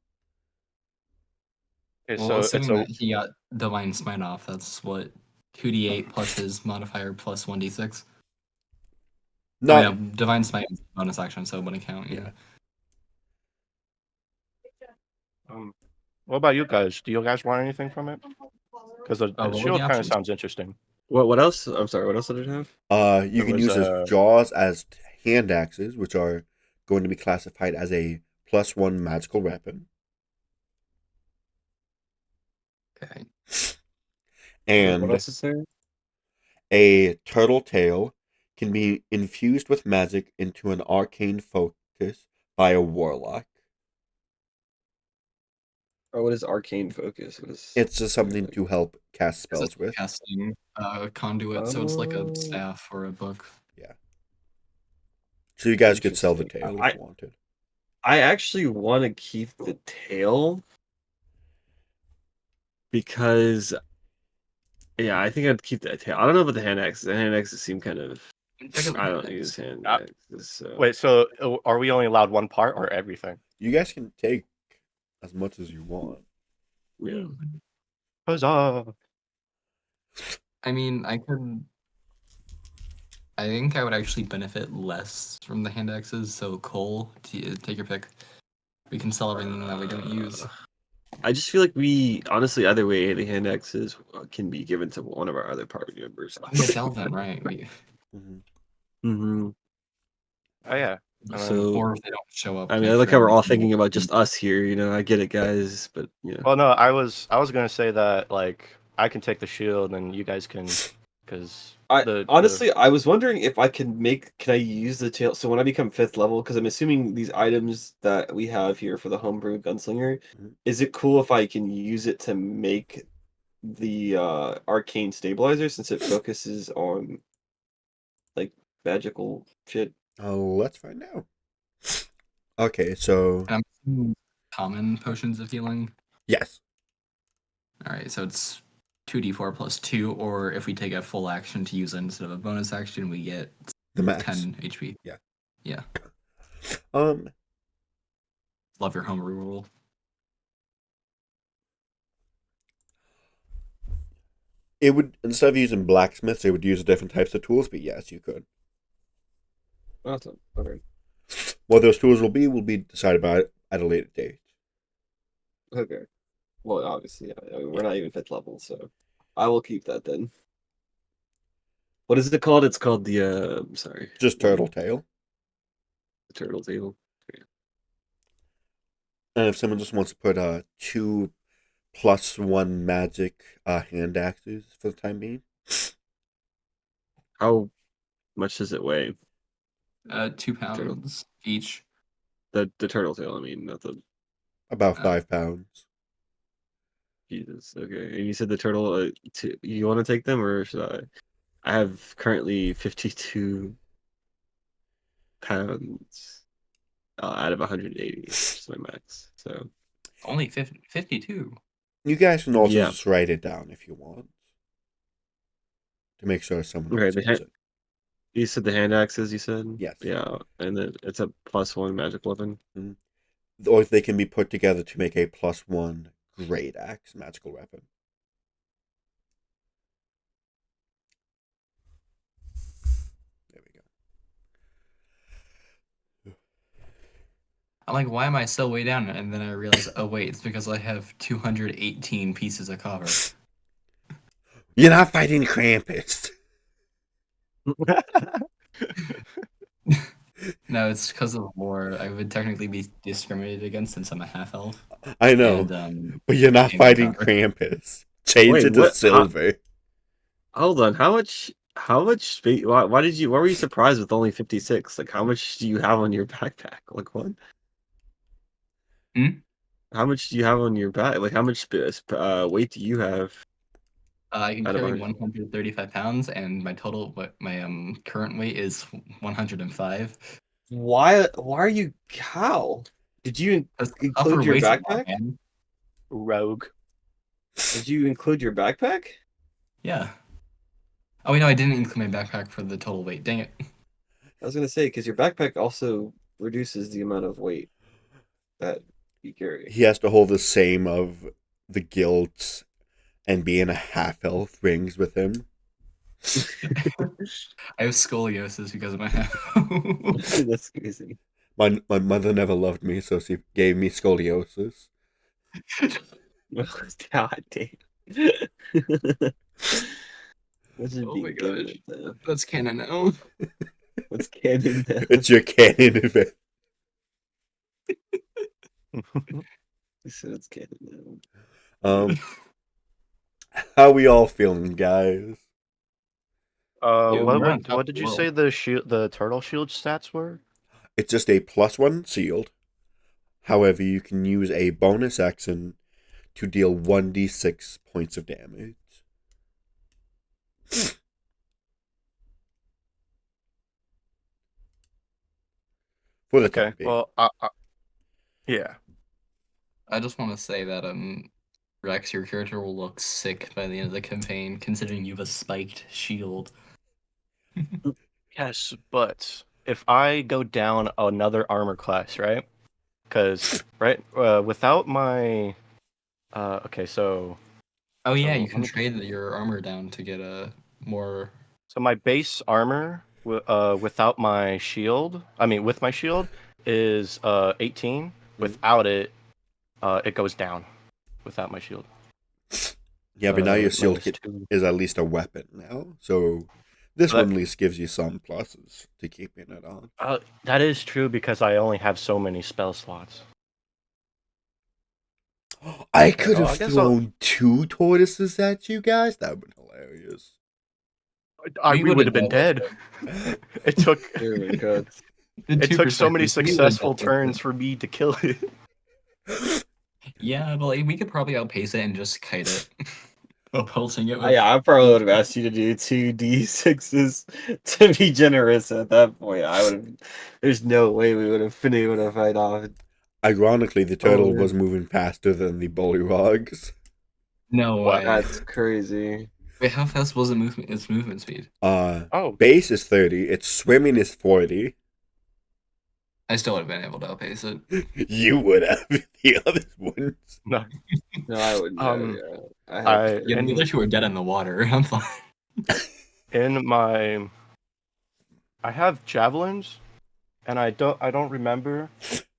Okay, Well, so it's assuming a that he got Divine Smite off, that's what 2d8 plus his modifier plus 1d6. Not Oh, yeah, Divine Smite is a bonus action, so it wouldn't count. Yeah. What about you guys? Do you guys want anything from it? Because the what were shield the kind of options? sounds interesting. What else? I'm sorry, what else did it have? You It can was, use his jaws as hand axes, which are going to be classified as a +1 magical weapon. Okay. And what else is there? a turtle tail can be infused with magic into an arcane focus by a warlock. Oh, what is arcane focus? What is... It's just something to help cast It's a spells with. casting conduit, so it's like a staff or a book. Yeah. So you guys could sell the Interesting. tail if you wanted. I actually want to keep the tail because, yeah, I think I'd keep that tail. I don't know about the hand axes. The hand axes seem kind of. I don't use hand axes. So. Wait, so are we only allowed one part or everything? You guys can take as much as you want. Yeah. Huzzah! I mean, I think I would actually benefit less from the hand axes. So Cole, take your pick. We can sell everything that we don't use. I just feel like we, honestly, either way, the hand axes can be given to one of our other party members. Oh, yeah, Delvin, right? Mm-hmm. Oh yeah. So, or if they don't show up. I mean, make I like sure how we're all everything- thinking about just us here. You know, I get it, guys, but you know. Well, no, I was gonna say that like I can take the shield and you guys can, because Honestly, I was wondering if I can I use the tail? So when I become 5th level, because I'm assuming these items that we have here for the homebrew gunslinger, Mhm. is it cool if I can use it to make the arcane stabilizer since it focuses on like magical shit? Oh, let's find out. Okay, so And I'm assuming common potions of healing. yes. All right, so it's 2d4 plus 2, or if we take a full action to use it instead of a bonus action, we get The max. 10 HP. Yeah. Love your homebrew rule. It would, instead of using blacksmiths, they would use different types of tools, but yes, you could. Awesome. Okay. What those tools will be decided by at a later date. Okay. Well, obviously, I mean, we're not even 5th level, so I will keep that then. What is it called? It's called the sorry, Just turtle tail. the turtle tail. And if someone just wants to put 2+1 magic hand axes for the time being, How much does it weigh? 2 pounds each. The turtle tail, I mean, not the about Oh. 5 pounds. Jesus. Okay, and you said the turtle. You want to take them or should I? I have currently 52 pounds out of 180, which is my max. So Only 52. You guys can also Yeah. just write it down if you want to make sure someone Okay, receives it. you said the hand axes. You said Yes. Yeah, and then it's a +1 magic weapon. Or they can be put together to make a +1 great axe magical weapon. There we go. I'm like, why am I so way down? And then I realize, oh wait, it's because I have 218 pieces of copper. You're not fighting Krampus. No, it's because of war. I would technically be discriminated against since I'm a half elf. I know, And but you're not and fighting copper. Krampus. Change Wait, it to what? silver. Hold on, how much space? Why were you surprised with only 56? Like, how much do you have on your backpack? Like, what? Hmm? How much do you have on your back? Like, how much weight do you have? I can Out of carry 100. 135 pounds, and my current weight is 105. Why are you how? Did you Because include your weighs a lot, backpack? man. Rogue. Did you include your backpack? Yeah. Oh wait, no, I didn't include my backpack for the total weight. Dang it. I was gonna say because your backpack also reduces the amount of weight that you carry. He has to hold the same of the guilds and be in a half elf rings with him. I have scoliosis because of my That's crazy. My mother never loved me, so she gave me scoliosis. God damn. What should Oh be my given gosh. it, though? That's canon now. What's canon now? It's your canon event. So it's canon now. How we all feeling, guys? Dude, we're on What top did of the you world. say the turtle shield stats were? It's just a +1 shield. However, you can use a bonus action to deal 1d6 points of damage. For the time Okay. being. Well, yeah. I just want to say that Rex, your character will look sick by the end of the campaign, considering you have a spiked shield. Yes, but if I go down another armor class, right? Because without my okay, so Oh yeah, So, you can let me- trade your armor down to get a more. so my base armor without my shield, I mean with my shield is 18. Without it, it goes down. Without my shield. Yeah, but now your shield -2. is at least a weapon now. So this But- one at least gives you some pluses to keeping it on. That is true because I only have so many spell slots. I could well, I have guess I'll- thrown 2 tortoises at you guys. That would have been hilarious. We would have been dead. It took Oh my god. it took so many successful turns for me to kill it. Yeah, but like, we could probably outpace it and just kite it. While pulsing it with... Yeah, I probably would have asked you to do 2d6s to be generous at that point. I would have. There's no way we would have been able to fight off. Ironically, the turtle man. was moving faster than the bullywugs. No What? way. That's crazy. Wait, how fast was its movement speed? Oh, Base is 30. Its swimming is 40. I still would have been able to outpace it. You would have. The others wouldn't. no. No, I wouldn't. I- have Yeah, the other two were dead in the water. I'm fine. In my I have javelins and I don't remember,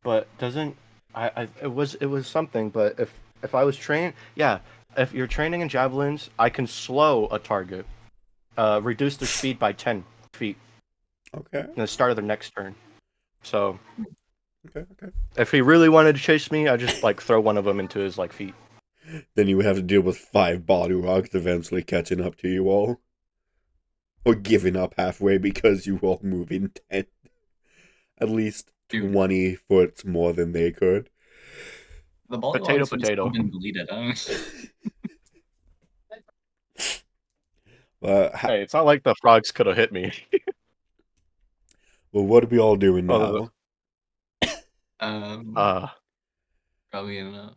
but doesn't it was something, but if I was trained, yeah, if you're training in javelins, I can slow a target. reduce their speed by 10 feet Okay. in the start of their next turn. So Okay. if he really wanted to chase me, I'd just like throw one of them into his like feet. Then you would have to deal with 5 body rocks eventually catching up to you all. Or giving up halfway because you all move in 10. At least Dude. 20 foot more than they could. The ball Potato, has potato. been deleted. Hey, it's not like the frogs could have hit me. Well, what are we all doing Oh, now? Probably enough.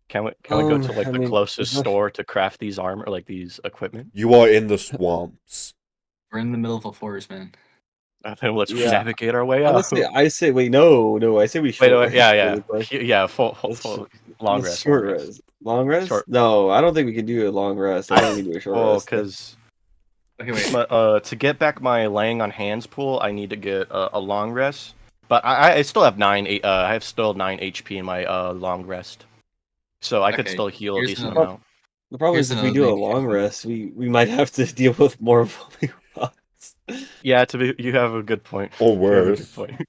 Can we go to like I the mean, closest there's no- store to craft these armor, like these equipment? You are in the swamps. We're in the middle of a forest, man. Then let's Yeah. navigate our way out. Honestly, I say wait, no. I say we short Wait, rest yeah, really quick. full Let's long let's rest. short long rest. rest. Long rest? Short. No, I don't think we can do a long rest. I think we can do a short Well, rest. because Okay, wait. to get back my laying on hands pool, I need to get a long rest. But I still have 9 HP in my long rest, so I could Okay, still heal a here's decent another- amount. The problem Here's is if we another do a thing. long rest, we might have to deal with more volley rods. Yeah, you have a good point. Or You have a good worse. point.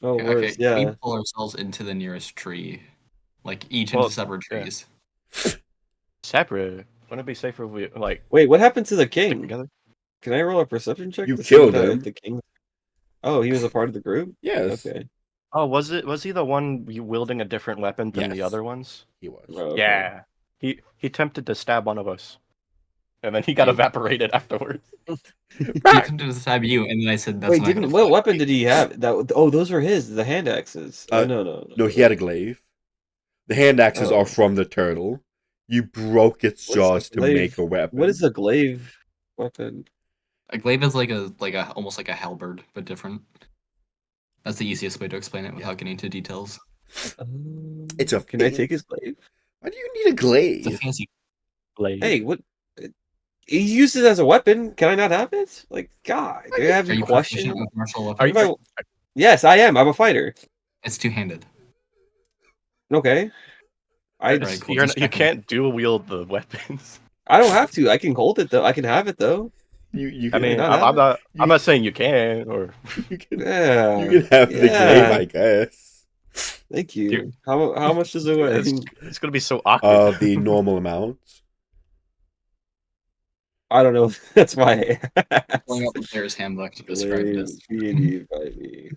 Oh, Okay, worse, yeah. we pull ourselves into the nearest tree, like each Well, into separate yeah. trees. Separate. Wouldn't it be safer if we like Wait, what happened to the stick king? together? Can I roll a perception check? You to see killed if him. the king. Oh, he was a part of the group? Yes, Okay. Oh, was he the one wielding a different weapon than the Yes. other ones? he was. Oh, okay. Yeah. He attempted to stab one of us, and then he got Hey. evaporated afterwards. He attempted to stab you, and then I said, "That's Wait, not didn't gonna what fly." weapon did he have? Those were his, the hand axes. No. No, he had a glaive. The hand axes Oh. are from the turtle. You broke its What's jaws the to glaive? make a weapon. What is a glaive weapon? A glaive is like a almost like a halberd, but different. That's the easiest way to explain it without getting into details. It's a Can I thing. take his glaive? Why do you need a glaive? It's a fancy. Blade. Hey, what? He used it as a weapon. Can I not have it? Like, God, do you have Are any you question? proficient with martial Are you- weapons? Yes, I am. I'm a fighter. It's two-handed. Okay. Right, cool, You just checking. can't dual wield the weapons. I don't have to. I can hold it though. I can have it though. You I can, mean, not I'm have not. You- I'm not saying you can, or you can, Yeah. you can have the Yeah. glaive, I guess. Thank you. Dude. How much does it weigh? it's gonna be so awkward. The normal amount. I don't know. That's why I Pulling up the asked. player's handbook to describe Glaive this. B&E by me.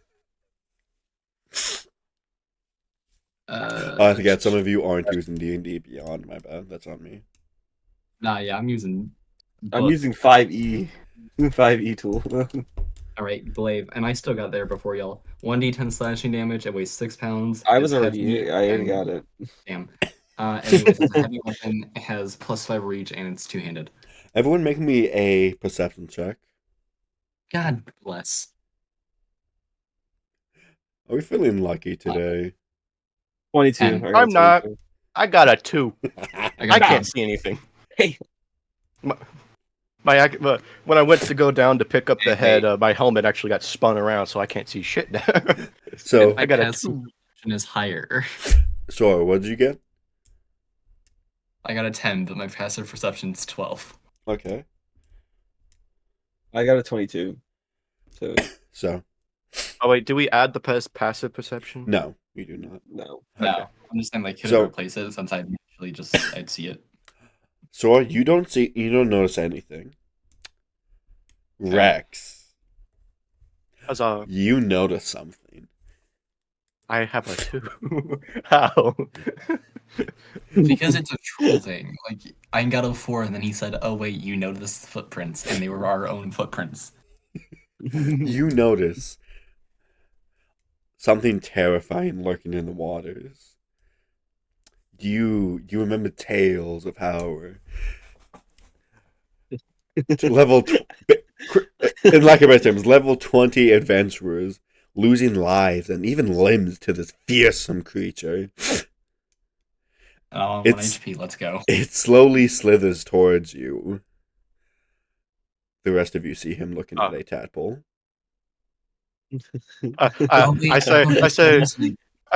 I forget some of you aren't using D&D Beyond. My bad. That's on me. Nah, yeah, I'm using. I'm book. using 5E. 5E tool. All right, glaive, and I still got there before y'all. 1d10 slashing damage. It weighs 6 pounds. I was it's already. heavy, I already and- got it. Damn. Anyways, it's a heavy weapon. It has +5 reach, and it's two-handed. Everyone make me a perception check. God bless. Are we feeling lucky today? 22. And I got I'm not. 22. I got a 2. I got I a can't 10. see anything. Hey. When I went to go down to pick up the Hey, head, my helmet actually got spun around, so I can't see shit now. So, I got a passive 2. perception is higher. so what did you get? I got a 10, but my passive perception's 12. Okay. I got a 22. So, Oh wait, do we add the passive perception? no, you do not. No. No, Okay. I'm just saying, like, could So- I replace it since I'd see it. So you don't notice anything. Rex, As you notice something. I have a 2. How? Because it's a troll thing. Like, I got a 4, and then he said, "Oh wait, you noticed footprints, and they were our own footprints." You notice something terrifying lurking in the waters. You remember tales of how level in lack of better terms, level 20 adventurers losing lives and even limbs to this fearsome creature. Oh, 1 It's- HP. Let's go. It slowly slithers towards you. The rest of you see him looking at a tadpole. I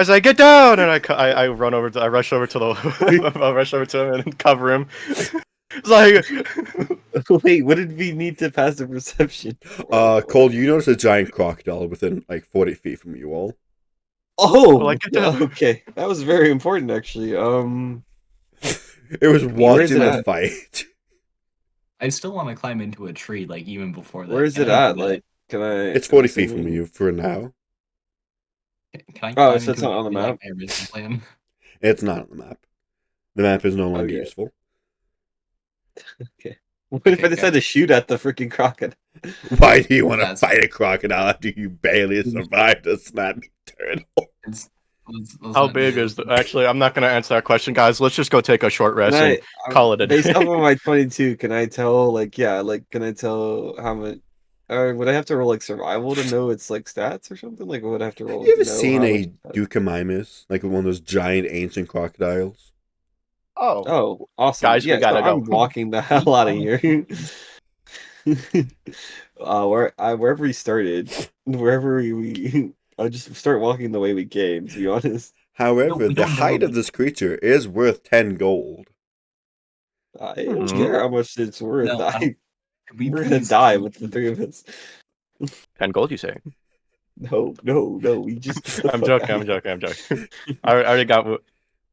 say, get down, and I run over. I rush over to the, I rush over to him and cover him. It's like Wait, what did we need to pass the perception? Cole, you notice a giant crocodile within like 40 feet from you all. Oh, Well, I get to- okay. That was very important, actually. It was Where is watching it the at? fight. I still want to climb into a tree, like even before that. Where is Can it I at? do that? Like, can I? It's 40 I'm feet from assuming- you for now. Can I Oh, climb so it's into not a on the tree map? like my original plan? It's not on the map. The map is no longer Okay. useful. What if I Okay, decide to shoot at the freaking crocodile? Why do you want to That's- fight a crocodile after you barely survived a snapping turtle? Let's how not do big this. is the? Actually, I'm not gonna answer that question, guys. Let's just go take a short rest and call it a Based day. off of my 22, can I tell? Like, yeah, like, can I tell how much? Or would I have to roll like survival to know its like stats or something? Like, what would I have to roll? Have you ever to know seen how a much it has? Ducamimus? Like one of those giant ancient crocodiles? Oh, Oh, awesome! Guys, we Yeah, so gotta go. I'm walking the hell out of here. Wherever we started, wherever we I'll just start walking the way we came. To be honest, However, we the don't height know. of this creature is worth 10 gold. I don't Mhm. care how much it's worth. No, Can we We're gonna please die climb with the into- three of us. 10 gold, you say? No. We just. get the I'm fuck joking. out I'm of here. joking. I'm joking. I already got.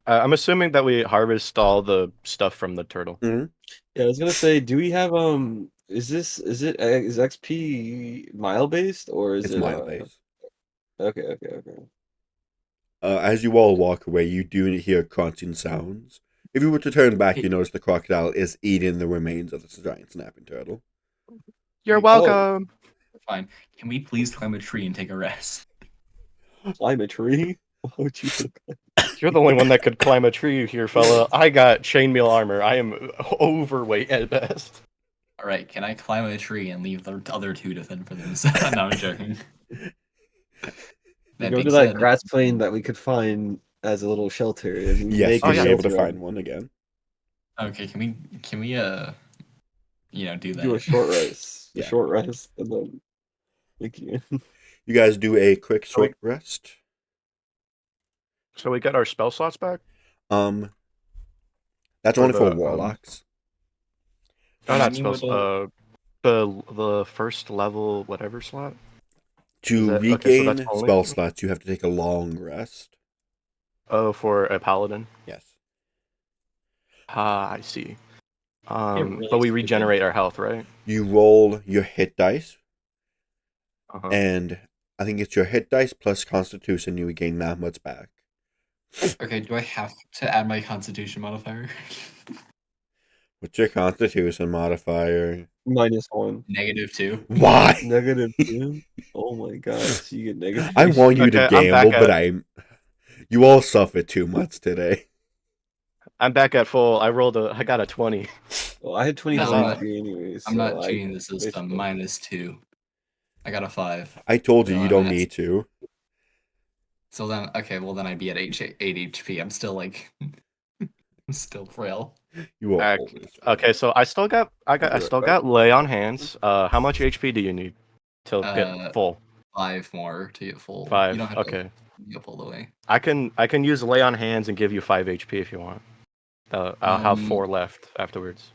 I'm assuming that we harvest all the stuff from the turtle. Yeah, I was gonna say, do we have is XP mile based or is It's it mile based. Okay. As you all walk away, you do hear crunching sounds. If you were to turn back, you notice the crocodile is eating the remains of the giant snapping turtle. You're Oh. welcome. Fine. Can we please climb a tree and take a rest? Climb a tree? Why would you? You're the only one that could climb a tree here, fella. I got chainmail armor. I am overweight at best. All right. Can I climb a tree and leave the other two to fend for themselves? No, I'm joking. We That go being to that said, grass plain that we could find as a little shelter, and we Yes, make you'll a be able to shelter find one again. Okay, can we do that? do a short rest, Yeah. and then thank you. You guys do a quick short rest. So we get our spell slots back? That's Or only for the, warlocks. Oh, not Any spells. little- The first level whatever slot. To that- okay, so regain that's only- spell slots, you have to take a long rest. Oh, for a paladin. Yes. Ah, I see. really But we stupid. regenerate our health, right? You roll your hit dice, Uh-huh. and I think it's your hit dice plus Constitution. You regain that much back. Okay, do I have to add my Constitution modifier? What's your Constitution modifier? -1. -2. Why? -2. Oh my god! So you get negative. I want you to Okay, I'm back gamble, but at- you all suffered too much today. I'm back at full. I got a 20. Well, I had 23 No, I'm not- anyways. I'm not so cheating the system. basically- -2. I got a 5. I told you No, you I'm don't at- need to. So then, okay, well then I'd be at 8 HP. I'm still like, I'm still frail. You are Back. always Okay, so I still got lay on hands. How much HP do you need to get full? 5 more to get full. 5. You don't have Okay. to get full the way. I can use lay on hands and give you 5 HP if you want. I'll have 4 left afterwards.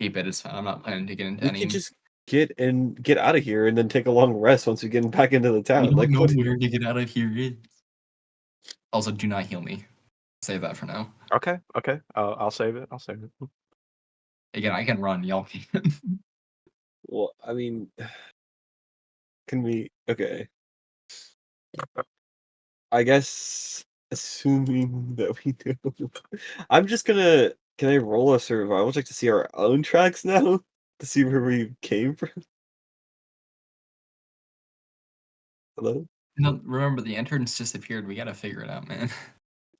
Keep it. It's fine. I'm not planning to get into We any. could just get out of here and then take a long rest once we get back into the I town. don't Like, know what? where to get out of here is. Also, do not heal me. Save that for now. Okay. I'll save it. Again, I can run. Y'all can. Well, I mean, can we? Okay. I guess assuming that we do, I'm just gonna. Can I roll a survival check to see our own tracks now? To see where we came from? Hello? No, remember the entrance disappeared. We gotta figure it out, man.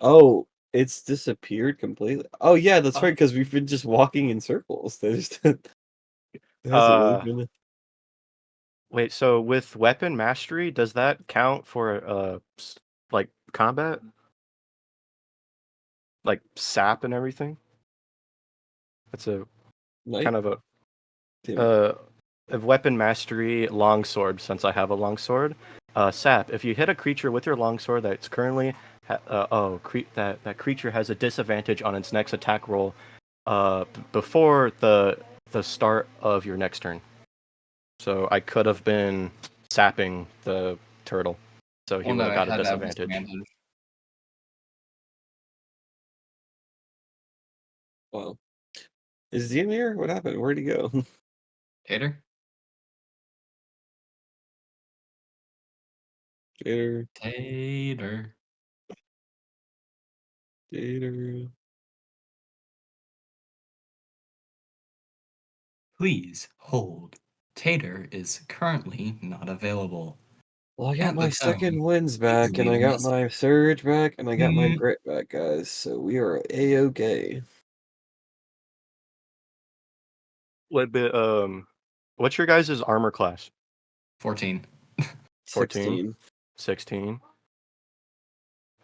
Oh, it's disappeared completely. Oh yeah, that's Oh. right. Because we've been just walking in circles. There hasn't really been a- Wait, so with weapon mastery, does that count for like combat? Like sap and everything? That's a Nice. kind of a Damn. of weapon mastery longsword, since I have a longsword. Sap, if you hit a creature with your longsword that's currently that creature has a disadvantage on its next attack roll before the start of your next turn. So I could have been sapping the turtle, so he Well, would no, have I got a had that disadvantage. Well, is he in here? What happened? Where'd he go? Tater? Gator, Tater. gator. Please hold. Tater is currently not available. Well, I got At my the second tone, wins please back, and leave I a got message. my surge back, and I got my Mm. grit back, guys. So we are a-okay. What bit? What's your guys' armor class? 14. 14? 16. 16.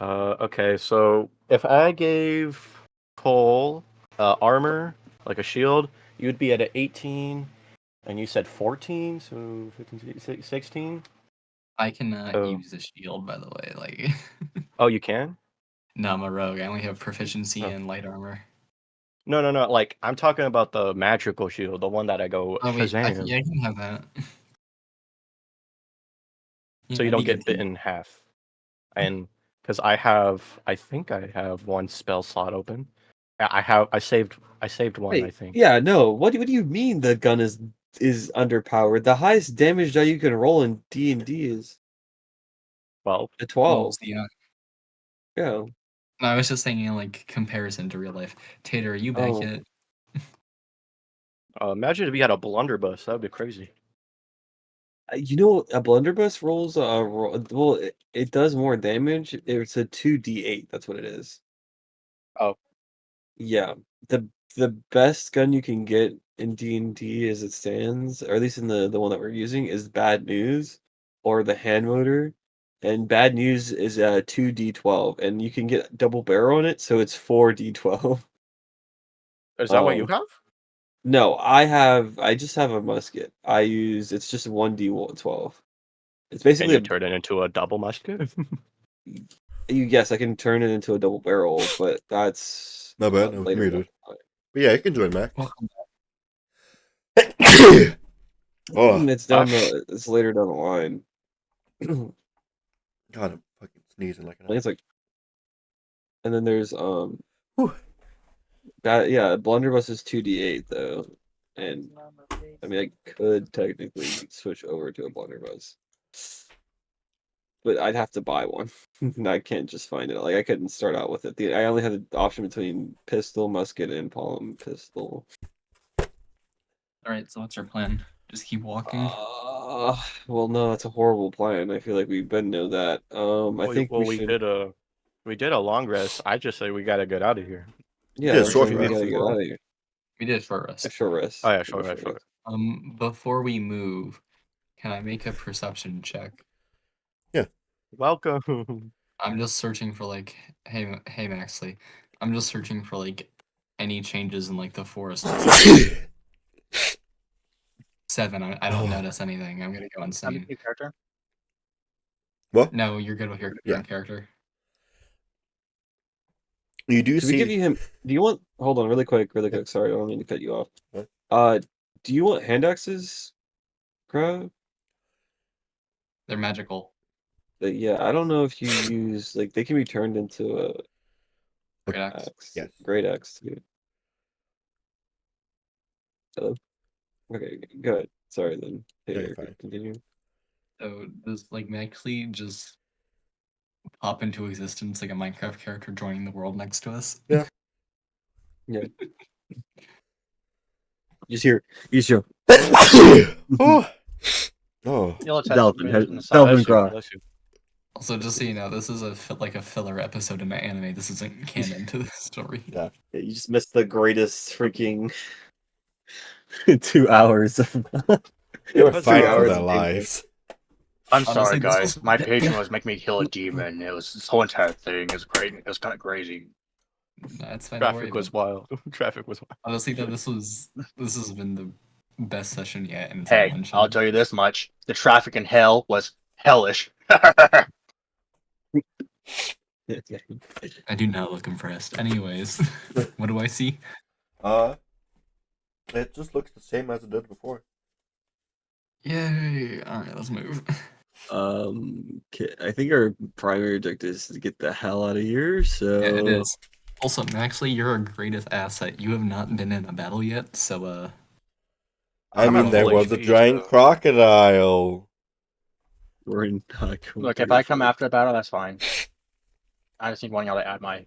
Okay, so if I gave Cole armor, like a shield, you'd be at an 18, and you said 14, so 15, 16? I cannot Oh. use a shield, by the way. Like, Oh, you can? no, I'm a rogue. I only have proficiency Oh. in light armor. No. Like, I'm talking about the magical shield, the one that I go Oh, wait, I Shazam. can have that. Yeah, So you that'd don't be good get to bit in half. And because I think I have one spell slot open. I saved one, I Wait, think. yeah, no. What do you mean the gun is underpowered? The highest damage that you can roll in D&D is 12. a Well, 12. see, yeah. Yeah. No, I was just saying, in like comparison to real life. Tater, are you back Oh. yet? Imagine if you had a blunderbuss. That would be crazy. You know, a blunderbuss rolls well, it does more damage. It's a 2d8. That's what it is. Oh. Yeah. The best gun you can get in D&D as it stands, or at least in the one that we're using, is Bad News or the hand motor. And Bad News is a 2d12, and you can get double barrel on it, so it's 4d12. Is that what you have? No, I just have a musket. It's just 1d12. It's Can basically you turn it into a double musket? yes, I can turn it into a double barrel, but that's My bad, I was later down muted. the line. But yeah, you can join Max. Welcome Oh, It's later down the line. I think God, I'm fucking sneezing like an it's like, and then there's Whew. Blunderbuss is 2d8 though, and I mean I could technically switch over to a blunderbuss, but I'd have to buy one. And I can't just find it. Like I couldn't start out with it. I only had the option between pistol, musket, and palm pistol. Alright, so what's our plan? Just keep walking? Well, no, that's a horrible plan. I feel like we better know that. I think we should. We did a long rest. I just say we gotta get out of here. Yeah, Yeah, I'm short saying we rest. gotta get out of here. We did a short rest. A short rest. Oh yeah, A short rest. Before we move, can I make a perception check? Welcome. I'm just searching for like, hey Maxley, I'm just searching for like any changes in like the forest. 7. I don't notice anything. I'm gonna go insane. Character. What? No, you're good with your Yeah. current character. You do Should we give see. you him? Do you want? Hold on, really quick. Yeah. Sorry, I don't mean to cut you off. What? Do you want hand axes, Crow? They're magical. Yeah, I don't know if you use like they can be turned into a Great axe. axe. Yes. Great axe too. Hello. Okay, good. Sorry then. Yeah, you're Tater, fine. continue. So does like Maxley just pop into existence like a Minecraft character joining the world next to us? Yeah. Yeah. You hear. Oh. Oh. You'll attest Delvin to has- it in the Delvin side. Cry. Bless you. Also, just so you know, this is like a filler episode in the anime. This isn't canon to the story. Yeah. Yeah, you just missed the greatest freaking 2 hours of They were 2 fighting for hours their of gameplay. lives. I'm Honestly, sorry, this guys. was- My patron was making me kill a demon. It was this whole entire thing. It was great. It was kind of crazy. That's fine. don't worry Traffic was about wild. Traffic was wild. it. Honestly, though, this has been the best session yet, and it's Hey, one I'll shot. tell you this much: the traffic in hell was hellish. I do not look impressed. Anyways, what do I see? It just looks the same as it did before. Yay! Alright, let's move. I think our primary objective is to get the hell out of here. So Yeah, it is. Also, Maxley, you're our greatest asset. You have not been in a battle yet, so I I'm mean, at there full was a HP, giant so- crocodile. we're not going Look, to if go I come for it. after the battle, that's fine. I just need one of y'all to add my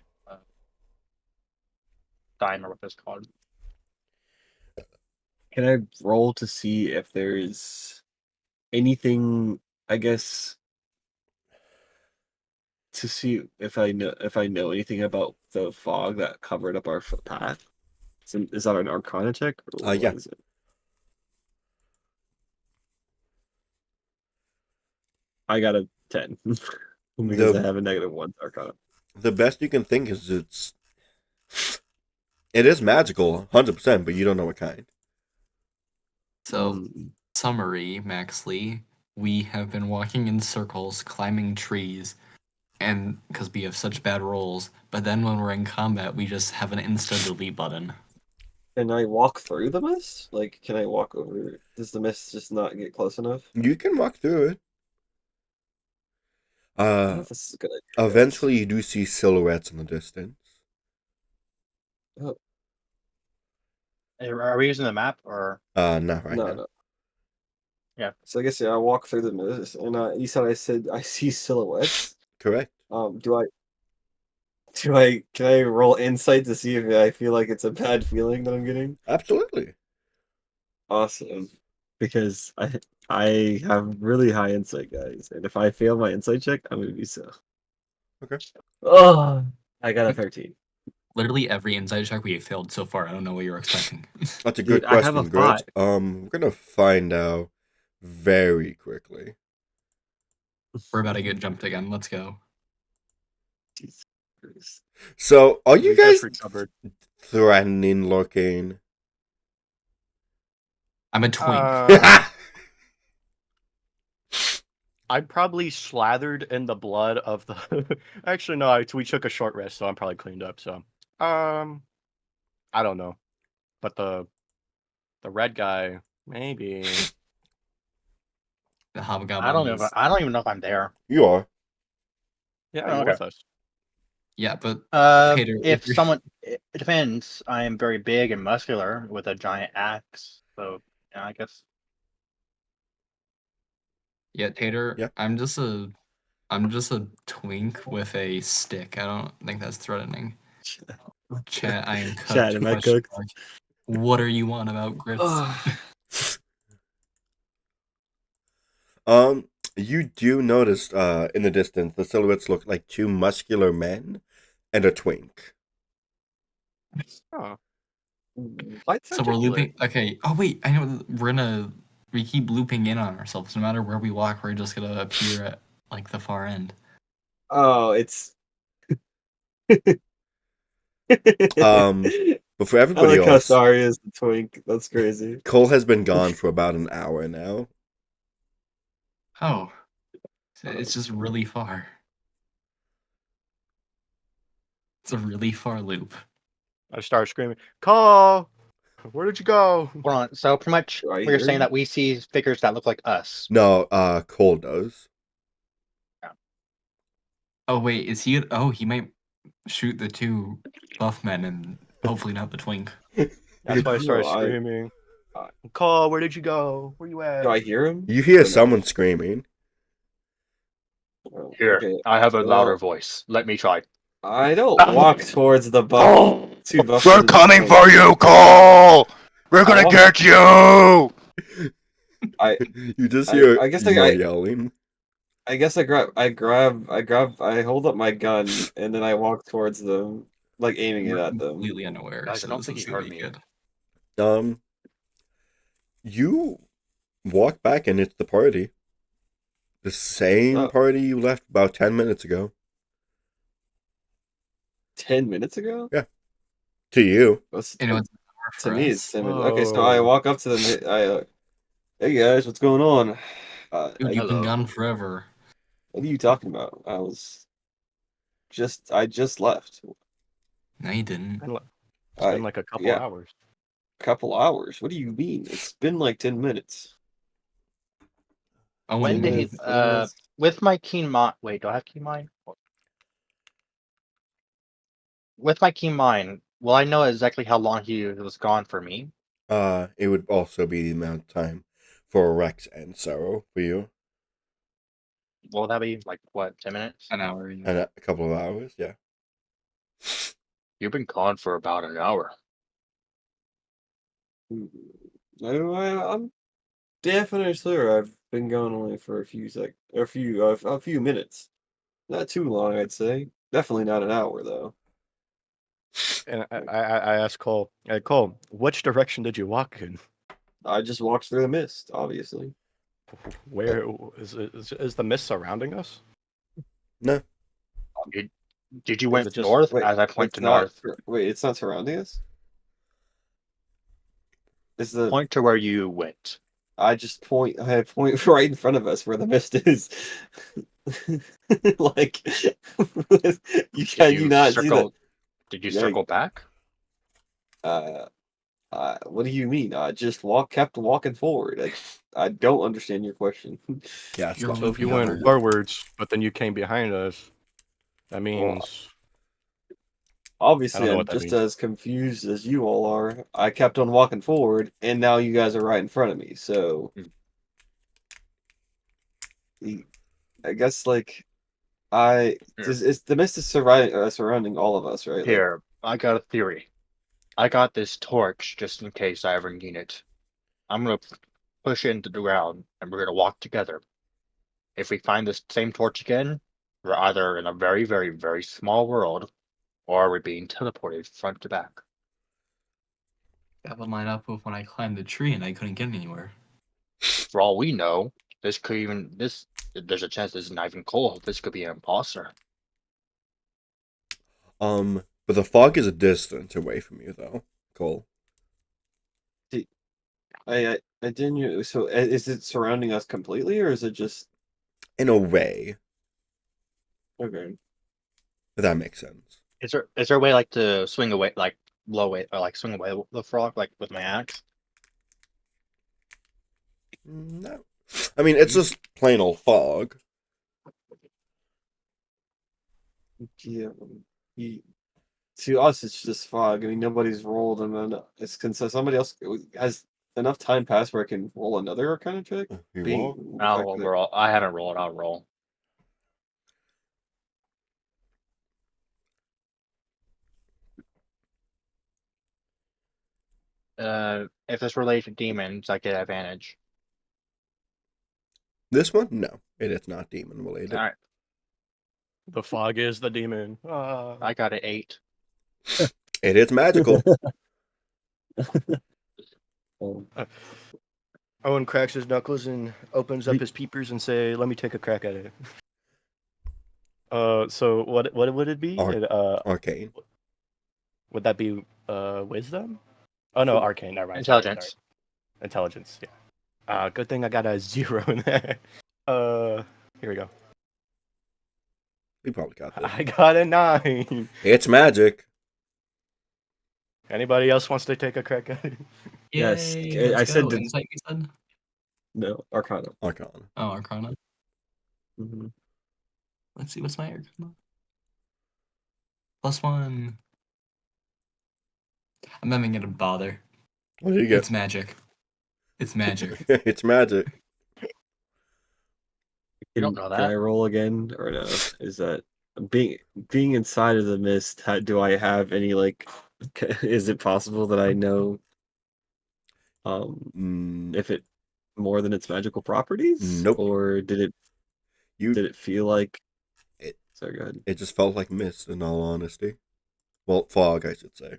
dime or what that's called. Can I roll to see if there's anything? I guess to see if I know anything about the fog that covered up our path. Is that an Arcana check? Or what Yeah. is it? I got a 10 because I have a -1 Arcana. The best you can think is it is magical, 100%, but you don't know what kind. so Mm, summary, Maxley, we have been walking in circles, climbing trees, and because we have such bad rolls, but then when we're in combat, we just have an insta delete button. Can I walk through the mist? Like, can I walk over? Does the mist just not get close enough? You can walk through it. I don't know if this is a good idea, guys. Eventually, you do see silhouettes in the distance. Are we using the map or? Not right now. No. Yeah. So I guess I walk through the mist, and you said I see silhouettes. Correct. Can I roll insight to see if I feel like it's a bad feeling that I'm getting? Absolutely. Awesome, because I have really high insight, guys, and if I fail my insight check, I'm gonna be so. Okay. Oh, I got a 13. Literally every inside check we have failed so far. I don't know what you're expecting. That's a Dude, good I have question, a Grits. 5. We're gonna find out very quickly. We're about to get jumped again. Let's go. Jesus Christ. So, are you We just guys recovered. threatening Lorcaine? I'm a twink. I probably slathered in the blood of the. Actually, no. We took a short rest, so I'm probably cleaned up. So, I don't know, but the red guy maybe. The hobgoblin. I don't even know if I'm there. You are. Yeah, Oh, you're okay. with us. Yeah, but If you're- someone, it depends. I am very big and muscular with a giant axe, so yeah, I guess. yeah, Tater. Yeah. I'm just a twink with a stick. I don't think that's threatening. Chat, I am cooked. Chat, am I question cooked? mark. What are you on about, Grits? You do notice in the distance the silhouettes look like two muscular men and a twink. Oh, So we're looping. Okay. Oh wait, I know. We keep looping in on ourselves. No matter where we walk, we're just gonna appear at like the far end. Oh, it's. But for I everybody like how else, sorry is the twink. That's crazy. Cole has been gone for about an hour now. Oh, so it's just really far. It's a really far loop. I start screaming, "Call! Where did you go?" Hold on. So pretty much, Do I we're hear saying you? that we see figures that look like us. No, Cole does. Oh wait, is he? Oh, he might shoot the two buff men and hopefully not the twink. That's why I started No, screaming, "Call! Where did you go? Where you at?" Do I hear him? You hear Or no? someone screaming. Oh, Here, okay. I have a louder Well- voice. Let me try. I don't walk towards the buff. Oh, Two buff. we're men and coming twink. for you, Cole. We're gonna walk- get you. You just hear I guess more yelling. I guess I hold up my gun and then I walk towards them, like aiming it We're at them. completely unaware. Guys, I so don't this think is he gonna heard be me. good. You walk back and it's the party. The same Oh. party you left about 10 minutes ago. 10 minutes ago? To you. What's- You know, it's to for me, us. it's 10 minutes. Okay, so I Whoa. walk up to them. Hey guys, what's going on? Dude, you've been Hello. gone forever. What are you talking about? I just left. No, you didn't. It's been like a couple yeah. hours. Couple hours. What do you mean? It's been like 10 minutes. Oh, When 10 did he? minutes, 10 minutes. With my keen mind. Wait, do I have keen mind? With my keen mind, will I know exactly how long he was gone for me? It would also be the amount of time for Rex and Sorrow for you, Will that be like what, 10 minutes? an hour. Yeah. and a couple of hours. Yeah. You've been gone for about an hour. No, I'm definitely sure I've been going only for a few minutes. Not too long, I'd say. Definitely not an hour though. And I asked Cole, hey, Cole, which direction did you walk in? I just walked through the mist, obviously. Where is the mist surrounding us? No. Did you Is went it just- north Wait, as I point it's to not. north? Wait, it's not surrounding us. Is the Point to where you went. I just point. I point right in front of us where the mist is. Like, you can you not see that? Did you Yeah. circle back? What do you mean? I just kept walking forward. I don't understand your question. Yeah. You're So if you looking went over. forwards, but then you came behind us, that means Obviously, know I'm what that just means. as confused as you all are. I kept on walking forward, and now you guys are right in front of me. So, I guess like it's the mist is surrounding all of us, right? Like, Here, I got a theory. I got this torch just in case I ever need it. I'm gonna push it into the ground and we're gonna walk together. If we find this same torch again, we're either in a very, very, very small world or we're being teleported front to back. That would line up with when I climbed the tree and I couldn't get anywhere. For all we know, there's a chance this is not even Cole. This could be an imposter. But the fog is a distance away from you, though, Cole. I didn't. So, is it surrounding us completely, or is it just In a way, okay? if that makes sense. Is there a way like to swing away, like blow away, or like swing away the frog, like with my axe? No. I mean, it's just plain old fog. Yeah. To us, it's just fog. I mean, nobody's rolled, and then so somebody else has enough time passed where I can roll another Arcana check. If you Being want. the fact that- I haven't rolled. I'll roll. If it's related to demons, I get advantage. This one? No. It is not demon related. All right, the fog is the demon. I got an 8. It is magical. Owen cracks his knuckles and opens up his peepers and say, "Let me take a crack at it." So what would it be? Arcane. Would that be wisdom? Oh no, arcane. Never mind. Intelligence. Sorry. Intelligence. Yeah. Good thing I got a 0 in there. Here we go. We probably got this. I got a 9. It's magic. Anybody else wants to take a crack at it? Yes, Yay, I let's said go. the- Insight, you said? No, Arcana. Arcane. Oh, Arcana. Mhm. Let's see, what's my Arcana? +1. I'm not even gonna bother. What did you get? It's magic. It's magic. It's magic. You don't know Can I that. roll again or no? Is that being inside of the mist? Do I have any like? Is it possible that I know? If it more than its magical properties? Nope. Or did it feel like It- Sorry, go ahead. It just felt like mist, in all honesty. Well, fog, I should say.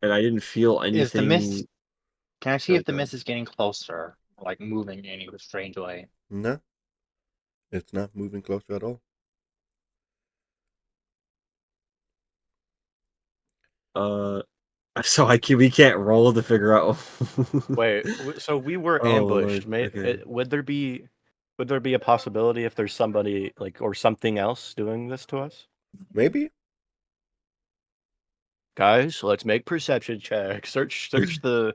And I didn't feel anything. Is the mist? Can I see if the Okay. mist is getting closer, like moving in any strange way? No. It's not moving closer at all. So we can't roll to figure out. Wait, so we were Oh, ambushed. Lord, okay. Would there be a possibility if there's somebody or something else doing this to us? Maybe? Guys, let's make perception checks. Search the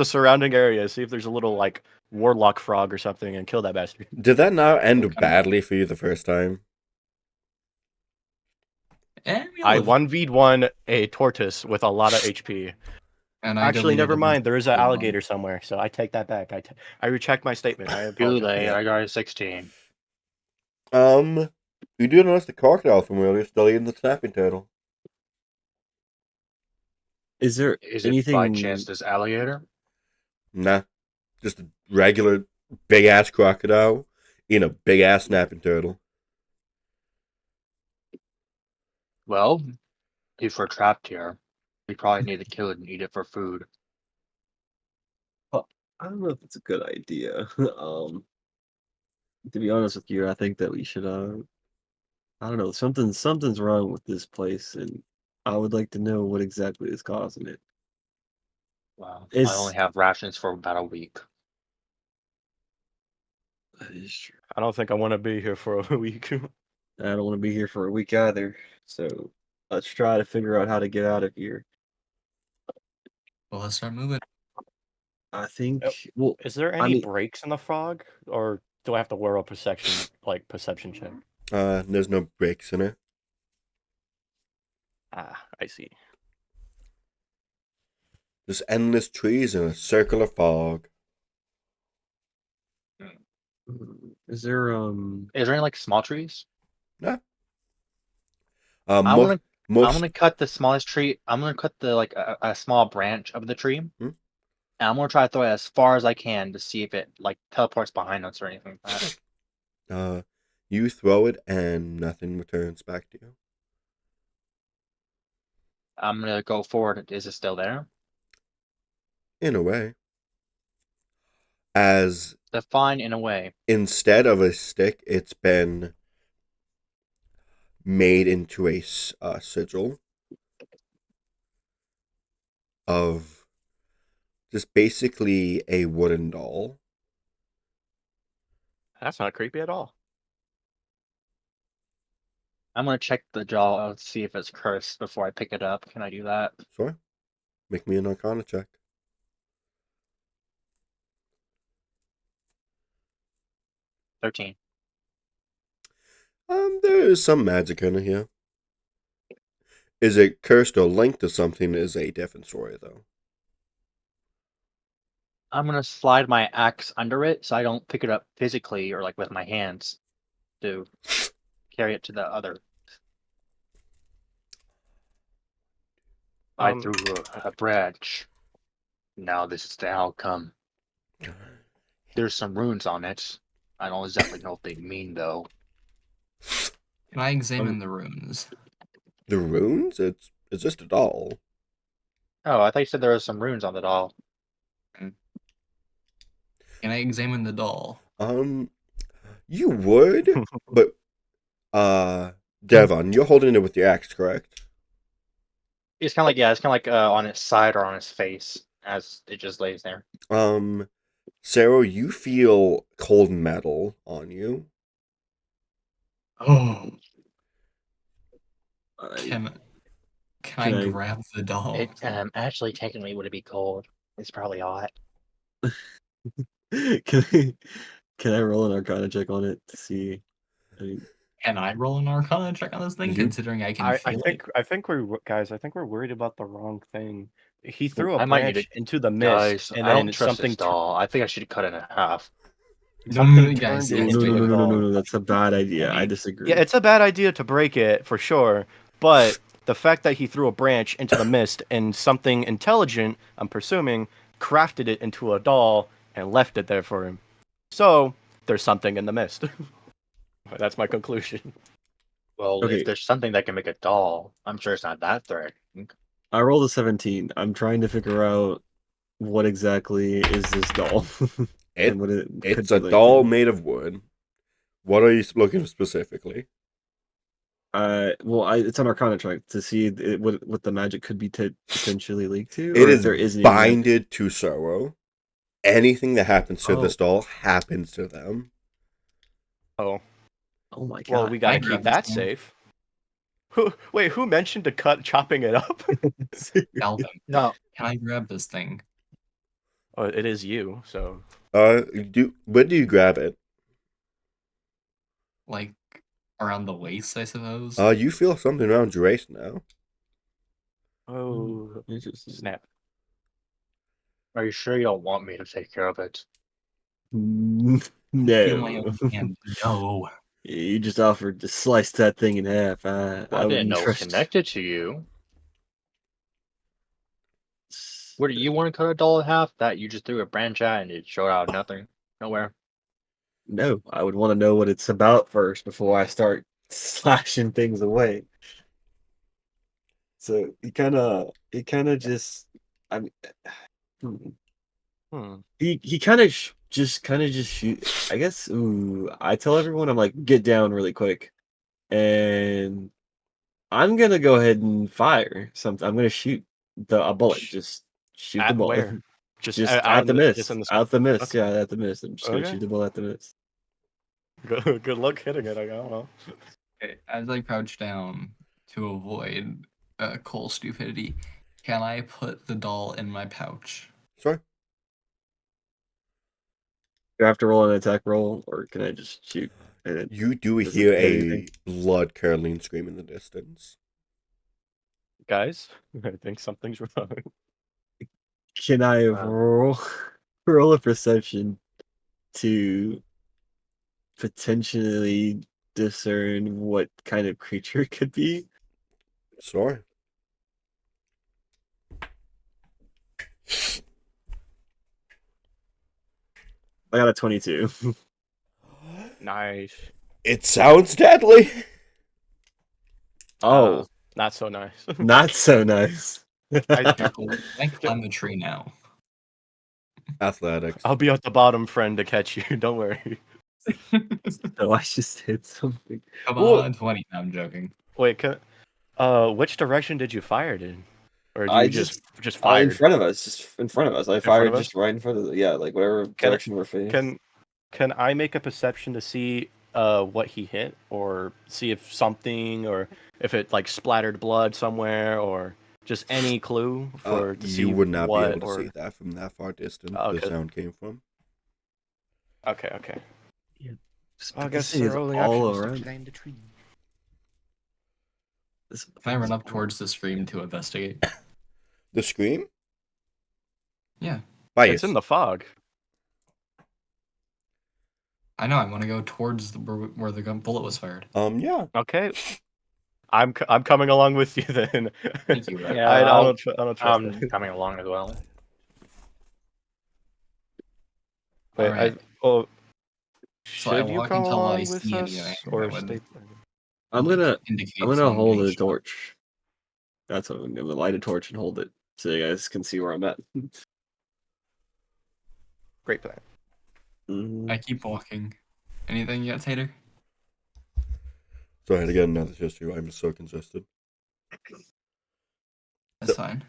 surrounding area. See if there's a little like warlock frog or something, and kill that bastard. Did that not end What kind of- badly for you the first time? we I live- 1v1 a tortoise with a lot of HP. and I Actually, deleted never a bunch mind. There is an of them. alligator somewhere, so I take that back. I retract my statement. I Too apologize. late. Yeah. I got a 16. You do notice the crocodile from earlier still eating the snapping turtle. Is there Is anything? it by chance this alligator? Nah, just a regular big ass crocodile eating a big ass snapping turtle. Well, if we're trapped here, we probably need to kill it and eat it for food. I don't know if it's a good idea. To be honest with you, I think that we should. I don't know. Something's wrong with this place, and I would like to know what exactly is causing it. Wow. Is- I only have rations for about a week. That is true. I don't think I want to be here for a week. I don't want to be here for a week either. So let's try to figure out how to get out of here. Well, let's start moving. I think. Yep. Well, Is there I any mean- breaks in the frog, or do I have to wear a perception check? There's no breaks in it. Ah, I see. Just endless trees and a circle of fog. is there Is there any like small trees? I'm I'm gonna most I'm gonna cut the smallest tree. I'm gonna cut the like a small branch of the tree. Hmm? And I'm gonna try to throw it as far as I can to see if it like teleports behind us or anything like that. you throw it and nothing returns back to you. I'm gonna go forward. Is it still there? In a way. As Define in a way. instead of a stick, it's been made into a sigil of just basically a wooden doll. That's not creepy at all. I'm gonna check the jaw and see if it's cursed before I pick it up. Can I do that? Sorry? Make me an Arcana check. $13. There is some magic in here. Is it cursed or linked to something is a different story, though. I'm gonna slide my axe under it so I don't pick it up physically or like with my hands to carry it to the other. I Um, threw a branch. Now this is the outcome. There's some runes on it. I don't exactly know what they mean though. Can I examine the runes? The runes? It's just a doll. Oh, I thought you said there was some runes on the doll. Can I examine the doll? You would, but Devon, you're holding it with your axe, correct? It's kind of like it's kind of like on its side or on its face as it just lays there. Sarah, you feel cold metal on you. Oh. I- Can I Can I- grab the doll? It actually technically would it be cold? It's probably hot. can I roll an Arcana check on it to see? I mean, Can I roll an Arcana check on this thing, You- considering I can feel I think we're worried about the wrong thing. He threw a I might need branch to- into the mist, Guys, and I don't then trust something this doll. I think I should cut it in half. it? something guys, turned no, it it's no, into no, a no, no, no, doll. no, that's a bad idea. I mean- disagree. Yeah, it's a bad idea to break it for sure, but the fact that he threw a branch into the mist and something intelligent, I'm presuming, crafted it into a doll and left it there for him. So there's something in the mist. That's my conclusion. Well, Okay. if there's something that can make a doll, I'm sure it's not that threatening. I rolled a 17. I'm trying to figure out what exactly is this doll. It, and what it it's could a be linked doll to. made of wood. What are you looking for specifically? It's an Arcana check to see what the magic could be potentially linked to. It or if is there is any magic. binded to sorrow. Anything that happens to this Oh. doll happens to them. Oh, Oh my god! well, we gotta I keep grab that this one. safe. Who mentioned chopping it up? Alvin, No, can I grab this thing? Oh, it is you. So when do you grab it? Like around the waist, I suppose. You feel something around your waist now. oh Interesting. snap. are you sure you don't want me to take care of it? Feel my No. own hand. No. You just offered to slice that thing in half. Well, I I didn't wouldn't know it was trust. connected to you. What do you want to cut a doll in half? That you just threw a branch at and it showed out of nothing, nowhere. No, I would want to know what it's about first before I start slashing things away. So he kind of just, I mean, hmm. Hmm. he kind of just shoot. I guess. Ooh, I tell everyone I'm like, get down really quick, and I'm gonna go ahead and fire something. I'm gonna shoot a bullet. Just shoot the At bullet. where? Just Just out at in the just miss. in the sky. Out the miss. Okay. Yeah, at the miss. I'm just gonna Okay. shoot the bullet at the miss. Good luck hitting it. I don't know. As I crouch down to avoid Cole's stupidity, can I put the doll in my pouch? Sorry. Do I have to roll an attack roll, or can I just shoot? And it, You do does it hear hit a anything? blood-curdling scream in the distance. Guys, I think something's wrong. Can I roll roll a perception to potentially discern what kind of creature it could be? Sorry. I got a 22. Nice. It sounds deadly. Oh, Not so nice. not so nice. Can I climb the tree now? Athletics. I'll be at the bottom, friend, to catch you. Don't worry. So I just hit something. Come Well, on, 20. No, I'm joking. Wait, which direction did you fire it in? Or do I you just just in fired? front of us, just in front of us. I front fired of us? just right in front of the, yeah, like whatever Can- direction we're facing. Can I make a perception to see what he hit, or see if something, or if it like splattered blood somewhere, or just any clue to see You would not be what, able to or... see that from that far distance. Oh, The okay. sound came from. Okay. Just I put guess this thing the only all option is to around. climb the tree. This Can I run thing's up all- towards the stream to investigate? The scream? Yeah. By It's in the fog. I know, I want to go towards where the bullet was fired. Yeah. Okay. I'm coming along with you then. Thank you, Red. Yeah, I I'll- don't trust I'm it. coming along as well. Wait, Alright. well, So I should you walk come until I along with see us, anything or that would, stay? I'm like, gonna indicate I'm gonna someone hold getting a shot. torch. That's what I'm gonna light a torch and hold it so you guys can see where I'm at. Great plan. Mhm. I keep walking. Anything yet, Tater? Sorry to get another history. I'm so consistent. That's fine.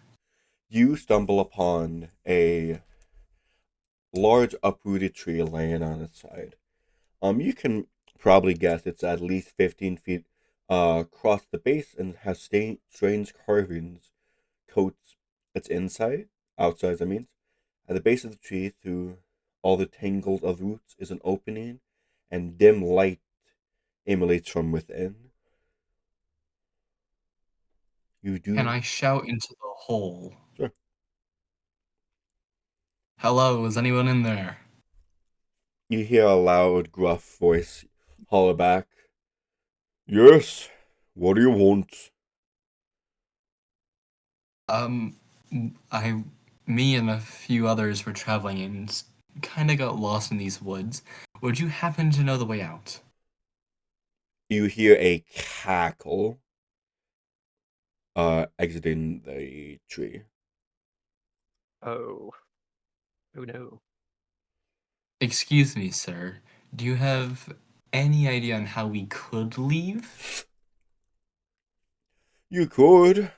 You stumble upon a large uprooted tree laying on its side. You can probably guess it's at least 15 feet across the base and has strange carvings coats its outside, I mean. At the base of the tree, through all the tangles of roots, is an opening, and dim light emanates from within. You do. Can I shout into the hole? Sure. Hello, is anyone in there? You hear a loud, gruff voice holler back. Yes. What do you want? Me and a few others were traveling and kind of got lost in these woods. Would you happen to know the way out? You hear a cackle exiting the tree. Oh no. Excuse me, sir. Do you have any idea on how we could leave? You could.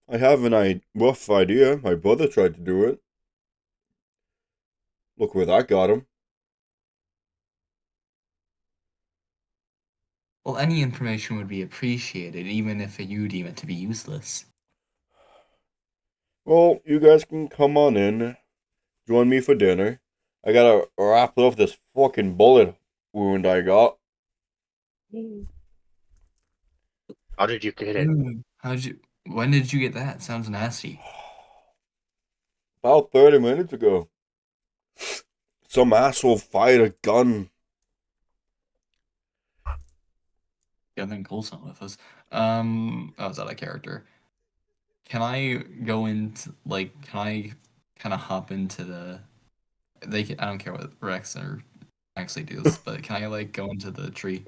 I have an rough idea. My brother tried to do it. Look where that got him. Well, any information would be appreciated, even if you deem it to be useless. Well, you guys can come on in, join me for dinner. I gotta wrap up this fucking bullet wound I got. How did you get it? When did you get that? Sounds nasty. About 30 minutes ago. Some asshole fired a gun. Yeah, then Cole's not with us. I was out of character. Can I go into can I kind of hop into the I don't care what Rex or actually does, but can I go into the tree?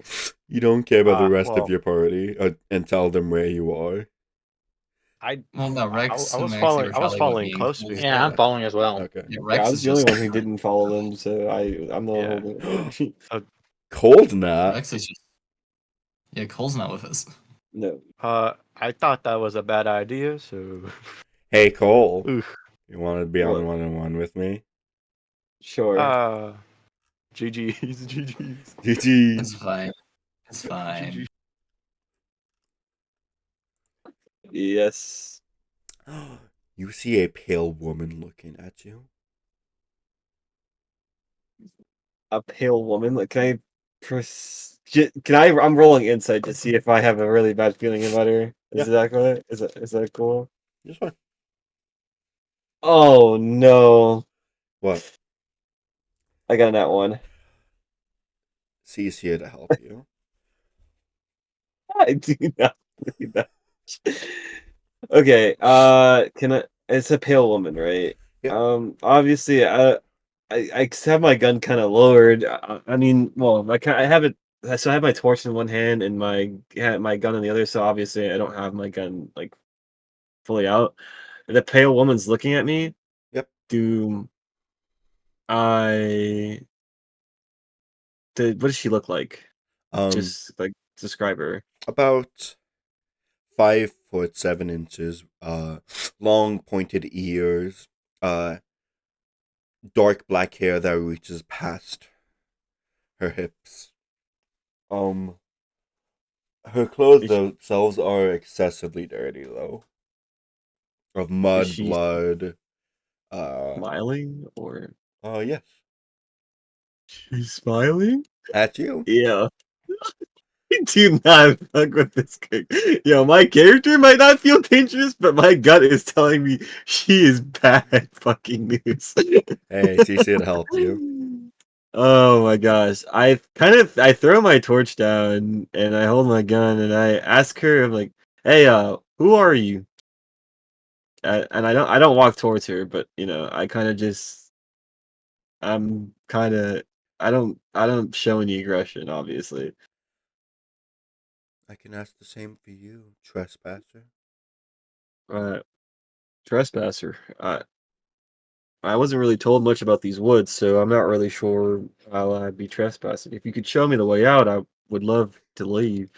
You don't care about the rest of Well, your party and tell them where you are. Well, no, Rex I and was Maxie following. were I was probably with following me and close to Cole's you. Yeah, I'm there. following as well. Okay. Yeah, Yeah, Rex I was is the only just one who didn't follow them, so I'm the one Yeah. holding. Cold not. Rex is just Cole's not with us. No. I thought that was a bad idea. So, Hey, Cole. oof. You want to be on What? one-on-one with me? Sure. GG's, GG's. It's GG. fine. It's fine. Yes. You see a pale woman looking at you? A pale woman. Like, can I? Can I? I'm rolling insight to see if I have a really bad feeling about her. Is Yeah. that good? Is that cool? Just fine. Oh no! What? I got that one. C's here to help you. I do not believe that. Okay. Can I? It's a pale woman, right? Yeah. Obviously, I have my gun kind of lowered. I mean, well, I have it. So I have my torch in one hand and my gun in the other. So obviously, I don't have my gun fully out. The pale woman's looking at me. Yep. Do I? What does she look like? Just describe her. About 5'7" long pointed ears, dark black hair that reaches past her hips. Her clothes Is she, themselves are excessively dirty though. Of is mud, she blood. Smiling or Yes. she's smiling? At you. Yeah. Do not fuck with this character. Yo, my character might not feel dangerous, but my gut is telling me she is bad fucking news. Hey, she's here to help you. Oh my gosh. I throw my torch down and I hold my gun and I ask her, I'm like, hey, who are you? And I don't walk towards her, but I kind of just I'm kind of I don't show any aggression, obviously. I can ask the same for you, trespasser. Uh, trespasser. I wasn't really told much about these woods, so I'm not really sure how I'd be trespassing. If you could show me the way out, I would love to leave.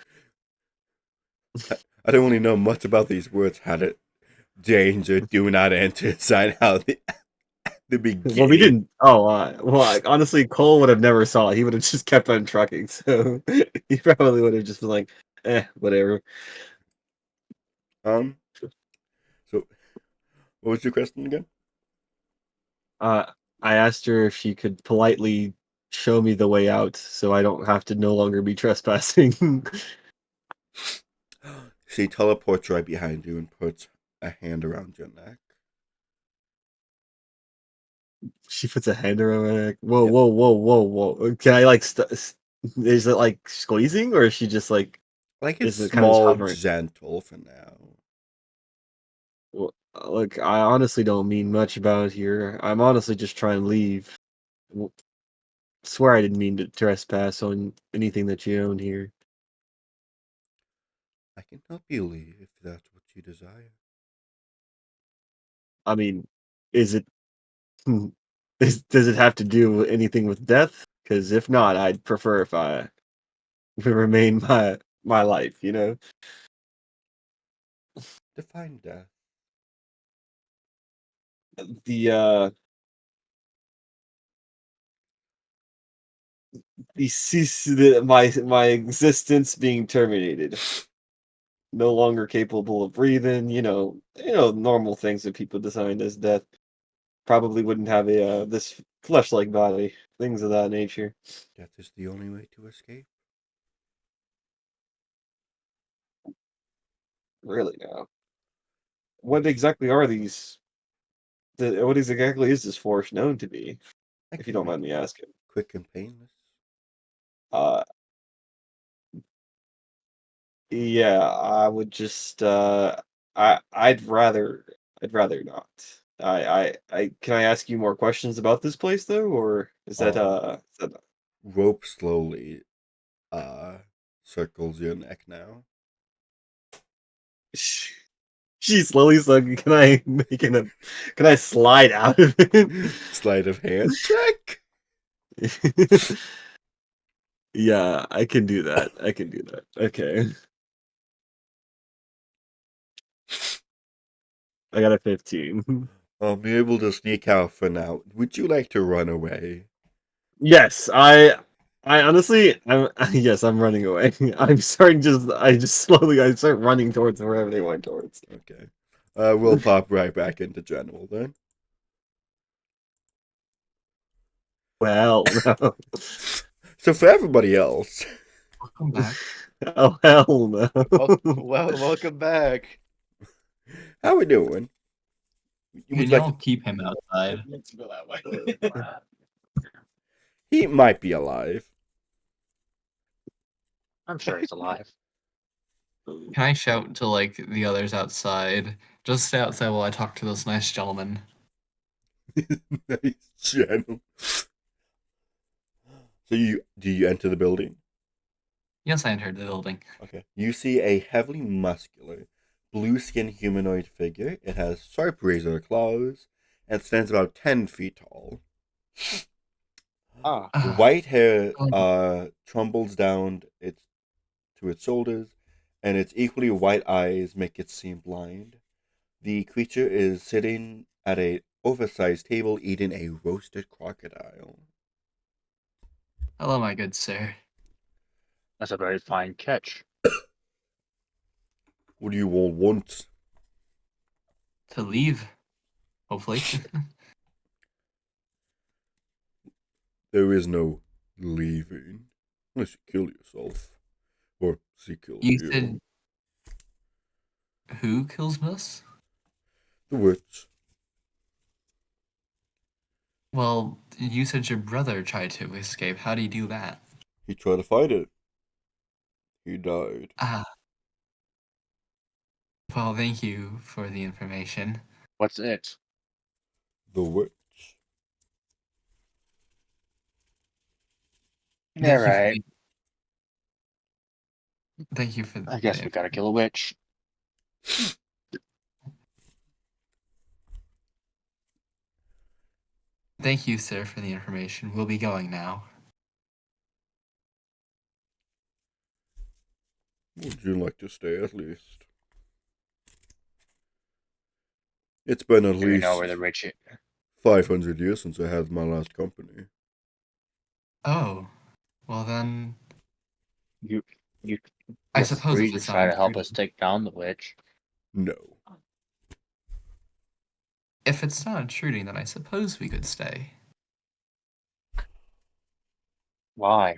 I don't really know much about these words. Had it danger, do not enter sign out the beginning. Well, we didn't. Oh, honestly, Cole would have never saw it. He would have just kept on trucking, so he probably would have just been like, whatever. So what was your question again? I asked her if she could politely show me the way out, so I don't have to no longer be trespassing. She teleports right behind you and puts a hand around your neck. She puts a hand around my neck. Whoa, Yep. whoa, whoa, whoa, whoa! Can I is it like squeezing, or is she just like? Like it's Is it kind of small, hovering? gentle for now. Well, look, I honestly don't mean much about here. I'm honestly just trying to leave. W- Swear I didn't mean to trespass on anything that you own here. I can help you leave if that's what you desire. I mean, is it? Does it have to do with anything with death? Because if not, I'd prefer if I remain my life. Define death. The my existence being terminated. No longer capable of breathing. Normal things that people design as death. Probably wouldn't have a this flesh-like body. Things of that nature. Death is the only way to escape. Really now. What exactly are these? What exactly is this force known to be? I If you can don't make mind me it asking. quick and painless. Uh, yeah, I would just I'd rather not. Can I ask you more questions about this place though, or is that Rope slowly circles your neck now. She's slowly sucking. Can I slide out of it? Sleight of hand check. Yeah, I can do that. I can do that. Okay. I got a 15. I'll be able to sneak out for now. Would you like to run away? Yes, I honestly yes, I'm running away. I'm starting I start running towards wherever they went towards. Okay. We'll pop right back into general then. Well, no. So for everybody else, Welcome back. Oh hell no. Welcome back. how we doing? Can Would you like y'all to... keep him outside? Let's go that way. He might be alive. I'm sure he's alive. Can I shout to like the others outside? Just stay outside while I talk to this nice gentleman. Nice general. So do you enter the building? Yes, I entered the building. Okay. You see a heavily muscular, blue-skinned humanoid figure. It has sharp razor claws and stands about 10 feet tall. White hair trumbles down to its shoulders, and its equally white eyes make it seem blind. The creature is sitting at a oversized table eating a roasted crocodile. Hello, my good sir. That's a very fine catch. What do you all want? To leave, hopefully. There is no leaving unless you kill yourself or she kills You you. said who kills us? The witch. Well, you said your brother tried to escape. How do you do that? He tried to fight it. He died. Ah. Well, thank you for the information. What's it? The witch. Thank you for Alright. Thank you for I guess we gotta kill a witch. Thank you, sir, for the information. We'll be going now. Would you like to stay at least? It's been at Do you least know where the witch is? 500 years since I had my last company. Oh, well then, You I you're suppose free if to it's try not to help us intruding, take down the witch. No. if it's not intruding, then I suppose we could stay. Why?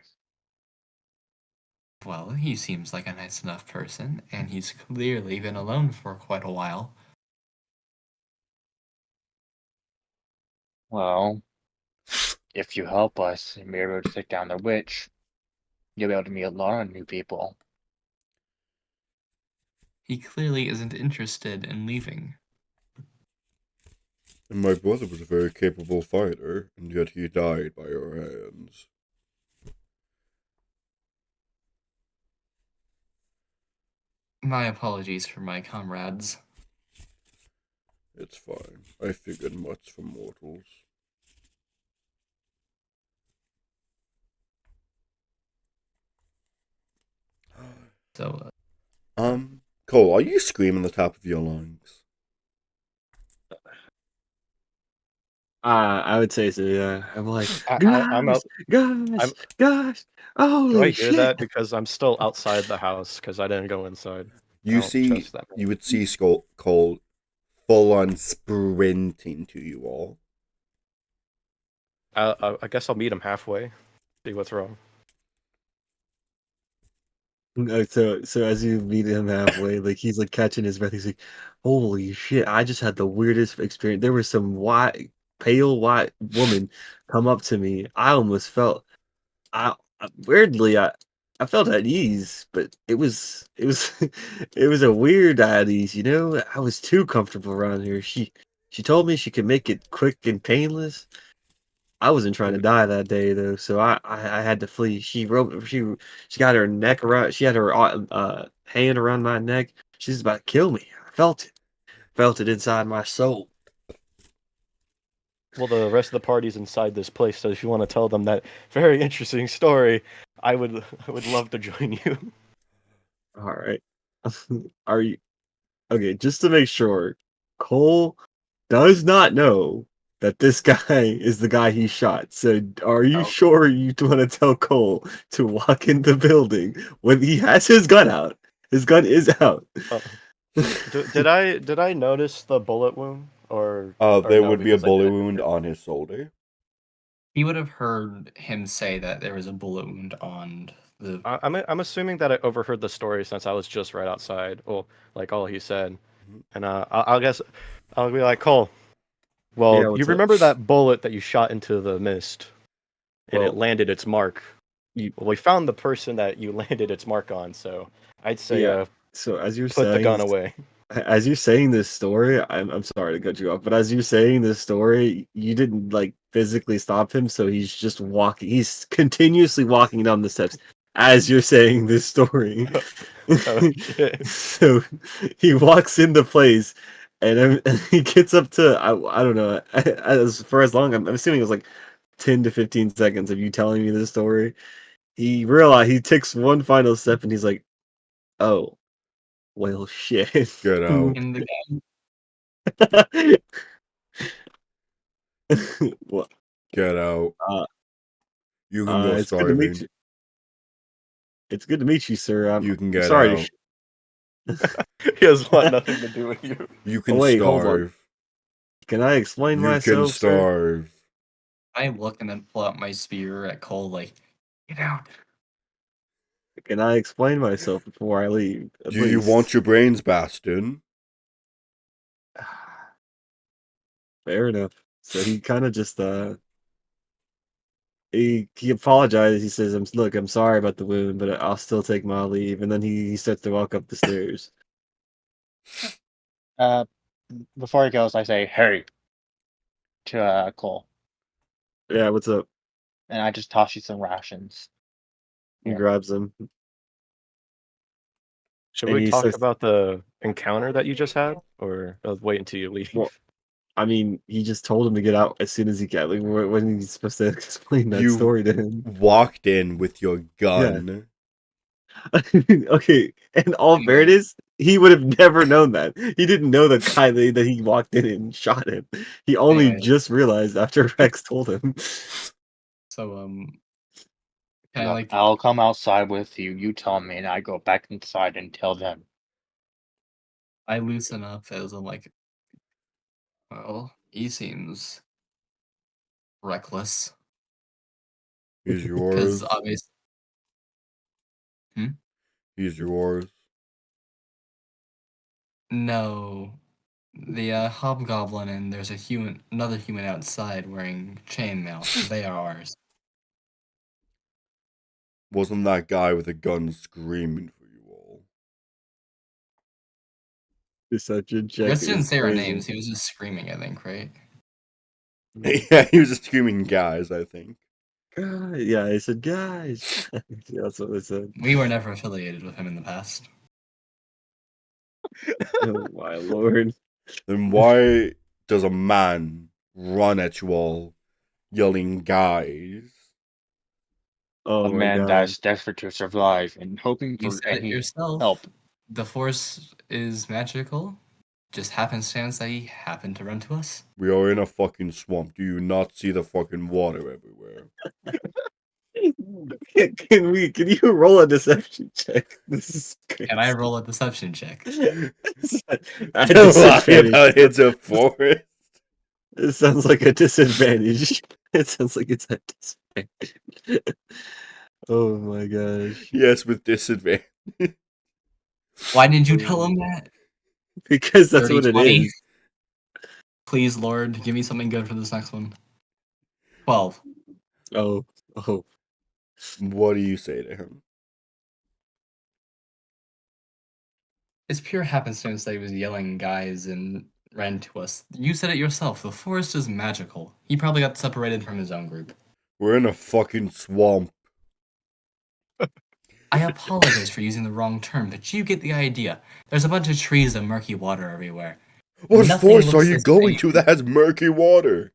Well, he seems like a nice enough person, and he's clearly been alone for quite a while. Well, if you help us and we're able to take down the witch, you'll be able to meet a lot of new people. He clearly isn't interested in leaving. And my brother was a very capable fighter, and yet he died by your hands. My apologies for my comrades. It's fine. I figured much for mortals. So, Cole, are you screaming the top of your lungs? I would say so. Yeah, I'm like, I'm guys, out. guys, I'm. guys. Do I Holy hear shit! that because I'm still outside the house because I didn't go inside. I You don't see, trust that. you would see Cole full on sprinting to you all. I guess I'll meet him halfway. See what's wrong. No, so as you meet him halfway, like he's like catching his breath. He's like, "Holy shit! I just had the weirdest experience. There was some pale white woman come up to me. I almost felt, weirdly, I felt at ease, but it was it was a weird at ease. You know, I was too comfortable around here. She told me she could make it quick and painless. I wasn't trying to die that day though, so I had to flee. She got her neck around. She had her hand around my neck. She's about to kill me. I felt it inside my soul. Well, the rest of the party's inside this place, so if you want to tell them that very interesting story, I would love to join you. All right, are you okay? Just to make sure, Cole does not know that this guy is the guy he shot. So, are you Oh. sure you want to tell Cole to walk in the building when he has his gun out? His gun is out. Did I notice the bullet wound or There no? would be a Because I bullet didn't. wound on his shoulder. He would have heard him say that there was a bullet wound on the. I'm assuming that I overheard the story since I was just right outside. Well, like all he said, Mhm. and I'll guess I'll be like Cole. Well, Yeah, you what's up? remember that bullet that you shot into the mist, and it Well, landed its mark. Well, we found the person that you landed its mark on, so I'd say yeah. So put the gun away. as you're saying this story, I'm sorry to cut you off, but as you're saying this story, you didn't like physically stop him, so he's just walking. He's continuously walking down the steps as you're saying this story. Oh shit! So he walks into place, and he gets up to I don't know as for as long I'm assuming it was like 10 to 15 seconds of you telling me this story. He takes one final step and he's like, "Oh, well, shit." Get out. In the Well, Get out. uh, You can go it's good to meet starving. you. It's good to meet you, sir. You can I'm get sorry to. out. He has want nothing to do with you. You Oh can wait, hold on. starve. Can I explain You can myself, sir? starve. I look and then pull out my spear at Cole, like, get out. Can I explain myself before I leave? At Do you want least. your brains basted? Fair enough. So he kind of just he apologized. He says, Look, I'm sorry about the wound, but I'll still take my leave." And then he starts to walk up the stairs. Before he goes, I say, "Hey," to Cole, Yeah, what's up? and I just toss you some rations. He Yeah. grabs him, Should and we he talk starts. about the encounter that you just had, or wait until you leave? Well, I mean, he just told him to get out as soon as he can. Like, when he's supposed to explain that You story to him. walked in with your Yeah. gun. Okay, and all fairness, he would have never known that. He didn't know the guy that he walked in and shot him. He only Anyway. just realized after Rex told him. So, kind of Look, like, I'll come outside with you. You tell me, and I go back inside and tell them. I loosen up as I'm like, well, he seems reckless. He's Because yours. obviously, He's yours. no, the hobgoblin and there's another human outside wearing chainmail. They are ours. Wasn't that guy with a gun screaming for you all? Deception check Chris didn't is say our crazy. names. He was just screaming, I think, right? Yeah, he was just screaming guys, I think. Yeah, he said, "Guys." Yeah, that's what they said. We were never affiliated with him in the past. Oh my lord. Then why does a man run at you all yelling guys? Oh A my man god. that's desperate to survive and hoping You for said it any yourself. help. The force is magical. just happenstance that he happened to run to us. We are in a fucking swamp. Do you not see the fucking water everywhere? Can you roll a deception check? This is crazy. Can I roll a deception check? At Don't lie disadvantage. about it's a forest. It sounds like a disadvantage. It sounds like it's a disadvantage. Oh my gosh. Yes, with disadvantage. Why didn't you tell him that? Because that's 30, what it 20. is. Please, Lord, give me something good for this next one. 12. Oh. What do you say to him? It's pure happenstance that he was yelling guys and ran to us. You said it yourself. The forest is magical. He probably got separated from his own group. We're in a fucking swamp. I apologize for using the wrong term, but you get the idea. There's a bunch of trees and murky water everywhere. What Nothing forest are looks you the going same. to that has murky water?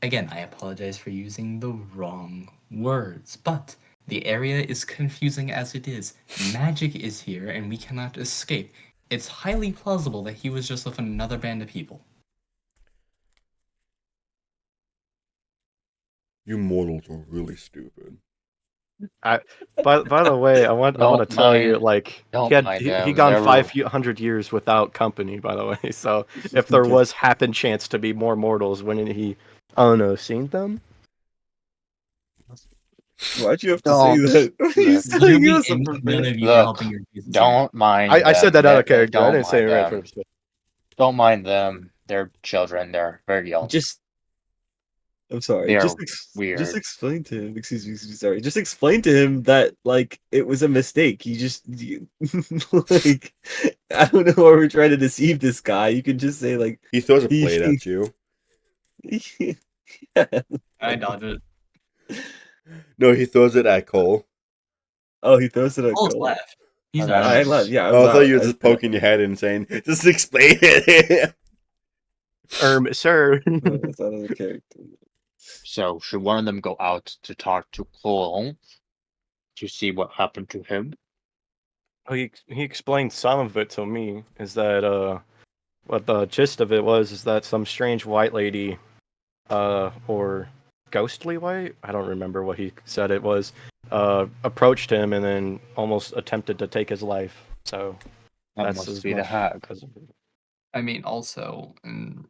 Again, I apologize for using the wrong words, but the area is confusing as it is. Magic is here and we cannot escape. It's highly plausible that he was just with another band of people. You mortals are really stupid. By the way, I want Don't to tell you, mind- like don't he had mind he them, gone they're- 500 years without company. By the way, so if there was happen chance to be more mortals, wouldn't he? I don't know, seen them? Why'd you have to Don't. say that? He's Look. telling Literally, us a none professor. of you are Look, helping your cases. Don't mind I said them. that out of They're- character. I don't didn't say it mind right them. first. Don't mind them. They're children. They're very young. Just I'm sorry. They are Just weird. explain to him. Excuse me. Sorry. Just explain to him that like it was a mistake. Like I don't know why we're trying to deceive this guy. You can just say like He throws a He- plate at you. yeah. I dodge it. No, he throws it at Cole. Oh, he throws it at Cole's Cole. left. He's Oh, not. that's- in. left. Yeah, I Oh, was I thought out. you were just poking your head in and saying, just explain it. Sir. That's out of the character. So should one of them go out to talk to Cole to see what happened to him? Oh, he explained some of it to me. Is that what the gist of it was? Is that some strange white lady, or ghostly white? I don't remember what he said it was. Approached him and then almost attempted to take his life. So That that's must as be the much hag. as- I mean, also, and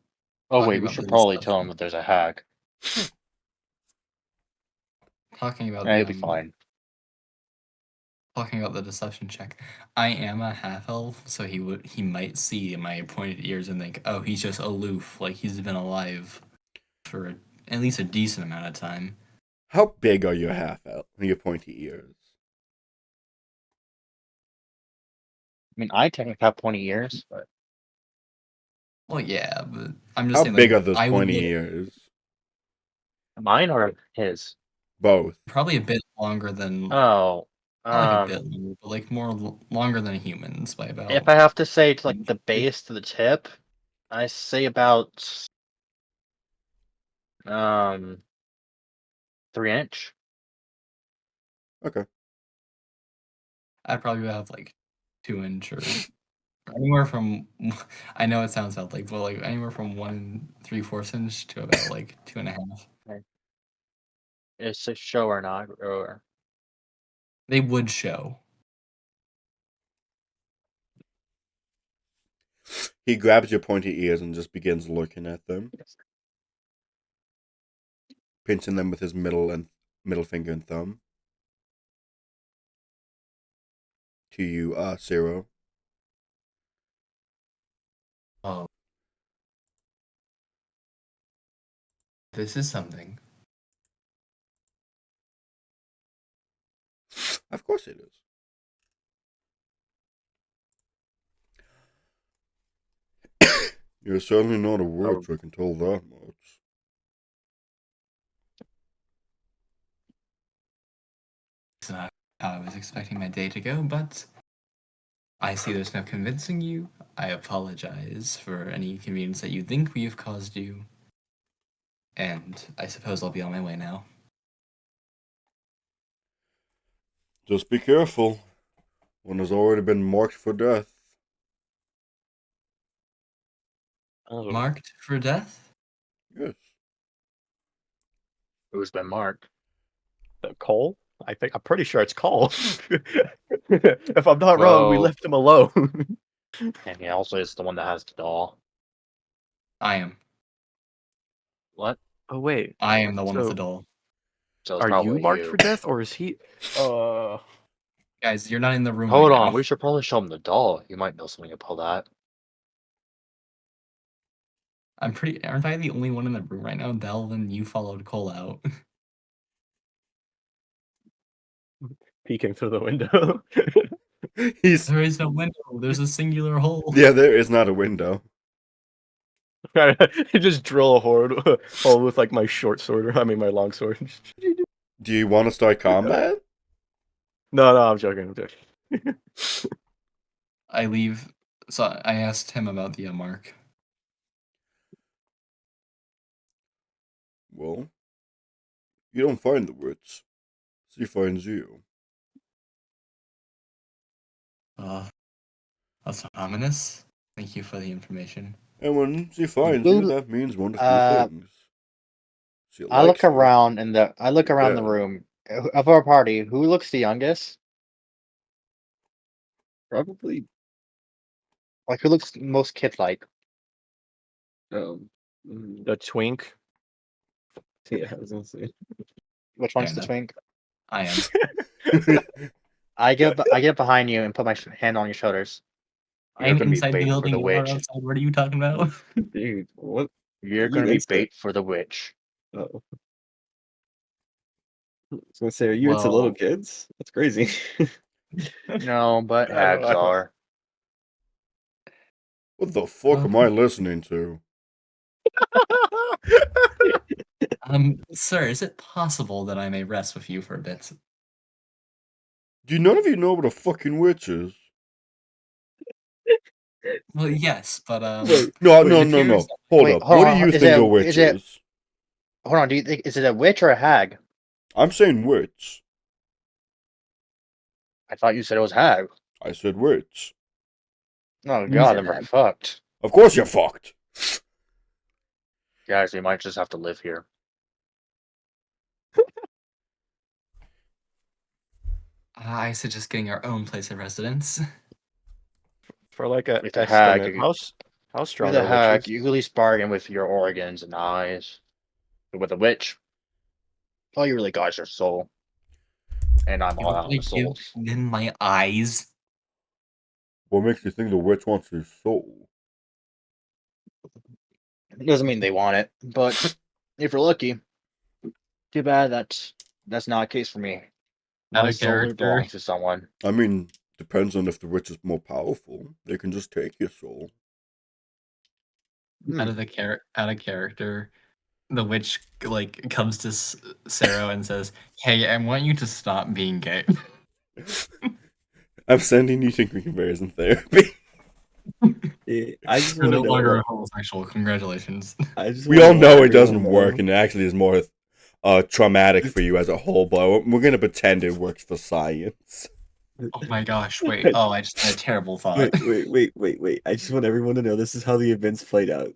Oh talking wait, we about should the probably stuff. tell him that there's a hag. talking about Yeah, the he'll be fine. talking about the deception check. I am a half elf, so he might see my pointed ears and think, oh, he's just aloof, like he's been alive for at least a decent amount of time. How big are your half elf? Your pointy ears? I mean, I technically have 20 years, but Well, yeah, but I'm just How saying. big like, are those I would pointy look ears? mine or his? Both. probably a bit longer than Oh, not like a bit longer, but like longer than humans by about. if I have to say it's like the base to the tip, I say about 3 inch. Okay. I'd probably have like 2 inch or anywhere from. I know it sounds out like, but like anywhere from 1 3/4 inch to about like 2.5. It's a show or not, or They would show. He grabs your pointy ears and just begins looking at them, pinching them with his middle finger and thumb. To you, Zero. Oh, this is something. Of course it is. You're certainly not a witch, I can tell that much. It's not how I was expecting my day to go, but I see there's no convincing you. I apologize for any inconvenience that you think we have caused you. And I suppose I'll be on my way now. Just be careful. One has already been marked for death. Oh, Marked for death? Yes. Who's been marked? Cole? I'm pretty sure it's Cole. If I'm not wrong, we Well- left him alone. And he also is the one that has the doll. I am. What? Oh wait, I am the one with So- the doll. So it's are probably you marked for death or is he? Guys, you're not in the room Hold right on, now. we should probably show him the doll. You might know something about that. Aren't I the only one in the room right now? Delvin, you followed Cole out. Peeking through the window. He's There is no window. There's a singular hole. yeah. There is not a window. Just drill a hole with like my short sword. I mean my long sword. Do you want to start combat? No, I'm joking. I'm joking. I leave. So I asked him about the mark. Well, you don't find the witch. She finds you. That's ominous. Thank you for the information. And when she finds you, Who- that means one of two Uh, things. She I look likes you. around the Yeah. room of our party. Who looks the youngest? Probably. Like who looks most kid-like? The twink. Yeah, I was gonna say. Which one's the Kinda. twink? I am. I get behind you and put my hand on your shoulders. You're I'm gonna be inside the bait for building. the You are witch. outside. What are you talking about? Dude, what? You're You gonna be inside. bait for the witch. Oh. I was gonna say, are you into Well- little kids? That's crazy. No, but I hags don't- are. What the fuck am I listening to? Sir, is it possible that I may rest with you for a bit? Do none of you know what a fucking witch is? Well, yes, but Wait, No, Wait, no, the no, no. tears- Hold Wait, up. hold What on, do you is think it- a witch is it- is? Hold on, do you think is it a witch or a hag? I'm saying witch. I thought you said it was hag. I said witch. Oh You god, said then we're hag. fucked. Of course you're fucked. Guys, we might just have to live here. I suggest getting our own place of residence. For like a With the hag, estimate, you- how strong With are a hag, witches? you at least bargain with your organs and eyes. But with a witch, all you really got is your soul. And I'm all out of Like, souls. in my eyes. What makes you think the witch wants your soul? It doesn't mean they want it, but if you're lucky, too bad that's not a case for me. Out My of soul character. belongs to someone. I mean, depends on if the witch is more powerful. They can just take your soul. Hmm. Out of character, the witch like comes to Sarah and says, "Hey, I want you to stop being gay." I'm sending you to comparison therapy. I just You're want no to longer know. a homosexual. Congratulations. I just We wanna all know it everyone doesn't know. work, and it actually is more traumatic for you as a whole. But we're gonna pretend it works for science. Oh my gosh! Wait. Oh, I just had a terrible thought. Wait. I just want everyone to know this is how the events played out.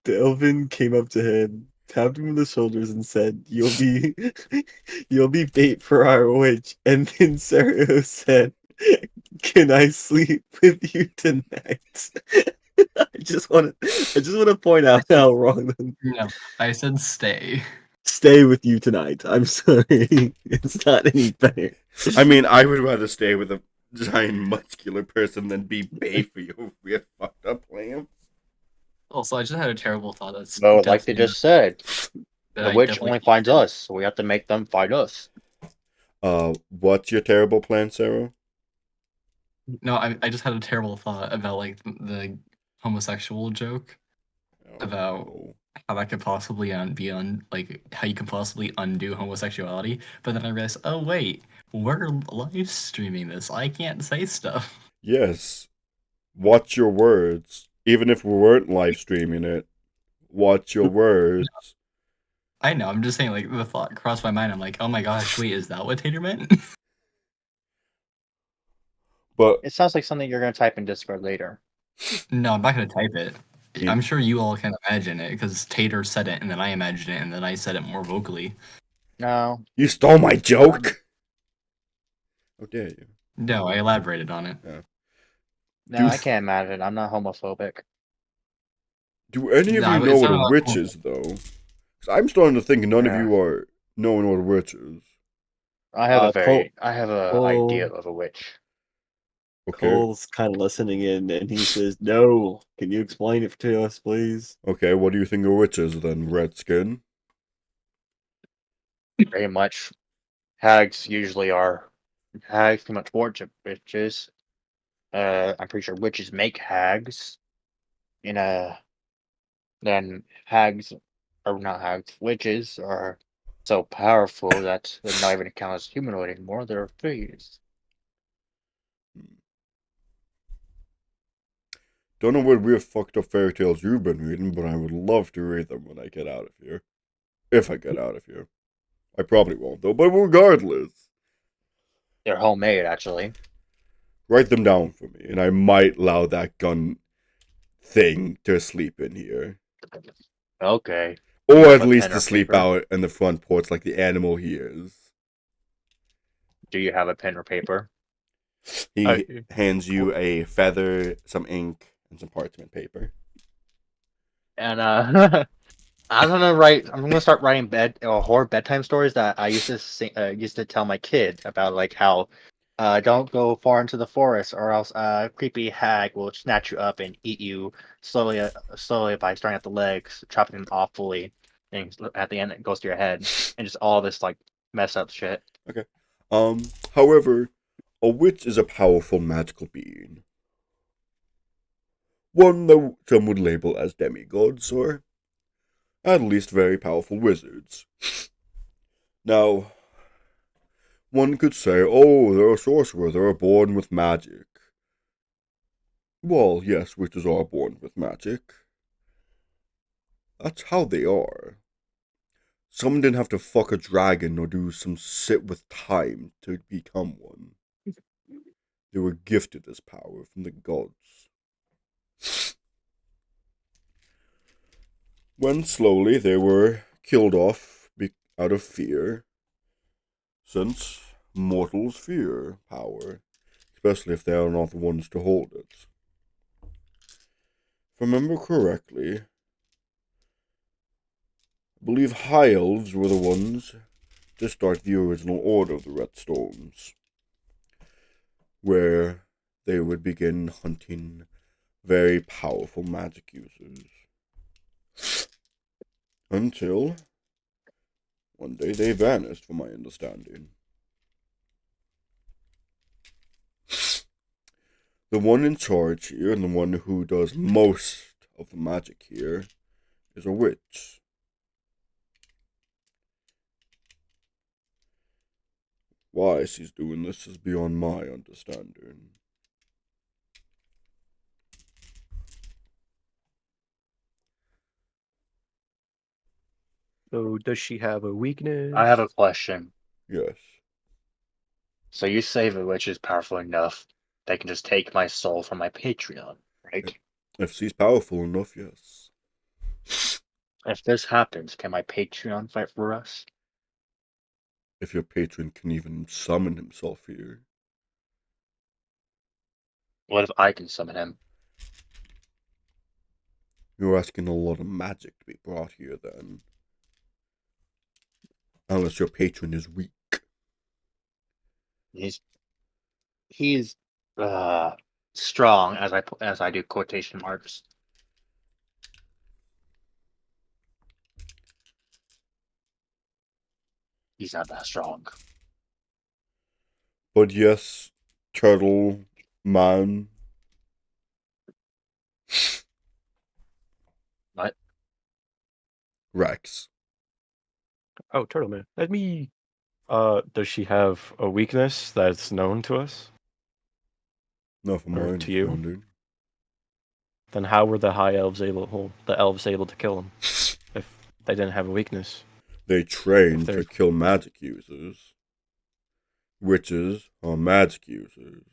Delvin came up to him, tapped him on the shoulders, and said, you'll be bait for our witch." And then Sarah said, "Can I sleep with you tonight?" I just want to point out how wrong them. No, I said stay. Stay with you tonight. I'm sorry. It's not any better. I mean, I would rather stay with a giant muscular person than be bait for your weird fucked up plan. Also, I just had a terrible thought. That's Well, like they definitely- just said, that the I witch definitely only can't finds do. us, so we have to make them find us. What's your terrible plan, Sarah? No, I just had a terrible thought about like the homosexual joke. About- Oh. How that could possibly like how you can possibly undo homosexuality. But then I realized, oh wait, we're live streaming this. I can't say stuff. Yes. Watch your words. Even if we weren't live streaming it, watch your words. I know. I'm just saying, like the thought crossed my mind. I'm like, oh my gosh, wait, is that what Tater meant? But It sounds like something you're gonna type in Discord later. No, I'm not gonna type it. Yeah. I'm sure you all can imagine it because Tater said it, and then I imagined it, and then I said it more vocally. No, you stole my joke. How dare you? No, I elaborated on it. no, I can't imagine. I'm not homophobic. Do any of No, you it's know what not a witch is, though? 'Cause I'm starting to think none of Yeah. you are knowing what a witch is. I have Cole- I have a Cole- idea of a witch. Okay. Cole's kind of listening in, and he says, "No, can you explain it to us, please?" Okay, what do you think a witch is then, Redskin? Very much. Hags usually are. Hags pretty much worship witches. I'm pretty sure witches make hags. Then hags, or not hags, witches are so powerful that they're not even counted as humanoid anymore. They're fairies. Don't know what weird fucked up fairy tales you've been reading, but I would love to read them when I get out of here. If I get out of here. I probably won't, though, but regardless. They're homemade, actually. Write them down for me, and I might allow that gun thing to sleep in here. Okay. Or You at have a least pen to or sleep paper? out in the front porch like the animal he is. Do you have a pen or paper? He I- hands you a feather, some ink, and some parchment paper. And I'm gonna start writing horror bedtime stories that I used to used to tell my kid about, like how don't go far into the forest or else a creepy hag will snatch you up and eat you slowly by starting at the legs, chopping them off fully, and at the end it goes to your head, and just all this like mess up shit. However, a witch is a powerful magical being. One that some would label as demigods, or at least very powerful wizards. Now, one could say, oh, they're a sorcerer, they're born with magic. Well, yes, witches are born with magic. That's how they are. Some didn't have to fuck a dragon or do some sit with time to become one. They were gifted this power from the gods. When slowly they were killed off out of fear, since mortals fear power, especially if they are not the ones to hold it. If I remember correctly, I believe high elves were the ones to start the original order of the Red Storms, where they would begin hunting very powerful magic users. Until one day they vanished, from my understanding. The one in charge here, and the one who does most of the magic here, is a witch. Why she's doing this is beyond my understanding. So does she have a weakness? I have a question. Yes. So you say the witch is powerful enough they can just take my soul from my Patreon, right? If she's powerful enough, yes. If this happens, can my Patreon fight for us? If your patron can even summon himself here. What if I can summon him? You're asking a lot of magic to be brought here then. Unless your patron is weak. He's strong, as I do quotation marks. He's not that strong. But yes, Turtle Man. What? Rex. Oh, Turtle Man. Let me. Does she have a weakness that's known to us? Not from my Or to you? understanding. Then how were the elves able to kill him if they didn't have a weakness? They train If they're- to kill magic users. Witches are magic users.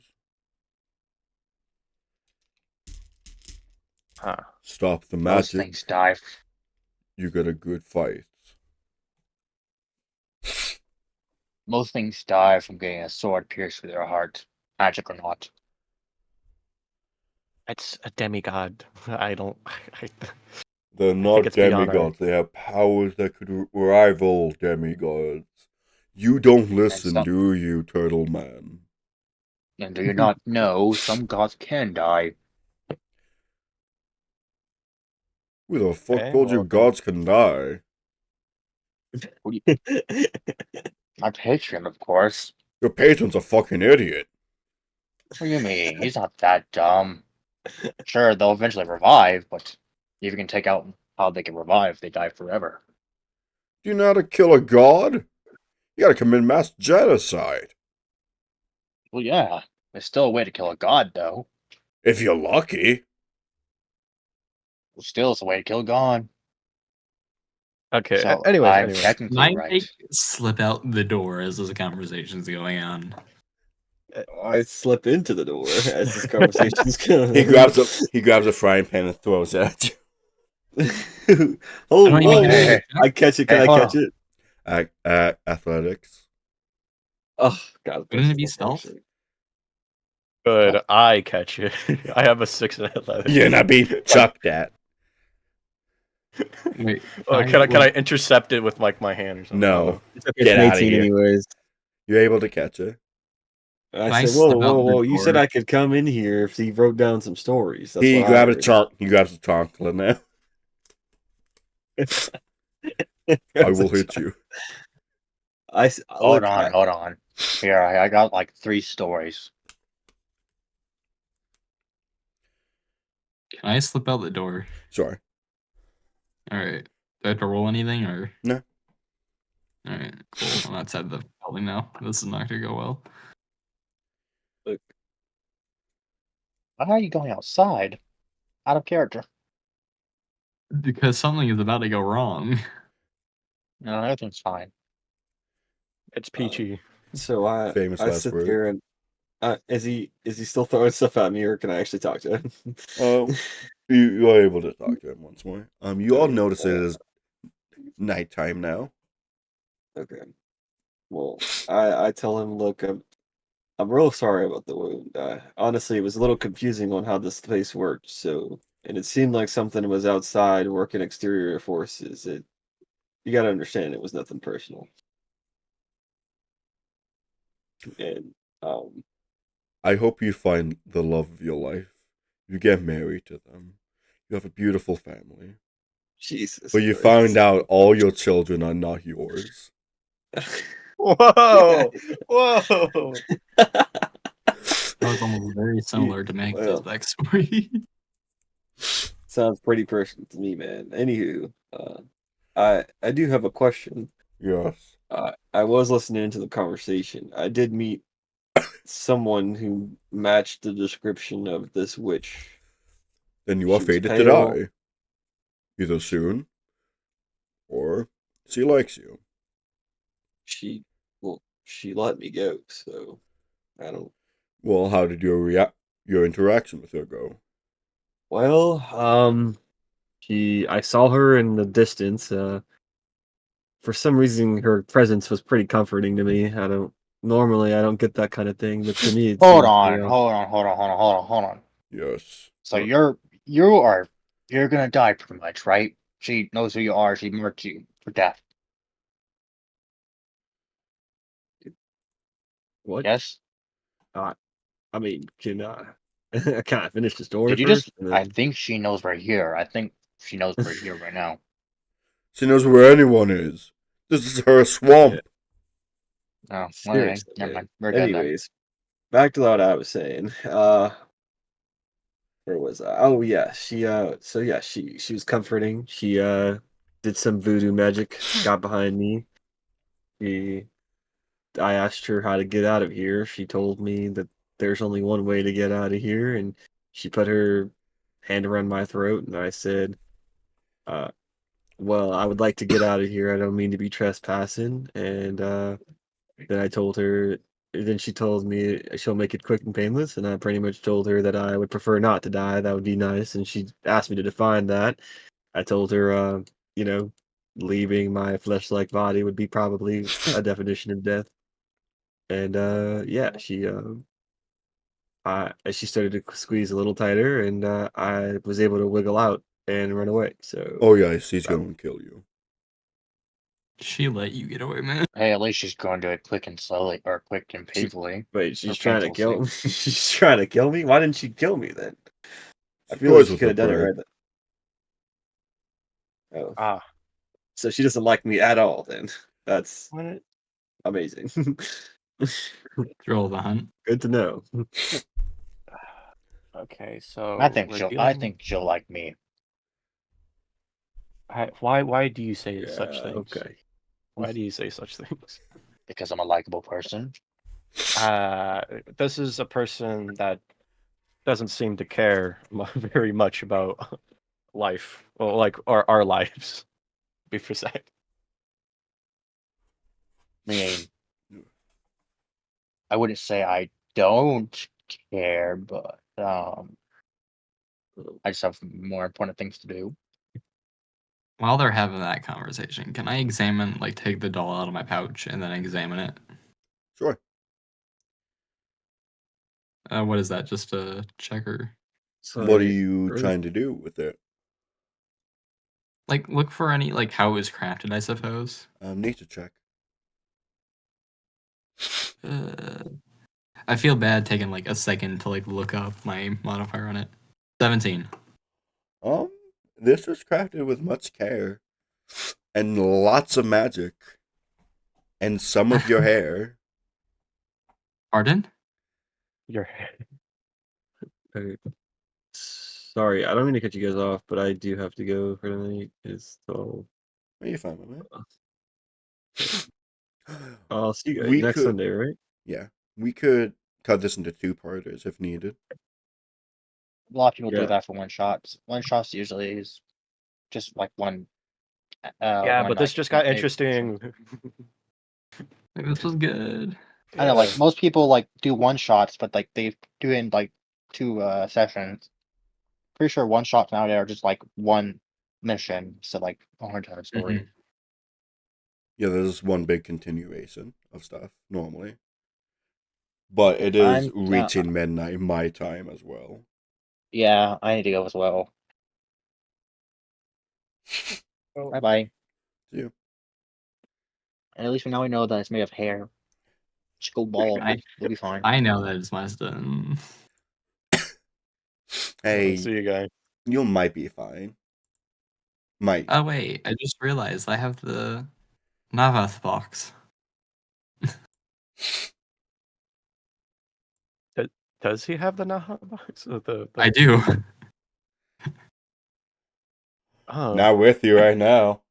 Huh. Stop the Most magic. things die. You get a good fight. Most things die from getting a sword pierced through their heart, magic or not. It's a demigod. I don't. They're think not it's beyond our- demigods. They have powers that could rival demigods. You don't listen, some- do you, Turtle Man? And do you not know some gods can die? Who the fuck Okay, told you well, gods can die? My patron, of course. Your patron's a fucking idiot. What do you mean? He's not that dumb. Sure, they'll eventually revive, but if you can take out how they can revive, they die forever. Do you know how to kill a god? You gotta commit mass genocide. Well, yeah. There's still a way to kill a god, though. If you're lucky. Still, it's a way to kill a god. Okay. So, anyways, I'm anyways. technically Might right. slip out the door as this conversation's going on. I slip into the door as this conversation's going. He grabs a frying pan and throws it at you. Oh, I don't even whoa, get whoa. it. I catch it. Can Hey, I hold catch on. it? Athletics. Oh God! Wouldn't it be that's so stealth? Good. I catch it. I have a 6 in athletics. You're not being chucked at. Wait, Can I intercept it with like my hand or something? No. It's okay, Get it's outta 18 here. anyways. You're able to catch it. Can I I said, whoa, slip out whoa, the whoa! You said door? I could come in here if he wrote down some stories. That's He what grabs I a heard. chunk. He grabs a chonkler now. I will hit you. Hold on. Here, I got like 3 stories. Can I slip out the door? Sorry. Alright. Do I have to roll anything or? No. Alright, cool. I'm outside the building now. This is not gonna go well. Why are you going outside? Out of character. Because something is about to go wrong. No, everything's fine. It's peachy. So I Famous I last sit word. there and is he still throwing stuff at me or can I actually talk to him? You are able to talk to him once more. You all Okay, notice it well- is nighttime now. Okay. Well, I tell him, look, I'm real sorry about the wound. Honestly, it was a little confusing on how this place worked. So, and it seemed like something was outside working exterior forces. You got to understand, it was nothing personal. And I hope you find the love of your life. You get married to them. You have a beautiful family. Jesus. But you Christ. found out all your children are not yours. Whoa! Whoa! That was almost very similar to Meg's well. backstory. Sounds pretty personal to me, man. Anywho, I do have a question. Yes. I was listening to the conversation. I did meet someone who matched the description of this witch. Then you are She was fated to pale. die. Either soon, or she likes you. She let me go, so I don't. Well, how did your interaction with her go? Well, I saw her in the distance. For some reason, her presence was pretty comforting to me. I don't get that kind of thing, but to me, it Hold seemed, on, you know, hold on. Yes. So you're gonna die pretty much, right? She knows who you are, she marked you for death. what? Yes? I mean, can I finish the story Did you first? just and I then- think she knows we're here. I think she knows we're here right now. She knows where anyone is. This is her swamp. Oh, well, anyway, Seriously, never man. mind. We're good then. Anyways, back to what I was saying. Where was I? Oh yeah, she was comforting. She did some voodoo magic, got behind me. I asked her how to get out of here. She told me that there's only one way to get out of here, and she put her hand around my throat, and I said, well, I would like to get out of here. I don't mean to be trespassing. And then I told her then she told me she'll make it quick and painless, and I pretty much told her that I would prefer not to die. That would be nice, and she asked me to define that. I told her, you know, leaving my flesh-like body would be probably a definition of death. And yeah, she started to squeeze a little tighter, and I was able to wiggle out and run away. So Oh yeah, she's gonna kill you. She let you get away, man. Hey, at least she's going to it quick and slowly, or quick and She- painfully. wait, she's Or trying to kill me. painlessly. She's trying to kill me. Why didn't she kill me then? I She feel like toys she with could have the done it bird. right. Oh, Ah, so she doesn't like me at all. Then that's what? amazing. Thrill of the hunt. Good to know. Okay, so I think we're she'll like me Why do you say such Yeah, things? okay. Why do you say such things? because I'm a likable person. This is a person that doesn't seem to care very much about life, well, like our lives. Be precise. I mean, I wouldn't say I don't care, but I just have more important things to do. While they're having that conversation, can I examine, like, take the doll out of my pouch and then examine it? Sure. What is that? Just a checker? What are Sorry, you really? trying to do with it? Like, look for any, like, how it was crafted, I suppose. Nature check. I feel bad taking, like, a second to, like, look up my modifier on it. 17. This was crafted with much care and lots of magic and some of your hair. Pardon? Your Okay. Sorry, I don't mean to cut you guys off, but I do have to go for tonight. It's all. Are you fine, my man? I'll see you guys We next could- Sunday, right? Yeah, we could cut this into two-parters if needed. A lot of people Yeah. do that for one shots. One shots usually is just like one. yeah, one, but this like, just got maybe- interesting. Like, this was good. I know, like most people like do one shots, but like they do in like two sessions. Pretty sure one shots nowadays are just like one mission, so like a hard time story. Mhm. Yeah, there's one big continuation of stuff normally, but it is reaching midnight my time as well. Yeah, I need to go as well. Bye bye. See you. And at least now we know that it's made of hair. Just go bald. We'll be fine. I know that it's my stone. Hey, See you guys. you might be fine. Might. Oh wait, I just realized I have the Navath box. Does he have the Naha box? I do. Oh, Not with you right now.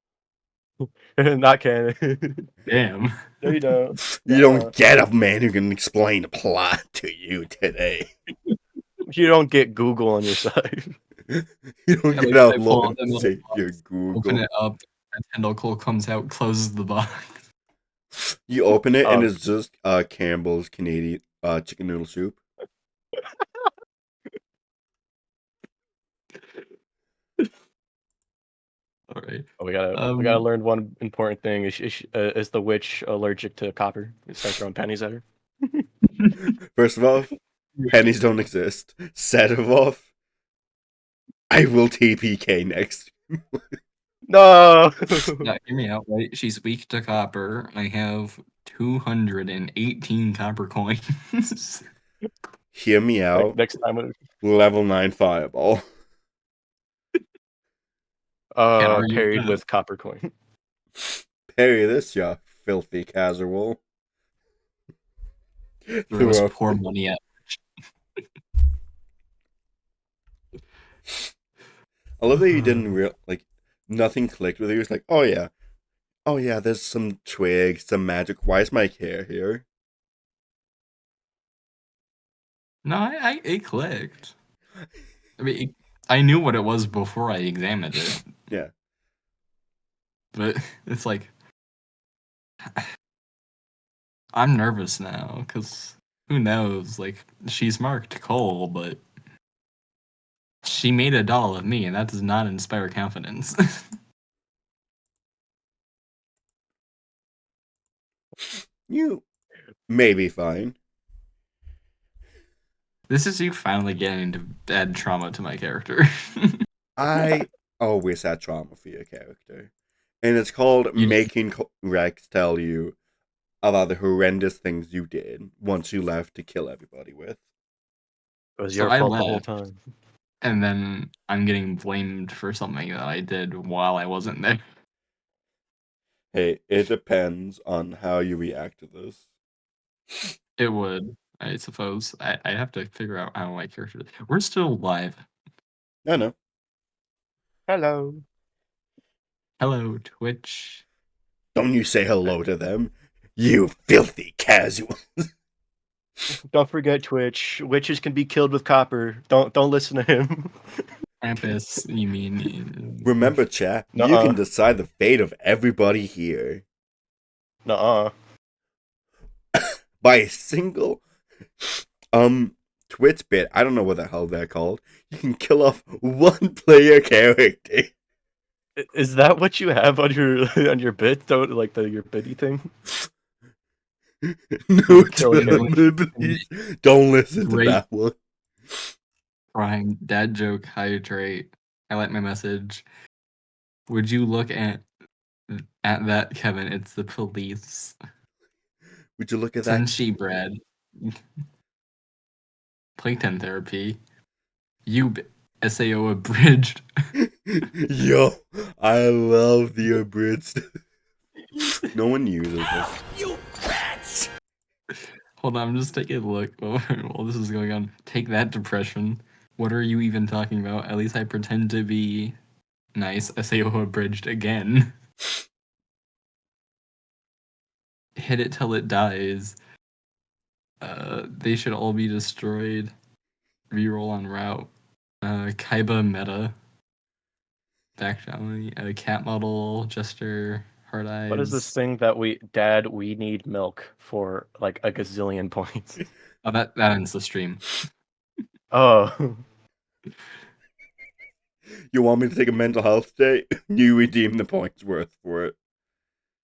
not canon. Damn. No, you don't. You don't get a man who can explain a plot to you today. You don't get Google on your side. You don't Yeah, get like, out I pull Lord out the and little Savior box, Open Google. it up, a tentacle comes out, closes the box. You open it and Oh. it's just Campbell's Canadian chicken noodle soup. All right. We gotta Um, learn one important thing. Is the witch allergic to copper? You start throwing pennies at her. First of all, pennies don't exist. Second of all, I will TPK next. No. Now, hear me out, right? She's weak to copper. I have 218 copper coins. Hear me out. Next time. Level 9 fireball. argue Parried that. with copper coin. Parry this, ya filthy casual. Throws Throw poor money at. I love that you didn't nothing clicked with you. It's like, oh yeah, there's some twigs, some magic. Why is my hair here? No, it clicked. I mean, I knew what it was before I examined it. Yeah. But it's like, I'm nervous now because who knows? Like, she's marked Cole, but she made a doll of me, and that does not inspire confidence. You may be fine. This is you finally getting to add trauma to my character. I always had trauma for your character. And it's called You- making Rex tell you about the horrendous things you did once you left to kill everybody with. It was So your I fault the whole left. time. And then I'm getting blamed for something that I did while I wasn't there. Hey, it depends on how you react to this. It would, I suppose. I have to figure out how my character. We're still live. I know. Hello. Hello, Twitch. Don't you say hello to them, you filthy casual. Don't forget Twitch. Witches can be killed with copper. Don't listen to him. Krampus, you mean? Remember, chat, you Nuh-uh. can decide the fate of everybody here Nuh-uh. by a single Twitch bit. I don't know what the hell they're called. You can kill off one player character. Is that what you have on your bit? Don't like your biddy thing? No, Kill Trevor, please don't listen to Great. that one. Crying dad joke, hydrate. Highlight my message. Would you look at that, Kevin? It's the police. Would you look at that? Senshi bread. Playtime therapy. SAO abridged. Yo, I love the abridged. No one uses this. Hold on, I'm just taking a look while this is going on. Take that, depression. What are you even talking about? At least I pretend to be nice. SAO abridged again. Hit it till it dies. They should all be destroyed. Reroll on route. Kaiba meta. Back challenge. Cat model. Jester. Hard eyes. What is this thing that we need milk for like a gazillion points? Oh, that ends the stream. Oh. You want me to take a mental health day? You redeem the points worth for it.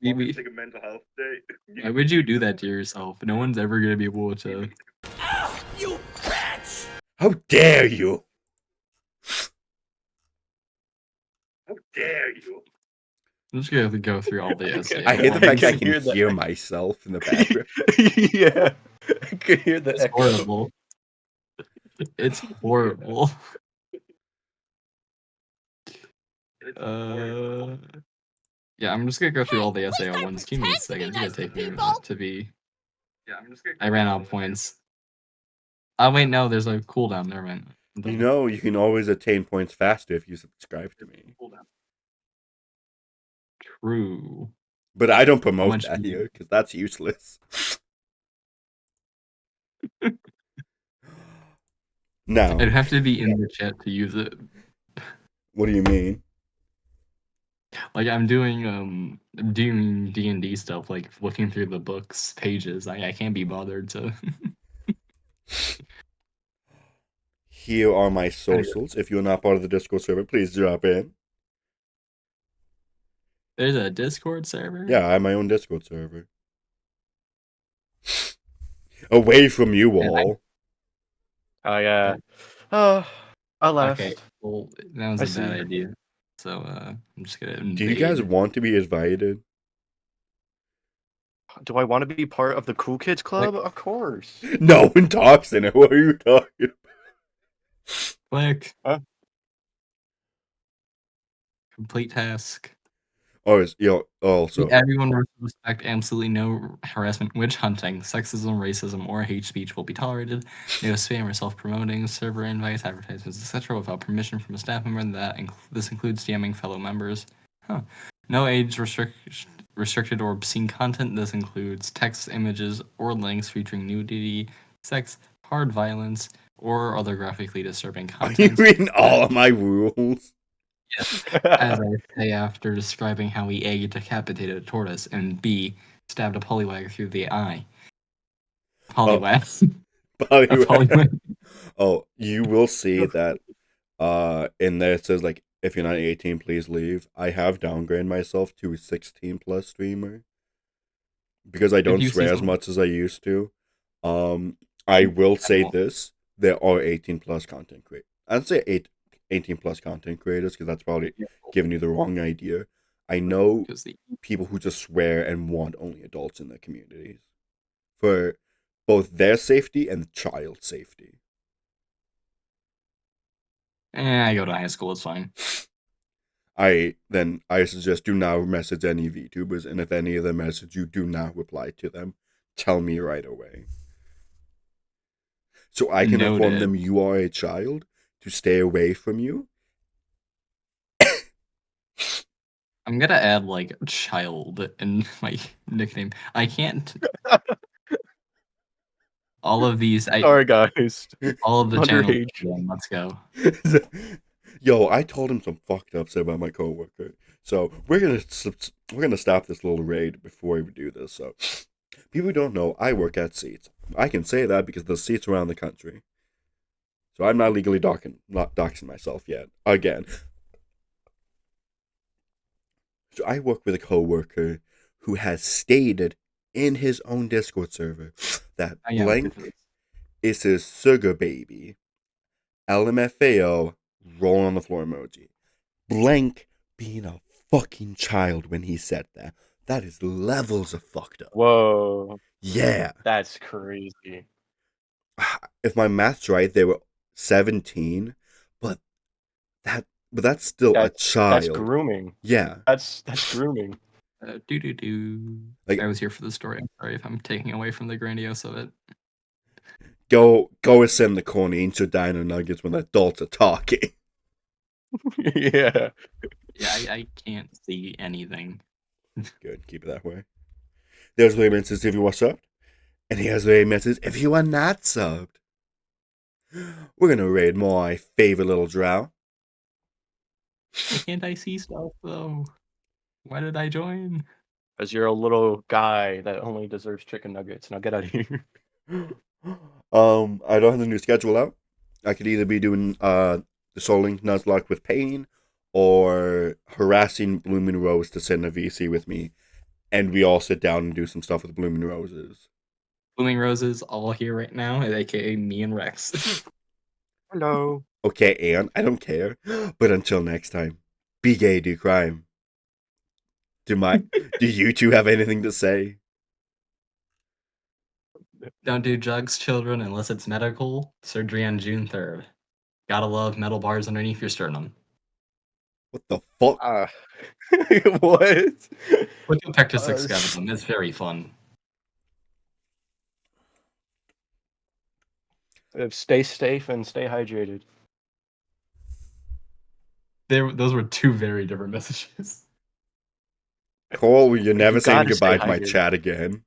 Maybe. Take a mental health day? Why would you do that to yourself? No one's ever gonna be able to. How dare you! How dare you! I'm just gonna have to go through all the essays. I hate the fact I can can hear hear, that. myself in the background. Yeah. I could hear the It's echo. horrible. It's horrible. Yeah, I'm just gonna go through all the SAO ones. Give me a second. It's gonna take me a minute to be. Yeah, I'm just gonna. I ran out of points. Oh wait, no, there's a cooldown. Never mind. I'm You done. know, you can always attain points faster if you subscribe to me. Cooldown. True. But I don't promote much that do you- here, because that's useless. Now, It'd have to be in the chat to use it. what do you mean? Like I'm doing D&D stuff, like looking through the books pages. I can't be bothered to. Here are my socials. If you're not part of the Discord server, please drop in. There's a Discord server. Yeah, I have my own Discord server. Away from you And I- all. Oh yeah. Oh, I left. Okay. Well, that was I a see. bad idea. So I'm just gonna. Do you guys want to be invited? Do I want to be part of the Cool Kids Club? Of course. No one talks in it. What are you talking about? click? Huh? Complete task. Oh, also. Everyone must respect absolutely no harassment, witch hunting, sexism, racism, or hate speech will be tolerated. No spam or self-promoting, server invites, advertisements, etc. without permission from a staff member. This includes DMing fellow members. No age restricted or obscene content. This includes text, images, or links featuring nudity, sex, hard violence, or other graphically disturbing Are you content. reading all of my rules? As I say after describing how he A, decapitated a tortoise, and B, stabbed a polywag through the eye. Polywag. A polywag. Oh, you will see that in there it says like if you're not 18, please leave. I have downgraded myself to a 16 plus streamer because I don't you see swear as some- much as I used to. I will say won't. this: there are 18 plus content creators. I'd say 18 plus content creators because that's probably giving you the wrong idea. I know Because the people who just swear and want only adults in their communities for both their safety and the child's safety. I go to high school, it's fine. I suggest do not message any VTubers, and if any of them message you, do not reply to them. Tell me right away. So I can inform Noted. them you are a child to stay away from you. I'm gonna add like child in my nickname. I can't. All of these, Sorry, guys. all of the channels. Underage. Let's go. Yo, I told him some fucked up shit about my coworker. So we're gonna stop this little raid before we do this. So people who don't know, I work at Seats. I can say that because there's Seats around the country. So I'm not legally doxing myself yet. Again. So I work with a coworker who has stated in his own Discord server that I am blank good for this. is his sugar baby. LMFAO, roll on the floor emoji. Blank being a fucking child when he said that. That is levels of fucked up. Whoa, Yeah. that's crazy. If my math's right, they were 17, but that's still a child. That's grooming. Yeah. That's grooming. Do. Like, I was here for the story. I'm sorry if I'm taking away from the grandiose of it. go ascend the corner, eat your dino nuggets when adults are talking. Yeah. Yeah, I can't see anything. Good, keep it that way. There's the message if you are subbed, and here's the message if you are not subbed. We're gonna raid my favorite little drow. Why can't I see stuff though? Why did I join? Because you're a little guy that only deserves chicken nuggets. Now get out of here. I don't have the new schedule out. I could either be doing the Soul Link Nuzlocke with Pain or harassing Blooming Rose to send a VC with me, and we all sit down and do some stuff with Blooming Roses. Blooming Roses all here right now, aka me and Rex. Hello. Okay, Anne, I don't care. But until next time, be gay, do crime. Do you two have anything to say? Don't do drugs, children, unless it's medical. Surgery on June 3rd. Gotta love metal bars underneath your sternum. What the fuck? What? Look at Pectus Excavatum. It's very fun. Stay safe and stay hydrated. Those were two very different messages. Cole, you're never saying gotta stay goodbye to my hydrated. chat again.